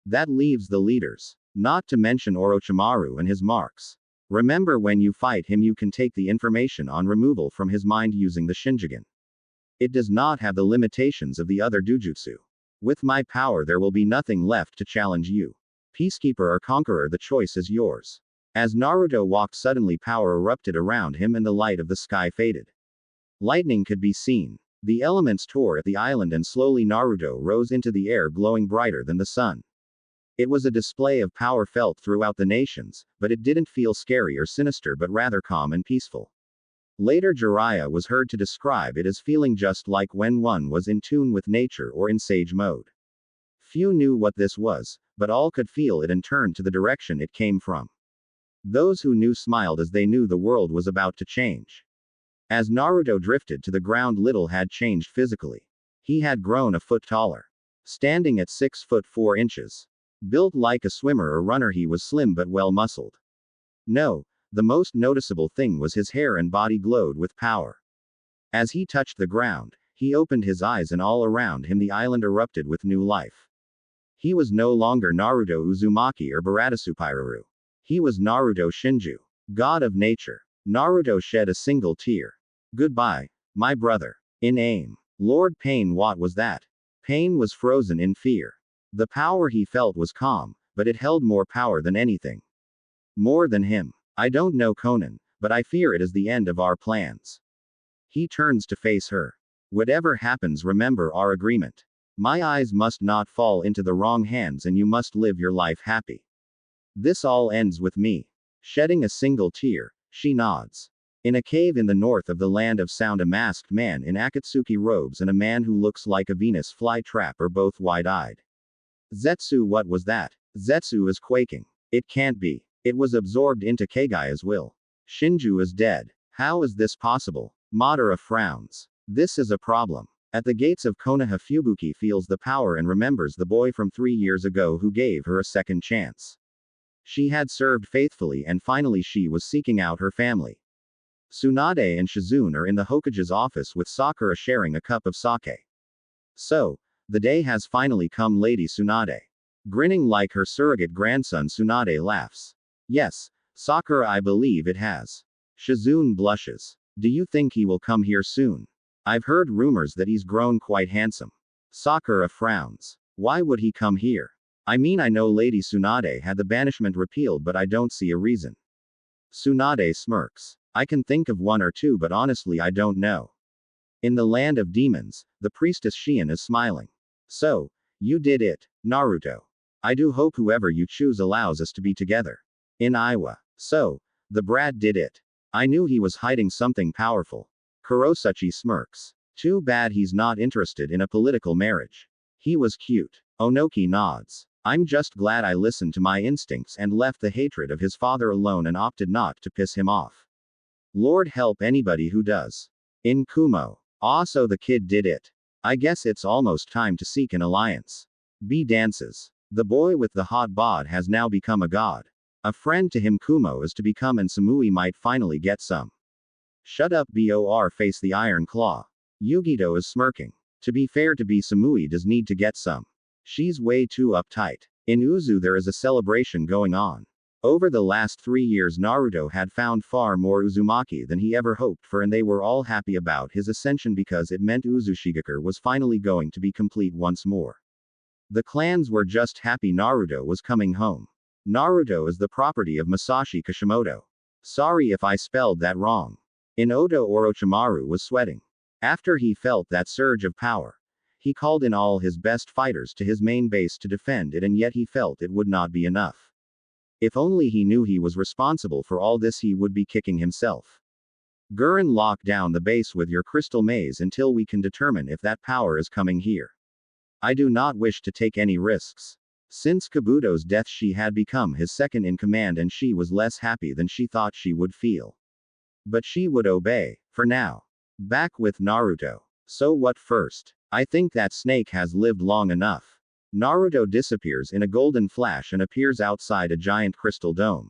That leaves the leaders. Not to mention Orochimaru and his marks. Remember, when you fight him you can take the information on removal from his mind using the Shinjigen. It does not have the limitations of the other Dujutsu. With my power there will be nothing left to challenge you. Peacekeeper or conqueror, the choice is yours. As Naruto walked, suddenly power erupted around him and the light of the sky faded. Lightning could be seen. The elements tore at the island and slowly Naruto rose into the air, glowing brighter than the sun. It was a display of power felt throughout the nations, but it didn't feel scary or sinister but rather calm and peaceful. Later Jiraiya was heard to describe it as feeling just like when one was in tune with nature or in sage mode. Few knew what this was, but all could feel it and turned to the direction it came from. Those who knew smiled as they knew the world was about to change. As Naruto drifted to the ground, little had changed physically. He had grown a foot taller. Standing at 6 foot 4 inches. Built like a swimmer or runner, he was slim but well muscled. No, the most noticeable thing was his hair and body glowed with power. As he touched the ground, he opened his eyes and all around him the island erupted with new life. He was no longer Naruto Uzumaki or Baratasupiraru. He was Naruto Shinju, god of nature. Naruto shed a single tear. Goodbye, my brother. In aim. Lord Pain, what was that? Pain was frozen in fear. The power he felt was calm, but it held more power than anything. More than him. I don't know, Conan, but I fear it is the end of our plans. He turns to face her. Whatever happens, remember our agreement. My eyes must not fall into the wrong hands and you must live your life happy. This all ends with me. Shedding a single tear, she nods. In a cave in the north of the land of sound, a masked man in Akatsuki robes and a man who looks like a Venus flytrap are both wide-eyed. Zetsu, what was that? Zetsu is quaking. It can't be. It was absorbed into Kagaya's will. Shinju is dead. How is this possible? Madara frowns. This is a problem. At the gates of Konoha, Fubuki feels the power and remembers the boy from 3 years ago who gave her a second chance. She had served faithfully and finally she was seeking out her family. Tsunade and Shizune are in the Hokage's office with Sakura sharing a cup of sake. So, the day has finally come, Lady Tsunade. Grinning like her surrogate grandson, Tsunade laughs. Yes, Sakura, I believe it has. Shizune blushes. Do you think he will come here soon? I've heard rumors that he's grown quite handsome. Sakura frowns. Why would he come here? I mean, I know Lady Tsunade had the banishment repealed, but I don't see a reason. Tsunade smirks. I can think of 1 or 2, but honestly I don't know. In the land of demons, the priestess Shion is smiling. So, you did it, Naruto. I do hope whoever you choose allows us to be together. In Iwa. So, the brat did it. I knew he was hiding something powerful. Kurosuchi smirks. Too bad he's not interested in a political marriage. He was cute. Onoki nods. I'm just glad I listened to my instincts and left the hatred of his father alone and opted not to piss him off. Lord help anybody who does. In Kumo. Ah, so the kid did it. I guess it's almost time to seek an alliance. B dances. The boy with the hot bod has now become a god. A friend to him Kumo is to become, and Samui might finally get some. Shut up, Bor, face the iron claw. Yugito is smirking. To be fair to B, Samui does need to get some. She's way too uptight. In Uzu there is a celebration going on. Over the last 3 years, Naruto had found far more Uzumaki than he ever hoped for, and they were all happy about his ascension because it meant Uzushigeker was finally going to be complete once more. The clans were just happy Naruto was coming home. Naruto is the property of Masashi Kishimoto. Sorry if I spelled that wrong. Oda Orochimaru was sweating. After he felt that surge of power, he called in all his best fighters to his main base to defend it, and yet he felt it would not be enough. If only he knew he was responsible for all this, he would be kicking himself. Gurren, lock down the base with your crystal maze until we can determine if that power is coming here. I do not wish to take any risks. Since Kabuto's death, she had become his second in command, and she was less happy than she thought she would feel. But she would obey, for now. Back with Naruto. So what first? I think that snake has lived long enough. Naruto disappears in a golden flash and appears outside a giant crystal dome.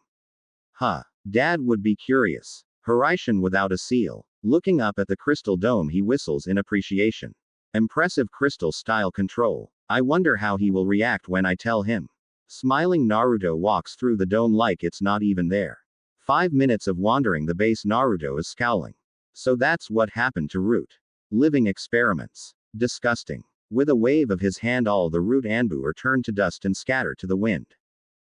Huh. Dad would be curious. Hiraishin without a seal. Looking up at the crystal dome, he whistles in appreciation. Impressive crystal style control. I wonder how he will react when I tell him. Smiling, Naruto walks through the dome like it's not even there. 5 minutes of wandering the base, Naruto is scowling. So that's what happened to Root. Living experiments. Disgusting. With a wave of his hand, all the Root Anbu are turned to dust and scatter to the wind.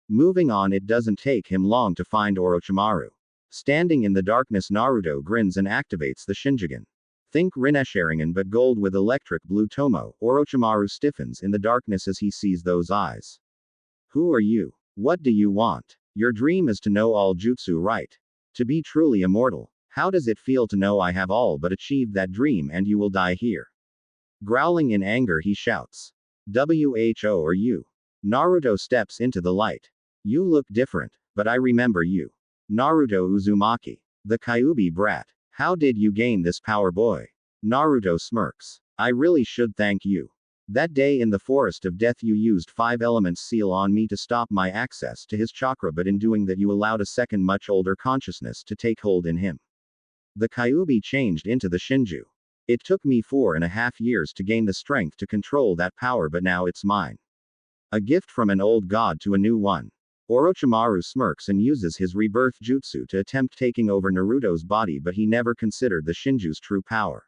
Moving on, it doesn't take him long to find Orochimaru. Standing in the darkness, Naruto grins and activates the Shinjigen. Think Rinne but gold with electric blue Tomo. Orochimaru stiffens in the darkness as he sees those eyes. Who are you? What do you want? Your dream is to know all jutsu, right? To be truly immortal. How does it feel to know I have all but achieved that dream and you will die here? Growling in anger, he shouts. Who are you? Naruto steps into the light. You look different, but I remember you. Naruto Uzumaki. The Kyuubi brat. How did you gain this power, boy? Naruto smirks. I really should thank you. That day in the Forest of Death, you used 5 elements seal on me to stop my access to his chakra, but in doing that you allowed a second much older consciousness to take hold in him. The Kyuubi changed into the Shinju. It took me 4.5 years to gain the strength to control that power, but now it's mine. A gift from an old god to a new one. Orochimaru smirks and uses his rebirth jutsu to attempt taking over Naruto's body, but he never considered the Shinju's true power.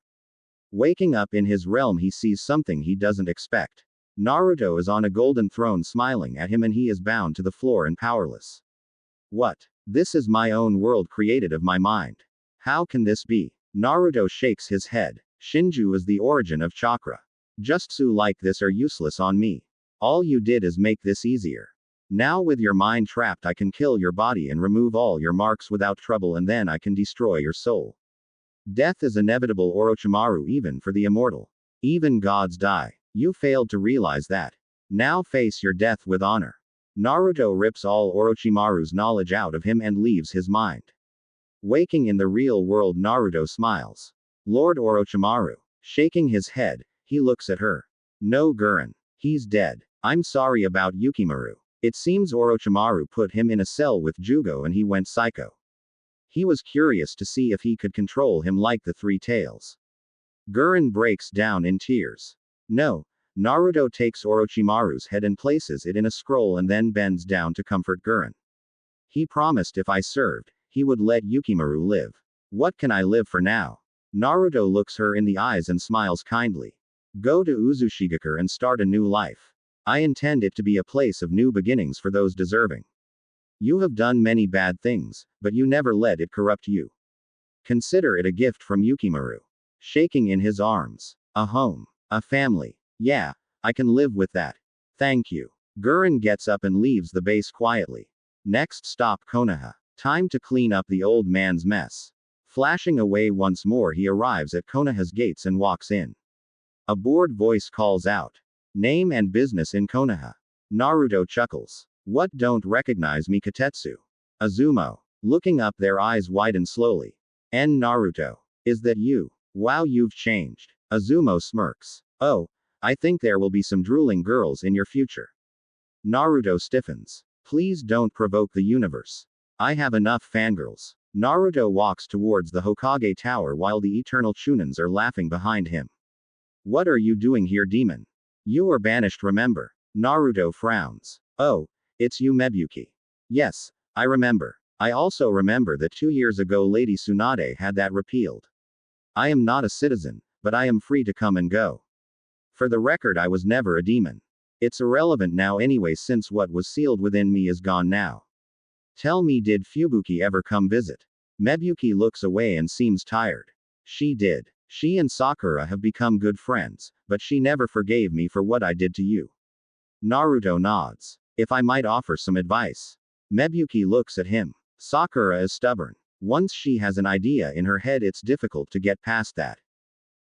Waking up in his realm, he sees something he doesn't expect. Naruto is on a golden throne smiling at him, and he is bound to the floor and powerless. What? This is my own world created of my mind. How can this be? Naruto shakes his head. Shinju is the origin of chakra. Jutsu like this are useless on me. All you did is make this easier. Now with your mind trapped, I can kill your body and remove all your marks without trouble, and then I can destroy your soul. Death is inevitable, Orochimaru, even for the immortal. Even gods die. You failed to realize that. Now face your death with honor. Naruto rips all Orochimaru's knowledge out of him and leaves his mind. Waking in the real world, Naruto smiles. Lord Orochimaru. Shaking his head, he looks at her. No, Gurren. He's dead. I'm sorry about Yukimaru. It seems Orochimaru put him in a cell with Jugo and he went psycho. He was curious to see if he could control him like the Three Tails. Gurren breaks down in tears. No. Naruto takes Orochimaru's head and places it in a scroll and then bends down to comfort Gurren. He promised if I served, he would let Yukimaru live. What can I live for now? Naruto looks her in the eyes and smiles kindly. Go to Uzushigeker and start a new life. I intend it to be a place of new beginnings for those deserving. You have done many bad things, but you never let it corrupt you. Consider it a gift from Yukimaru. Shaking in his arms. A home. A family. Yeah, I can live with that. Thank you. Gurren gets up and leaves the base quietly. Next stop, Konoha. Time to clean up the old man's mess. Flashing away once more, he arrives at Konoha's gates and walks in. A bored voice calls out. Name and business in Konoha. Naruto chuckles. What, don't recognize me, Katetsu? Azumo. Looking up, their eyes widen slowly. Naruto. Is that you? Wow, you've changed. Azumo smirks. Oh, I think there will be some drooling girls in your future. Naruto stiffens. Please don't provoke the universe. I have enough fangirls. Naruto walks towards the Hokage Tower while the Eternal Chunins are laughing behind him. What are you doing here, demon? You are banished, remember? Naruto frowns. Oh, it's you, Mebuki. Yes, I remember. I also remember that 2 years ago Lady Tsunade had that repealed. I am not a citizen, but I am free to come and go. For the record, I was never a demon. It's irrelevant now anyway since what was sealed within me is gone now. Tell me, did Fubuki ever come visit? Mebuki looks away and seems tired. She did. She and Sakura have become good friends, but she never forgave me for what I did to you. Naruto nods. If I might offer some advice. Mebuki looks at him. Sakura is stubborn. Once she has an idea in her head, it's difficult to get past that.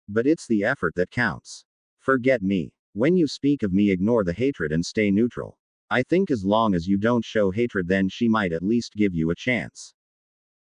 But it's the effort that counts. Forget me. When you speak of me, ignore the hatred and stay neutral. I think as long as you don't show hatred, then she might at least give you a chance.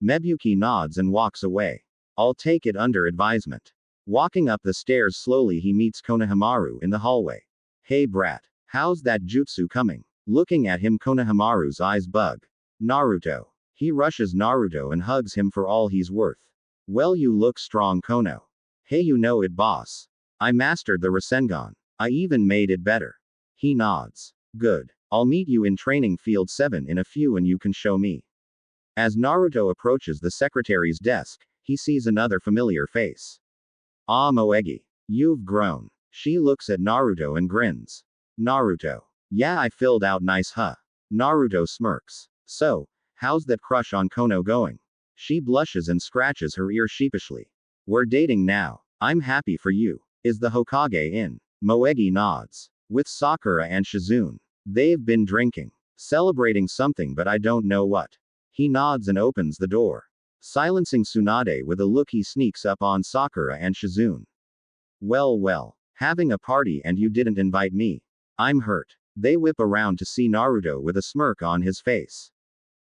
Mebuki nods and walks away. I'll take it under advisement. Walking up the stairs slowly, he meets Konohamaru in the hallway. Hey brat, how's that jutsu coming? Looking at him, Konohamaru's eyes bug. Naruto. He rushes Naruto and hugs him for all he's worth. Well, you look strong, Kono. Hey, you know it, boss. I mastered the Rasengan. I even made it better. He nods. Good. I'll meet you in training field 7 in a few and you can show me. As Naruto approaches the secretary's desk, he sees another familiar face. Ah, Moegi. You've grown. She looks at Naruto and grins. Naruto. Yeah, I filled out nice, huh? Naruto smirks. So, how's that crush on Kono going? She blushes and scratches her ear sheepishly. We're dating now. I'm happy for you. Is the Hokage in? Moegi nods. With Sakura and Shizune. They've been drinking. Celebrating something, but I don't know what. He nods and opens the door. Silencing Tsunade with a look, he sneaks up on Sakura and Shizune. Well, having a party and you didn't invite me. I'm hurt. They whip around to see Naruto with a smirk on his face.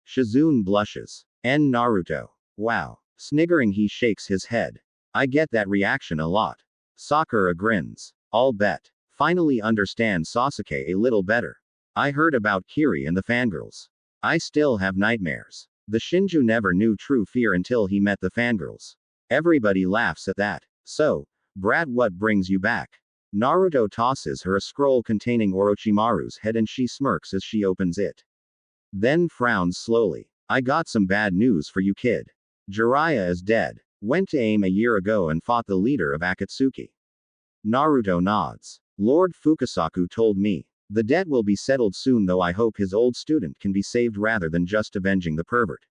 Shizune blushes. Naruto. Wow. Sniggering, he shakes his head. I get that reaction a lot. Sakura grins. I'll bet. Finally understand Sasuke a little better. I heard about Kiri and the fangirls. I still have nightmares. The Shinju never knew true fear until he met the fangirls. Everybody laughs at that. So, brat, what brings you back? Naruto tosses her a scroll containing Orochimaru's head and she smirks as she opens it. Then frowns slowly. I got some bad news for you, kid. Jiraiya is dead. Went to aim a year ago and fought the leader of Akatsuki. Naruto nods. Lord Fukasaku told me. The debt will be settled soon, though I hope his old student can be saved rather than just avenging the pervert.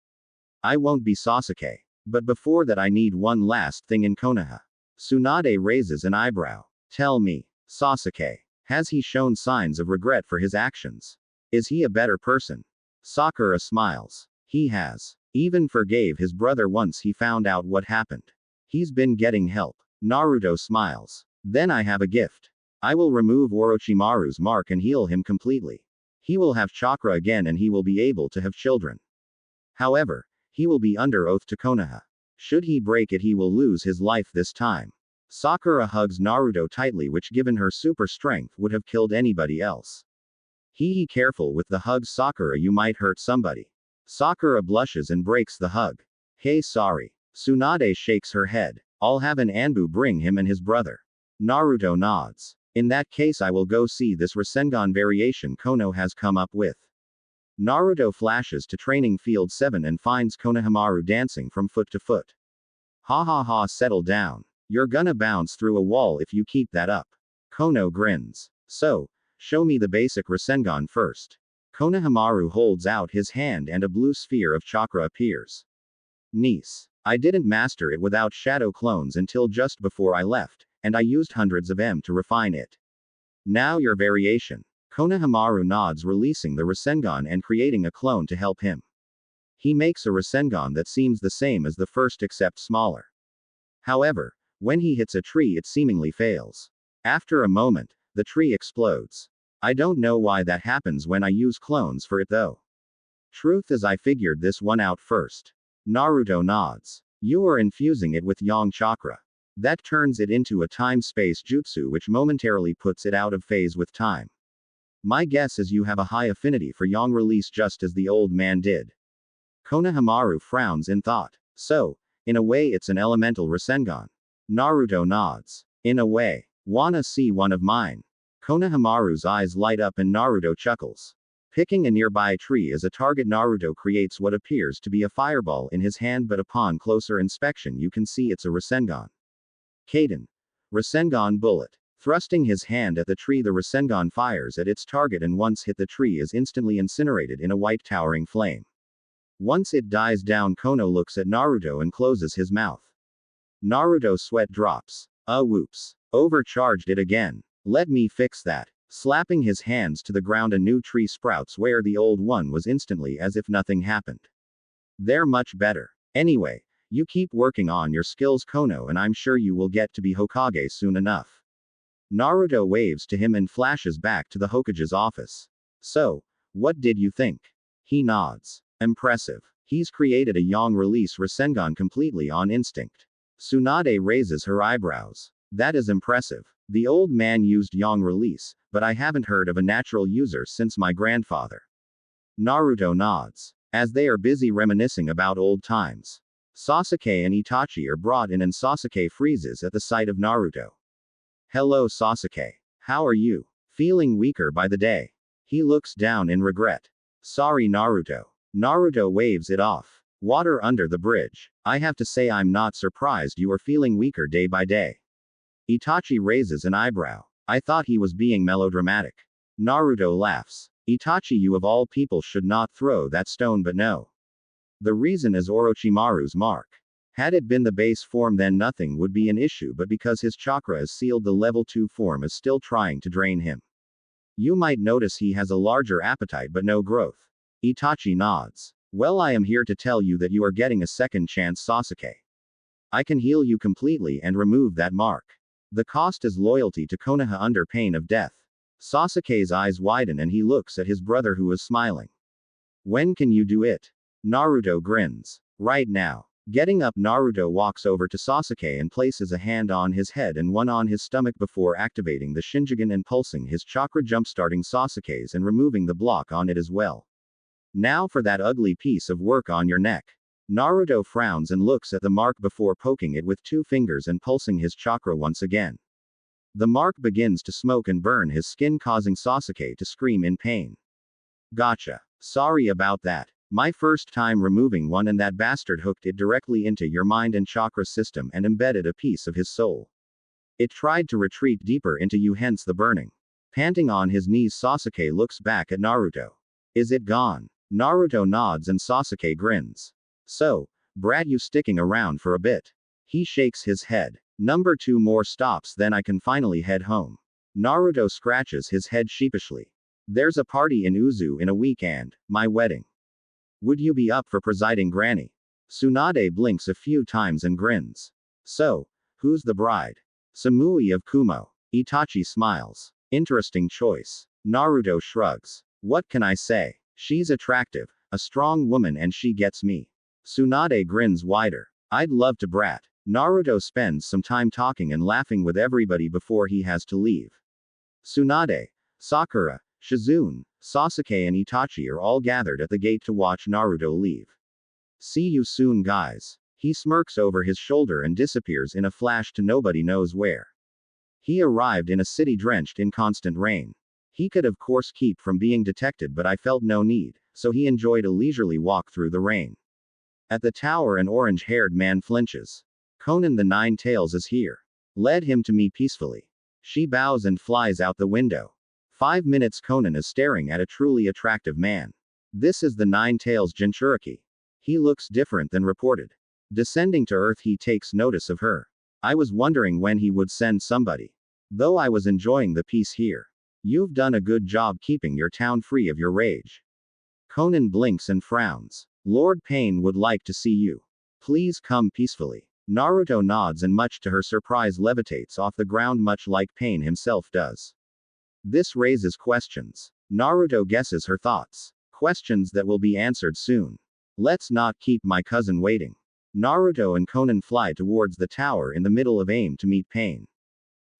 I won't be Sasuke. But before that I need one last thing in Konoha. Tsunade raises an eyebrow. Tell me, Sasuke. Has he shown signs of regret for his actions? Is he a better person? Sakura smiles. He has. Even forgave his brother once he found out what happened. He's been getting help. Naruto smiles. Then I have a gift. I will remove Orochimaru's mark and heal him completely. He will have chakra again and he will be able to have children. However, he will be under oath to Konoha. Should he break it, he will lose his life this time. Sakura hugs Naruto tightly, which given her super strength would have killed anybody else. Hee careful with the hug, Sakura, you might hurt somebody. Sakura blushes and breaks the hug. Hey, sorry. Tsunade shakes her head. I'll have an Anbu bring him and his brother. Naruto nods. In that case I will go see this Rasengan variation Kono has come up with. Naruto flashes to training field 7 and finds Konohamaru dancing from foot to foot. Ha ha ha, settle down. You're gonna bounce through a wall if you keep that up. Kono grins. So, show me the basic Rasengan first. Konohamaru holds out his hand and a blue sphere of chakra appears. Niece. I didn't master it without shadow clones until just before I left, and I used hundreds of them to refine it. Now your variation. Konohamaru nods, releasing the Rasengan and creating a clone to help him. He makes a Rasengan that seems the same as the first except smaller. However, when he hits a tree it seemingly fails. After a moment, the tree explodes. I don't know why that happens when I use clones for it though. Truth is, I figured this one out first. Naruto nods. You are infusing it with yang chakra. That turns it into a time-space jutsu which momentarily puts it out of phase with time. My guess is you have a high affinity for yang release just as the old man did. Konohamaru frowns in thought. So, in a way it's an elemental Rasengan. Naruto nods. In a way. Wanna see one of mine? Konohamaru's eyes light up and Naruto chuckles. Picking a nearby tree as a target, Naruto creates what appears to be a fireball in his hand, but upon closer inspection you can see it's a Rasengan. Kaden. Rasengan bullet. Thrusting his hand at the tree, the Rasengan fires at its target and once hit the tree is instantly incinerated in a white towering flame. Once it dies down, Kono looks at Naruto and closes his mouth. Naruto sweat drops. Whoops. Overcharged it again. Let me fix that. Slapping his hands to the ground, a new tree sprouts where the old one was instantly, as if nothing happened. They're much better. Anyway, you keep working on your skills, Kono, and I'm sure you will get to be Hokage soon enough. Naruto waves to him and flashes back to the Hokage's office. So, what did you think? He nods. Impressive. He's created a Yang release Rasengan completely on instinct. Tsunade raises her eyebrows. That is impressive. The old man used Yang release, but I haven't heard of a natural user since my grandfather. Naruto nods. As they are busy reminiscing about old times, Sasuke and Itachi are brought in and Sasuke freezes at the sight of Naruto. Hello Sasuke. How are you? Feeling weaker by the day. He looks down in regret. Sorry Naruto. Naruto waves it off. Water under the bridge. I have to say I'm not surprised you are feeling weaker day by day. Itachi raises an eyebrow. I thought he was being melodramatic. Naruto laughs. Itachi, you of all people should not throw that stone, but no. The reason is Orochimaru's mark. Had it been the base form, then nothing would be an issue, but because his chakra is sealed, the level 2 form is still trying to drain him. You might notice he has a larger appetite but no growth. Itachi nods. Well, I am here to tell you that you are getting a second chance, Sasuke. I can heal you completely and remove that mark. The cost is loyalty to Konoha under pain of death. Sasuke's eyes widen and he looks at his brother who is smiling. When can you do it? Naruto grins. Right now. Getting up, Naruto walks over to Sasuke and places a hand on his head and one on his stomach before activating the Shinjigen and pulsing his chakra, jumpstarting Sasuke's and removing the block on it as well. Now for that ugly piece of work on your neck. Naruto frowns and looks at the mark before poking it with 2 fingers and pulsing his chakra once again. The mark begins to smoke and burn his skin, causing Sasuke to scream in pain. Gotcha. Sorry about that. My first time removing one, and that bastard hooked it directly into your mind and chakra system and embedded a piece of his soul. It tried to retreat deeper into you, hence the burning. Panting on his knees, Sasuke looks back at Naruto. Is it gone? Naruto nods and Sasuke grins. So, brat, you sticking around for a bit? He shakes his head. Number 2 more stops, then I can finally head home. Naruto scratches his head sheepishly. There's a party in Uzu in a week and my wedding. Would you be up for presiding, Granny? Tsunade blinks a few times and grins. So, who's the bride? Samui of Kumo. Itachi smiles. Interesting choice. Naruto shrugs. What can I say? She's attractive, a strong woman, and she gets me. Tsunade grins wider. I'd love to, brat. Naruto spends some time talking and laughing with everybody before he has to leave. Tsunade, Sakura, Shizune, Sasuke and Itachi are all gathered at the gate to watch Naruto leave. See you soon, guys. He smirks over his shoulder and disappears in a flash to nobody knows where. He arrived in a city drenched in constant rain. He could of course keep from being detected, but I felt no need, so he enjoyed a leisurely walk through the rain. At the tower, an orange-haired man flinches. Conan the Nine Tails is here. Let him to me peacefully. She bows and flies out the window. 5 minutes Conan is staring at a truly attractive man. This is the Nine Tails Jinchuriki. He looks different than reported. Descending to earth, he takes notice of her. I was wondering when he would send somebody. Though I was enjoying the peace here. You've done a good job keeping your town free of your rage. Conan blinks and frowns. Lord Pain would like to see you. Please come peacefully. Naruto nods and much to her surprise levitates off the ground, much like Pain himself does. This raises questions. Naruto guesses her thoughts. Questions that will be answered soon. Let's not keep my cousin waiting. Naruto and Conan fly towards the tower in the middle of aim to meet Pain.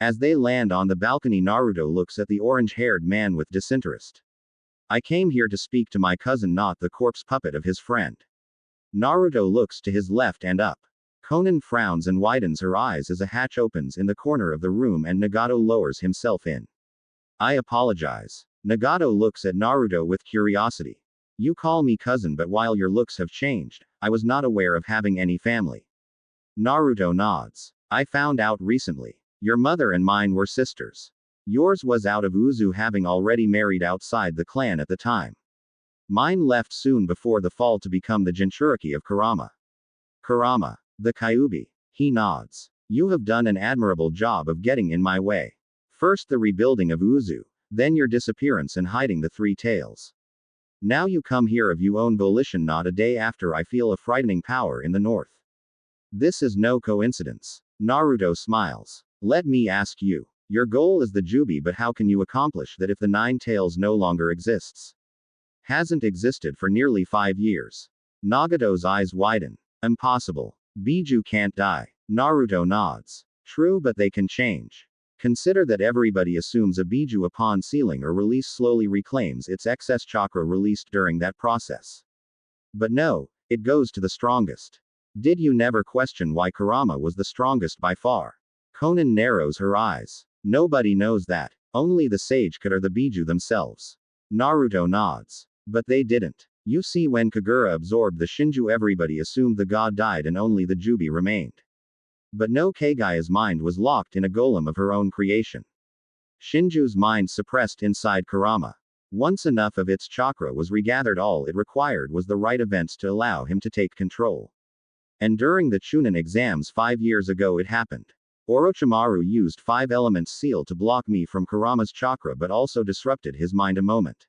As they land on the balcony, Naruto looks at the orange-haired man with disinterest. I came here to speak to my cousin, not the corpse puppet of his friend. Naruto looks to his left and up. Conan frowns and widens her eyes as a hatch opens in the corner of the room and Nagato lowers himself in. I apologize. Nagato looks at Naruto with curiosity. You call me cousin, but while your looks have changed, I was not aware of having any family. Naruto nods. I found out recently. Your mother and mine were sisters. Yours was out of Uzu, having already married outside the clan at the time. Mine left soon before the fall to become the Jinchuriki of Kurama. Kurama. The Kyuubi. He nods. You have done an admirable job of getting in my way. First the rebuilding of Uzu, then your disappearance and hiding the three tails. Now you come here of your own volition, not a day after I feel a frightening power in the north. This is no coincidence. Naruto smiles. Let me ask you. Your goal is the Jubi, but how can you accomplish that if the Nine Tails no longer exists? Hasn't existed for nearly 5 years. Nagato's eyes widen. Impossible. Biju can't die. Naruto nods. True, but they can change. Consider that everybody assumes a Biju upon sealing or release slowly reclaims its excess chakra released during that process. But no, it goes to the strongest. Did you never question why Kurama was the strongest by far? Konan narrows her eyes. Nobody knows that. Only the sage could, or the Biju themselves. Naruto nods. But they didn't. You see, when Kagura absorbed the Shinju, everybody assumed the god died and only the Jubi remained. But no, Kagaya's mind was locked in a golem of her own creation. Shinju's mind suppressed inside Kurama. Once enough of its chakra was regathered, all it required was the right events to allow him to take control. And during the Chunin exams 5 years ago it happened. Orochimaru used 5 elements seal to block me from Kurama's chakra, but also disrupted his mind a moment.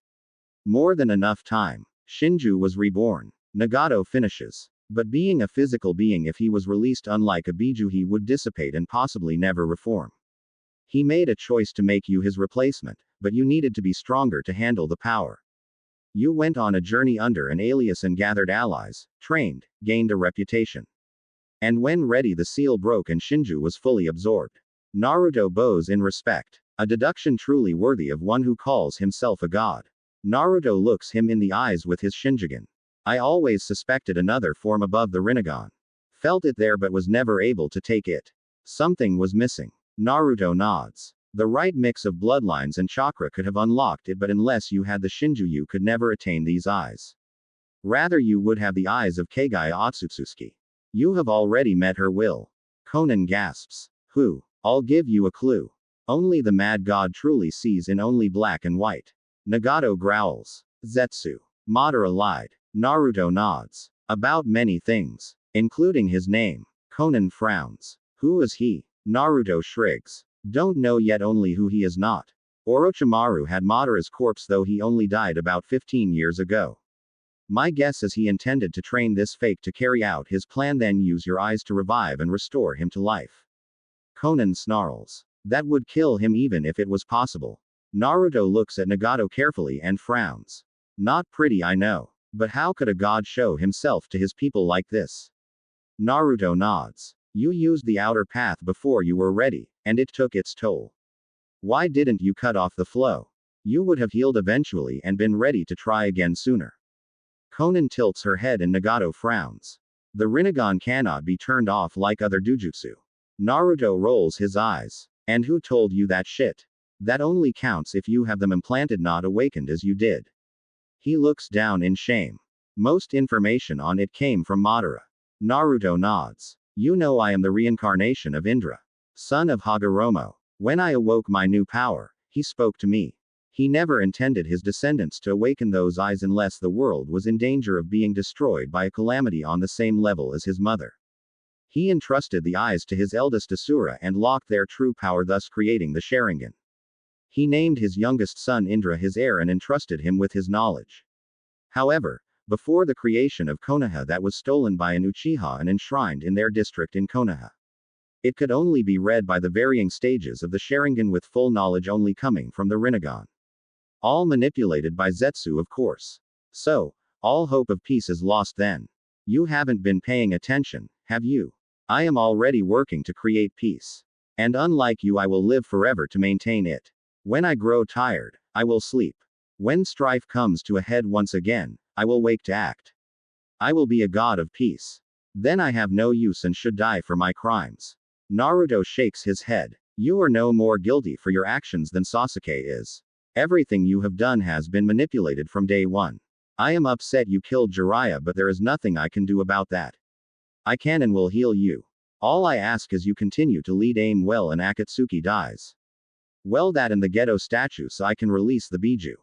More than enough time. Shinju was reborn. Nagato finishes. But being a physical being, if he was released unlike a Biju, he would dissipate and possibly never reform. He made a choice to make you his replacement, but you needed to be stronger to handle the power. You went on a journey under an alias and gathered allies, trained, gained a reputation. And when ready, the seal broke and Shinju was fully absorbed. Naruto bows in respect. A deduction truly worthy of one who calls himself a god. Naruto looks him in the eyes with his Shinjugen. I always suspected another form above the Rinnegan. Felt it there but was never able to take it. Something was missing. Naruto nods. The right mix of bloodlines and chakra could have unlocked it, but unless you had the Shinju, you could never attain these eyes. Rather, you would have the eyes of Kagaya Otsutsuki. You have already met her will. Konan gasps. Who? I'll give you a clue. Only the mad god truly sees in only black and white. Nagato growls. Zetsu. Madara lied. Naruto nods. About many things. Including his name. Konan frowns. Who is he? Naruto shrugs. Don't know yet, only who he is not. Orochimaru had Madara's corpse, though he only died about 15 years ago. My guess is he intended to train this fake to carry out his plan, then use your eyes to revive and restore him to life. Konan snarls. That would kill him even if it was possible. Naruto looks at Nagato carefully and frowns. Not pretty, I know. But how could a god show himself to his people like this? Naruto nods. You used the outer path before you were ready, and it took its toll. Why didn't you cut off the flow? You would have healed eventually and been ready to try again sooner. Konan tilts her head and Nagato frowns. The Rinnegan cannot be turned off like other dujutsu. Naruto rolls his eyes. And who told you that shit? That only counts if you have them implanted, not awakened as you did. He looks down in shame. Most information on it came from Madara. Naruto nods. You know, I am the reincarnation of Indra, son of Hagoromo. When I awoke my new power, he spoke to me. He never intended his descendants to awaken those eyes unless the world was in danger of being destroyed by a calamity on the same level as his mother. He entrusted the eyes to his eldest Asura and locked their true power, thus creating the Sharingan. He named his youngest son Indra his heir and entrusted him with his knowledge. However, before the creation of Konoha, that was stolen by an Uchiha and enshrined in their district in Konoha. It could only be read by the varying stages of the Sharingan, with full knowledge only coming from the Rinnegan. All manipulated by Zetsu, of course. So, all hope of peace is lost then. You haven't been paying attention, have you? I am already working to create peace. And unlike you, I will live forever to maintain it. When I grow tired, I will sleep. When strife comes to a head once again, I will wake to act. I will be a god of peace. Then I have no use and should die for my crimes. Naruto shakes his head. You are no more guilty for your actions than Sasuke is. Everything you have done has been manipulated from day one. I am upset you killed Jiraiya, but there is nothing I can do about that. I can and will heal you. All I ask is you continue to lead aim well and Akatsuki dies. Well, that and the Gedo statue so I can release the Biju.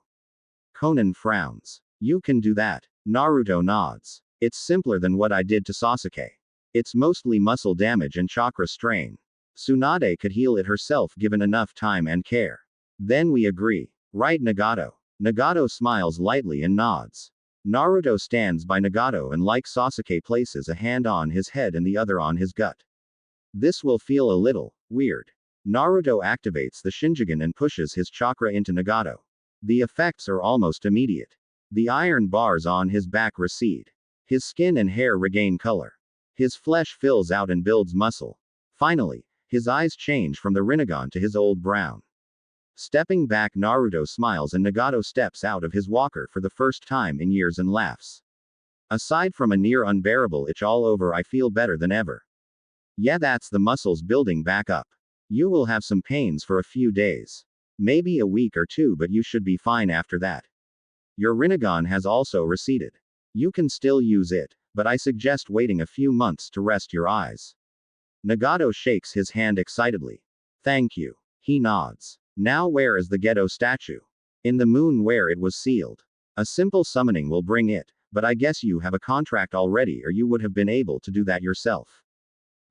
Conan frowns. You can do that. Naruto nods. It's simpler than what I did to Sasuke. It's mostly muscle damage and chakra strain. Tsunade could heal it herself given enough time and care. Then we agree. Right, Nagato? Nagato smiles lightly and nods. Naruto stands by Nagato and, like Sasuke, places a hand on his head and the other on his gut. This will feel a little weird. Naruto activates the Shinjigen and pushes his chakra into Nagato. The effects are almost immediate. The iron bars on his back recede. His skin and hair regain color. His flesh fills out and builds muscle. Finally, his eyes change from the Rinnegan to his old brown. Stepping back, Naruto smiles and Nagato steps out of his walker for the first time in years and laughs. Aside from a near unbearable itch all over, I feel better than ever. Yeah, that's the muscles building back up. You will have some pains for a few days. Maybe a week or two, but you should be fine after that. Your Rinnegan has also receded. You can still use it, but I suggest waiting a few months to rest your eyes. Nagato shakes his hand excitedly. Thank you. He nods. Now where is the Gedo statue? In the moon where it was sealed. A simple summoning will bring it, but I guess you have a contract already or you would have been able to do that yourself.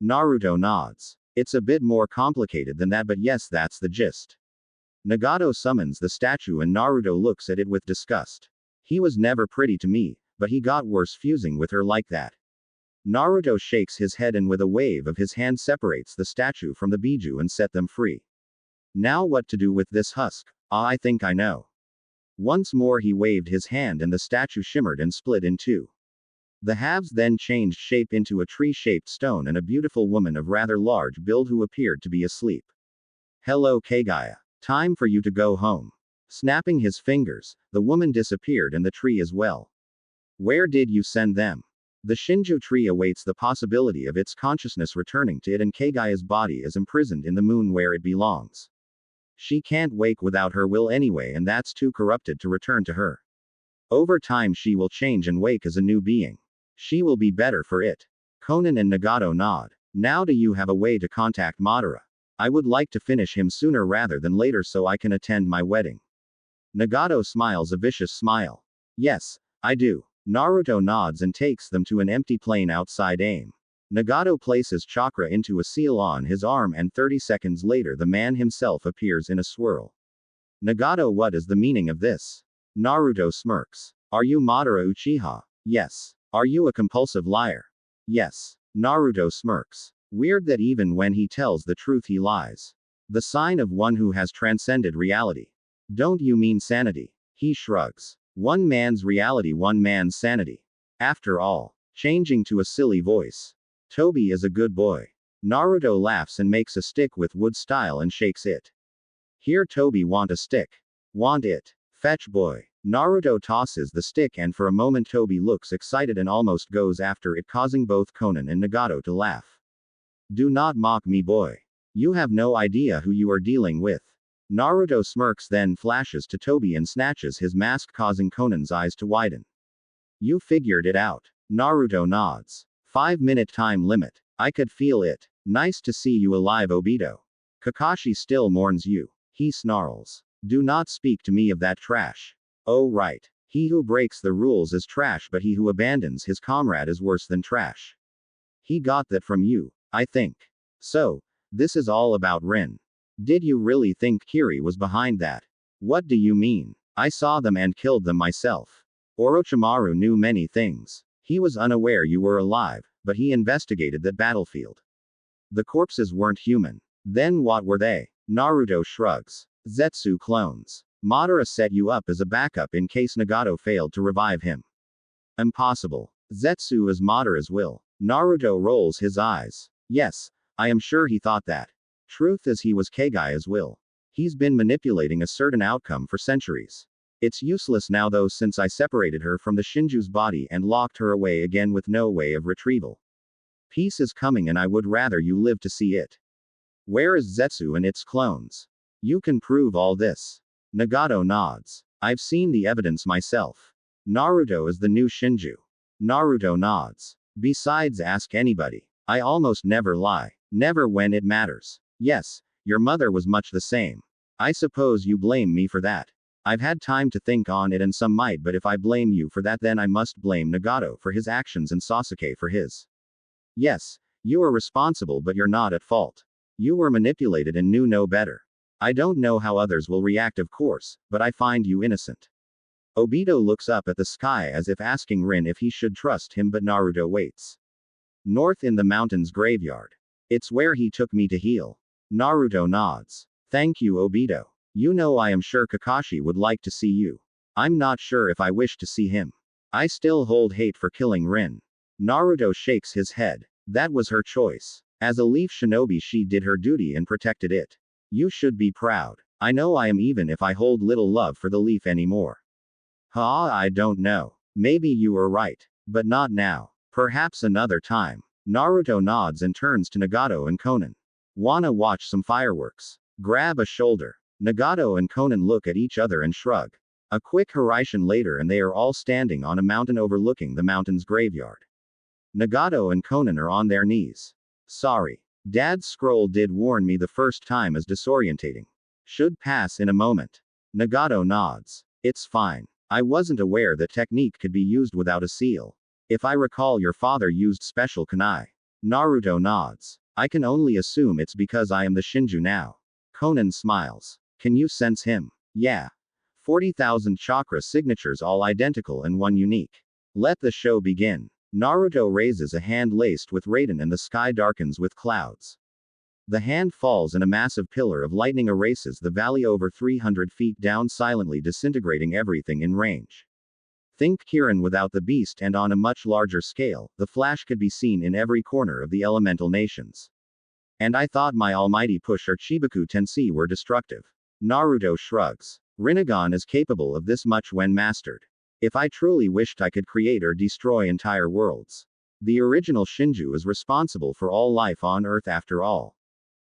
Naruto nods. It's a bit more complicated than that, but yes, that's the gist. Nagato summons the statue and Naruto looks at it with disgust. He was never pretty to me, but he got worse fusing with her like that. Naruto shakes his head and with a wave of his hand separates the statue from the Biju and set them free. Now what to do with this husk? I think I know. Once more he waved his hand and the statue shimmered and split in two. The halves then changed shape into a tree-shaped stone and a beautiful woman of rather large build who appeared to be asleep. Hello, Kagaya. Time for you to go home. Snapping his fingers, the woman disappeared and the tree as well. Where did you send them? The Shinju tree awaits the possibility of its consciousness returning to it, and Kagaya's body is imprisoned in the moon where it belongs. She can't wake without her will anyway, and that's too corrupted to return to her. Over time she will change and wake as a new being. She will be better for it. Conan and Nagato nod. Now do you have a way to contact Madara? I would like to finish him sooner rather than later so I can attend my wedding. Nagato smiles a vicious smile. Yes, I do. Naruto nods and takes them to an empty plane outside AIM. Nagato places chakra into a seal on his arm and 30 seconds later the man himself appears in a swirl. Nagato, what is the meaning of this? Naruto smirks. Are you Madara Uchiha? Yes. Are you a compulsive liar? Yes. Naruto smirks. Weird that even when he tells the truth he lies. The sign of one who has transcended reality. Don't you mean sanity? He shrugs. One man's reality, one man's sanity. After all. Changing to a silly voice. Toby is a good boy. Naruto laughs and makes a stick with wood style and shakes it. Here, Toby, want a stick? Want it? Fetch, boy. Naruto tosses the stick and for a moment Toby looks excited and almost goes after it, causing both Conan and Nagato to laugh. Do not mock me, boy. You have no idea who you are dealing with. Naruto smirks, then flashes to Toby and snatches his mask, causing Conan's eyes to widen. You figured it out. Naruto nods. 5-minute time limit. I could feel it. Nice to see you alive, Obito. Kakashi still mourns you. He snarls. Do not speak to me of that trash. Oh right. He who breaks the rules is trash, but he who abandons his comrade is worse than trash. He got that from you, I think. So, this is all about Rin. Did you really think Kiri was behind that? What do you mean? I saw them and killed them myself. Orochimaru knew many things. He was unaware you were alive, but he investigated that battlefield. The corpses weren't human. Then what were they? Naruto shrugs. Zetsu clones. Madara set you up as a backup in case Nagato failed to revive him. Impossible. Zetsu is Madara's will. Naruto rolls his eyes. Yes, I am sure he thought that. Truth is, he was Kagaya's will. He's been manipulating a certain outcome for centuries. It's useless now though, since I separated her from the Shinju's body and locked her away again with no way of retrieval. Peace is coming and I would rather you live to see it. Where is Zetsu and its clones? You can prove all this. Nagato nods. I've seen the evidence myself. Naruto is the new Shinju. Naruto nods. Besides, ask anybody. I almost never lie. Never when it matters. Yes, your mother was much the same. I suppose you blame me for that. I've had time to think on it and some might, but if I blame you for that, then I must blame Nagato for his actions and Sasuke for his. Yes, you are responsible, but you're not at fault. You were manipulated and knew no better. I don't know how others will react, of course, but I find you innocent. Obito looks up at the sky as if asking Rin if he should trust him, but Naruto waits. North in the mountains graveyard. It's where he took me to heal. Naruto nods. Thank you, Obito. You know, I am sure Kakashi would like to see you. I'm not sure if I wish to see him. I still hold hate for killing Rin. Naruto shakes his head. That was her choice. As a leaf shinobi, she did her duty and protected it. You should be proud. I know I am, even if I hold little love for the leaf anymore. I don't know. Maybe you are right. But not now. Perhaps another time. Naruto nods and turns to Nagato and Konan. Wanna watch some fireworks? Grab a shoulder. Nagato and Konan look at each other and shrug. A quick Hiraishin later and they are all standing on a mountain overlooking the mountain's graveyard. Nagato and Konan are on their knees. Sorry. Dad's scroll did warn me the first time as disorientating. Should pass in a moment. Nagato nods. It's fine. I wasn't aware that technique could be used without a seal. If I recall, your father used special kunai. Naruto nods. I can only assume it's because I am the Shinju now. Konan smiles. Can you sense him? Yeah. 40,000 chakra signatures, all identical and one unique. Let the show begin. Naruto raises a hand laced with Raiden and the sky darkens with clouds. The hand falls and a massive pillar of lightning erases the valley over 300 feet down, silently disintegrating everything in range. Think Kirin without the beast, and on a much larger scale, the flash could be seen in every corner of the elemental nations. And I thought my almighty push or Chibaku Tensei were destructive. Naruto shrugs. Rinnegan is capable of this much when mastered. If I truly wished, I could create or destroy entire worlds. The original Shinju is responsible for all life on Earth after all.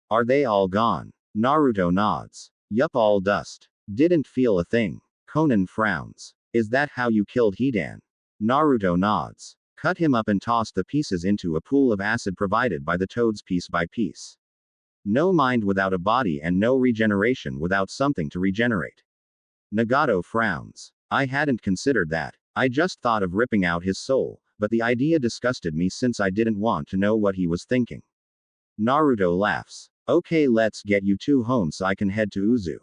Are they all gone? Naruto nods. Yup, all dust. Didn't feel a thing. Konan frowns. Is that how you killed Hidan? Naruto nods. Cut him up and tossed the pieces into a pool of acid provided by the toads piece by piece. No mind without a body and no regeneration without something to regenerate. Nagato frowns. I hadn't considered that. I just thought of ripping out his soul, but the idea disgusted me since I didn't want to know what he was thinking. Naruto laughs. Okay, let's get you two home so I can head to Uzu.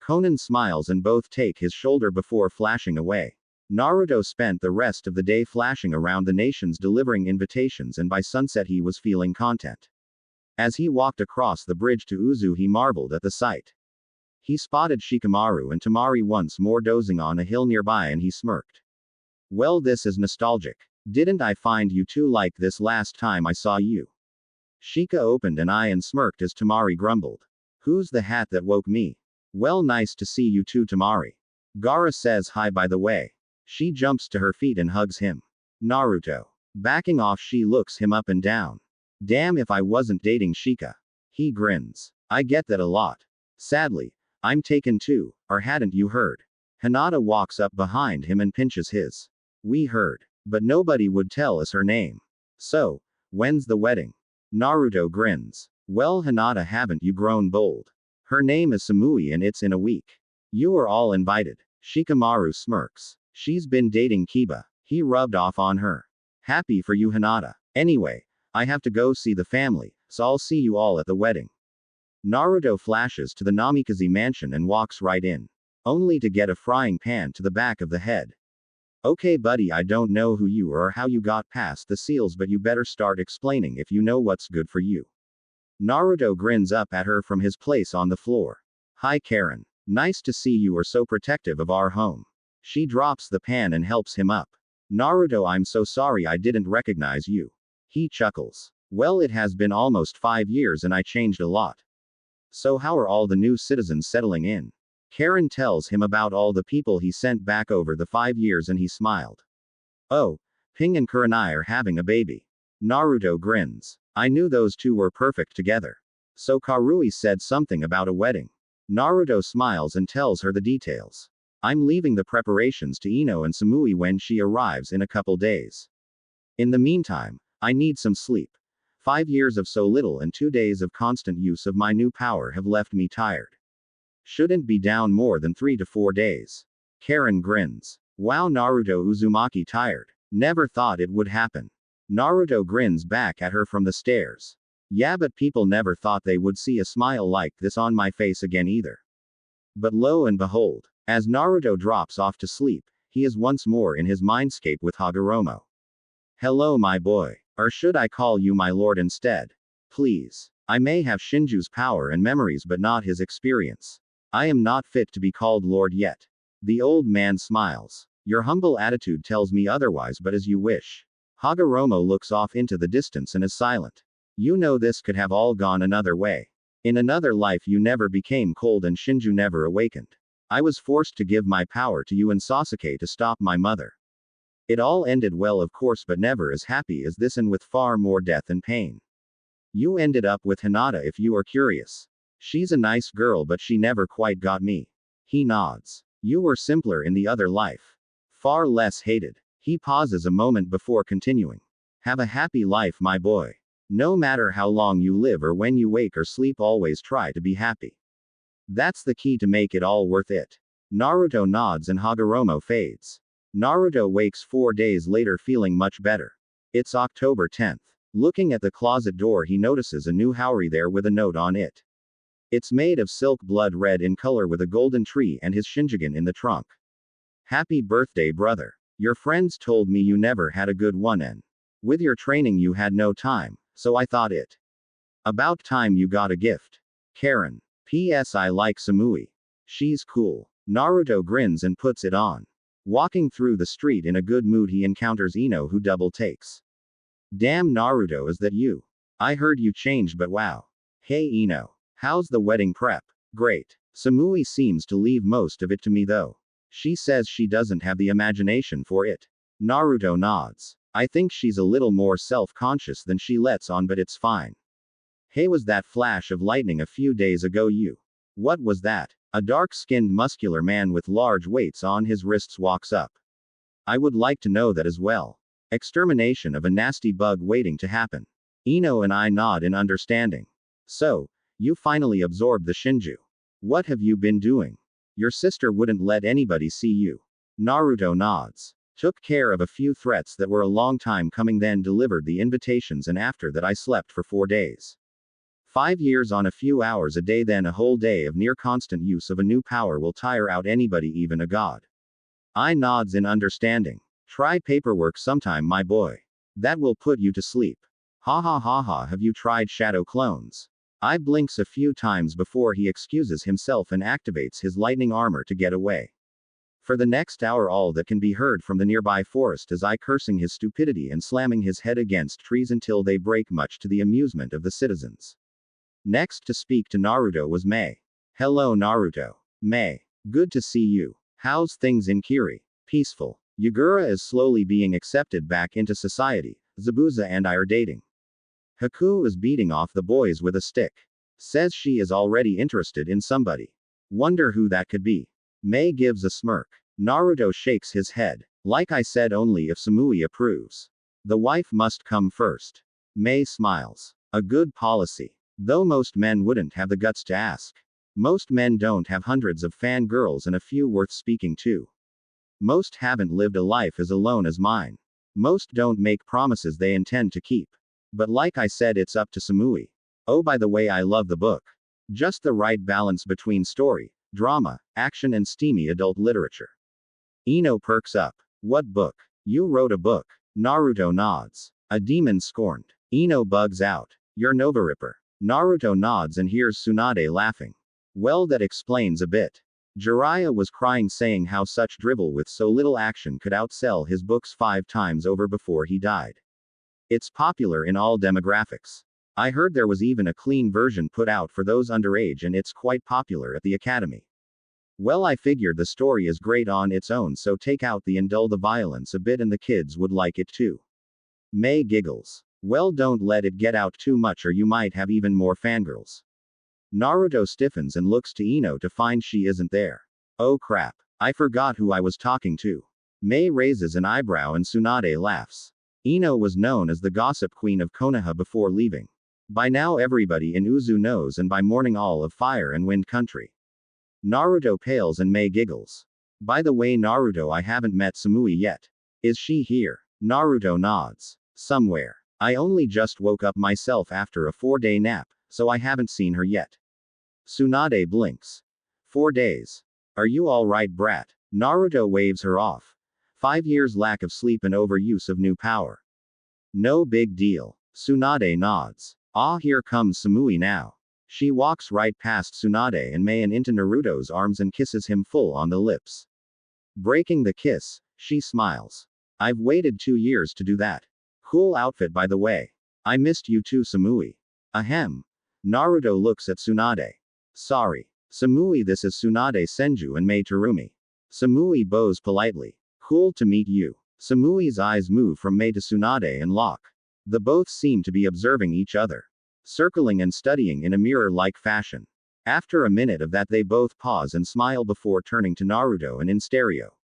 Konan smiles and both take his shoulder before flashing away. Naruto spent the rest of the day flashing around the nations delivering invitations, and by sunset he was feeling content. As he walked across the bridge to Uzu, he marveled at the sight. He spotted Shikamaru and Temari once more dozing on a hill nearby, and he smirked. Well, this is nostalgic. Didn't I find you two like this last time I saw you? Shika opened an eye and smirked as Temari grumbled. Who's the hat that woke me? Well, nice to see you too, Temari. Gaara says hi by the way. She jumps to her feet and hugs him. Naruto. Backing off, she looks him up and down. Damn, if I wasn't dating Shika. He grins. I get that a lot. Sadly, I'm taken too, or hadn't you heard? Hinata walks up behind him and pinches his. We heard. But nobody would tell us her name. So, when's the wedding? Naruto grins. Well, Hinata, haven't you grown bold? Her name is Samui and it's in a week. You are all invited. Shikamaru smirks. She's been dating Kiba. He rubbed off on her. Happy for you, Hinata. Anyway, I have to go see the family, so I'll see you all at the wedding. Naruto flashes to the Namikaze mansion and walks right in. Only to get a frying pan to the back of the head. Okay, buddy, I don't know who you are or how you got past the seals, but you better start explaining if you know what's good for you. Naruto grins up at her from his place on the floor. Hi, Karen. Nice to see you are so protective of our home. She drops the pan and helps him up. Naruto, I'm so sorry I didn't recognize you. He chuckles. Well, it has been almost 5 years and I changed a lot. So how are all the new citizens settling in? Karen tells him about all the people he sent back over the 5 years and he smiled. Oh, Ping and Kurenai are having a baby. Naruto grins. I knew those two were perfect together. So Karui said something about a wedding. Naruto smiles and tells her the details. I'm leaving the preparations to Ino and Samui when she arrives in a couple days. In the meantime, I need some sleep. 5 years of so little and 2 days of constant use of my new power have left me tired. Shouldn't be down more than 3 to 4 days. Karen grins. Wow, Naruto Uzumaki tired. Never thought it would happen. Naruto grins back at her from the stairs. Yeah, but people never thought they would see a smile like this on my face again either. But lo and behold, as Naruto drops off to sleep, he is once more in his mindscape with Hagoromo. Hello, my boy. Or should I call you my lord instead? Please. I may have Shinju's power and memories but not his experience. I am not fit to be called lord yet. The old man smiles. Your humble attitude tells me otherwise, but as you wish. Hagoromo looks off into the distance and is silent. You know this could have all gone another way. In another life you never became cold and Shinju never awakened. I was forced to give my power to you and Sasuke to stop my mother. It all ended well, of course, but never as happy as this and with far more death and pain. You ended up with Hinata if you are curious. She's a nice girl but she never quite got me. He nods. You were simpler in the other life. Far less hated. He pauses a moment before continuing. Have a happy life, my boy. No matter how long you live or when you wake or sleep, always try to be happy. That's the key to make it all worth it. Naruto nods and Hagoromo fades. Naruto wakes 4 days later feeling much better. It's October 10th. Looking at the closet door, he notices a new haori there with a note on it. It's made of silk, blood red in color with a golden tree and his Shinjugen in the trunk. Happy birthday, brother. Your friends told me you never had a good one and with your training you had no time, so I thought it about time you got a gift. Karen. P.S. I like Samui. She's cool. Naruto grins and puts it on. Walking through the street in a good mood, he encounters Ino, who double takes. Damn, Naruto, is that you? I heard you changed, but wow. Hey Ino. How's the wedding prep? Great. Samui seems to leave most of it to me though. She says she doesn't have the imagination for it. Naruto nods. I think she's a little more self-conscious than she lets on, but it's fine. Hey, was that flash of lightning a few days ago you? What was that? A dark-skinned muscular man with large weights on his wrists walks up. I would like to know that as well. Extermination of a nasty bug waiting to happen. Ino and I nod in understanding. So, you finally absorbed the Shinju. What have you been doing? Your sister wouldn't let anybody see you. Naruto nods. Took care of a few threats that were a long time coming, then delivered the invitations, and after that I slept for 4 days. 5 years on a few hours a day, then a whole day of near constant use of a new power will tire out anybody, even a god. I nods in understanding. Try paperwork sometime, my boy. That will put you to sleep. Ha ha ha ha, have you tried shadow clones? I blinks a few times before he excuses himself and activates his lightning armor to get away. For the next hour all that can be heard from the nearby forest is I cursing his stupidity and slamming his head against trees until they break, much to the amusement of the citizens. Next to speak to Naruto was Mei. Hello Naruto. Mei. Good to see you. How's things in Kiri? Peaceful. Yagura is slowly being accepted back into society. Zabuza and I are dating. Haku is beating off the boys with a stick. Says she is already interested in somebody. Wonder who that could be. Mei gives a smirk. Naruto shakes his head. Like I said, only if Samui approves. The wife must come first. Mei smiles. A good policy. Though most men wouldn't have the guts to ask. Most men don't have hundreds of fangirls and a few worth speaking to. Most haven't lived a life as alone as mine. Most don't make promises they intend to keep. But like I said, it's up to Samui. Oh, by the way, I love the book. Just the right balance between story, drama, action, and steamy adult literature. Ino perks up. What book? You wrote a book. Naruto nods. A demon scorned. Ino bugs out. You're Nova Ripper. Naruto nods and hears Tsunade laughing. Well, that explains a bit. Jiraiya was crying, saying how such drivel with so little action could outsell his books 5 times over before he died. It's popular in all demographics. I heard there was even a clean version put out for those underage, and it's quite popular at the academy. Well, I figured the story is great on its own, so take out the and dull the violence a bit and the kids would like it too. Mei giggles. Well, don't let it get out too much or you might have even more fangirls. Naruto stiffens and looks to Ino to find she isn't there. Oh crap. I forgot who I was talking to. Mei raises an eyebrow and Tsunade laughs. Ino was known as the gossip queen of Konoha before leaving. By now everybody in Uzu knows, and by morning all of Fire and Wind Country. Naruto pales and Mei giggles. By the way Naruto, I haven't met Samui yet. Is she here? Naruto nods. Somewhere. I only just woke up myself after a 4-day nap, so I haven't seen her yet. Tsunade blinks. 4 days. Are you alright, brat? Naruto waves her off. 5 years lack of sleep and overuse of new power. No big deal. Tsunade nods. Ah, here comes Samui now. She walks right past Tsunade and Mei and into Naruto's arms and kisses him full on the lips. Breaking the kiss, she smiles. I've waited 2 years to do that. Cool outfit by the way. I missed you too, Samui. Ahem. Naruto looks at Tsunade. Sorry. Samui, this is Tsunade Senju and Mei Terumi. Samui bows politely. Cool to meet you. Samui's eyes move from Mei to Tsunade and lock. The both seem to be observing each other. Circling and studying in a mirror-like fashion. After a minute of that they both pause and smile before turning to Naruto and in stereo.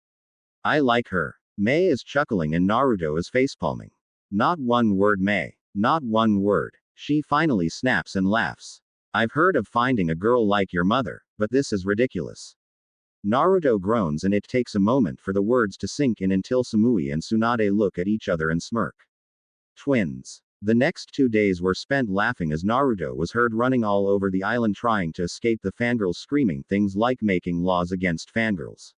I like her. Mei is chuckling and Naruto is facepalming. Not one word, Mei. Not one word. She finally snaps and laughs. I've heard of finding a girl like your mother, but this is ridiculous. Naruto groans and it takes a moment for the words to sink in until Samui and Tsunade look at each other and smirk. Twins. The next 2 days were spent laughing as Naruto was heard running all over the island trying to escape the fangirls, screaming things like making laws against fangirls.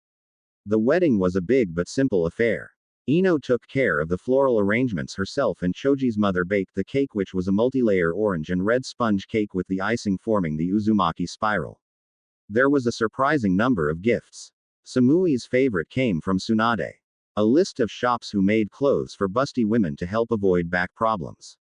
The wedding was a big but simple affair. Ino took care of the floral arrangements herself and Choji's mother baked the cake, which was a multi-layer orange and red sponge cake with the icing forming the Uzumaki spiral. There was a surprising number of gifts. Samui's favorite came from Tsunade. A list of shops who made clothes for busty women to help avoid back problems.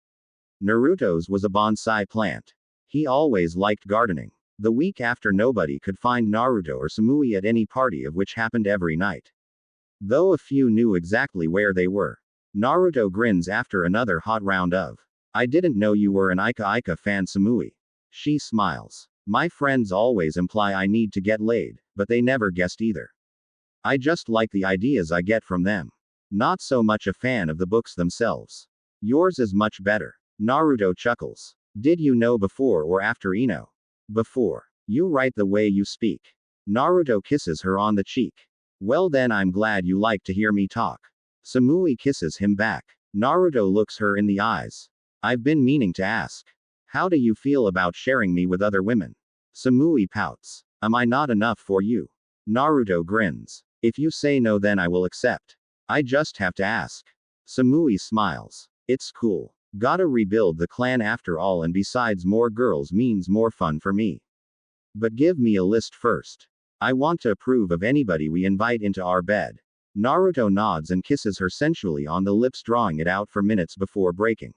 Naruto's was a bonsai plant. He always liked gardening. The week after, nobody could find Naruto or Samui at any party, of which happened every night. Though a few knew exactly where they were. Naruto grins after another hot round of, I didn't know you were an Ika Ika fan, Samui. She smiles. My friends always imply I need to get laid, but they never guessed either. I just like the ideas I get from them. Not so much a fan of the books themselves. Yours is much better. Naruto chuckles. Did you know before or after Ino? Before. You write the way you speak. Naruto kisses her on the cheek. Well then, I'm glad you like to hear me talk. Samui kisses him back. Naruto looks her in the eyes. I've been meaning to ask. How do you feel about sharing me with other women? Samui pouts. Am I not enough for you? Naruto grins. If you say no, then I will accept. I just have to ask. Samui smiles. It's cool. Gotta rebuild the clan after all, and besides, more girls means more fun for me. But give me a list first. I want to approve of anybody we invite into our bed. Naruto nods and kisses her sensually on the lips, drawing it out for minutes before breaking.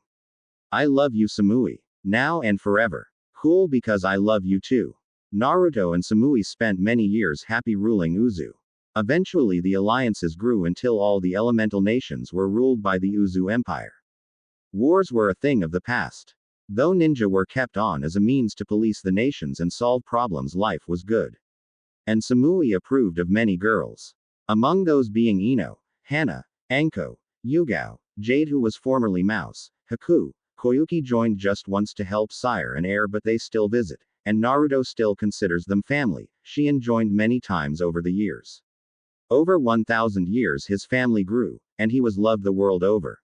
I love you, Samui. Now and forever. Cool, because I love you too. Naruto and Samui spent many years happy ruling Uzu. Eventually the alliances grew until all the elemental nations were ruled by the Uzu Empire. Wars were a thing of the past. Though ninja were kept on as a means to police the nations and solve problems, life was good. And Samui approved of many girls. Among those being Ino, Hana, Anko, Yugao, Jade, who was formerly Mouse, Haku, Koyuki joined just once to help sire and heir, but they still visit, and Naruto still considers them family. Shien joined many times over the years. Over 1,000 years his family grew, and he was loved the world over.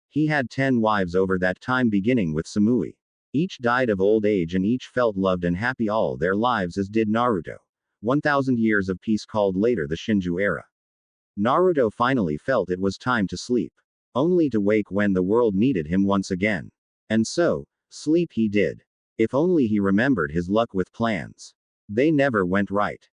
He had 10 wives over that time, beginning with Samui. Each died of old age and each felt loved and happy all their lives, as did Naruto. 1,000 years of peace, called later the Shinju era. Naruto finally felt it was time to sleep. Only to wake when the world needed him once again. And so, sleep he did. If only he remembered his luck with plans. They never went right.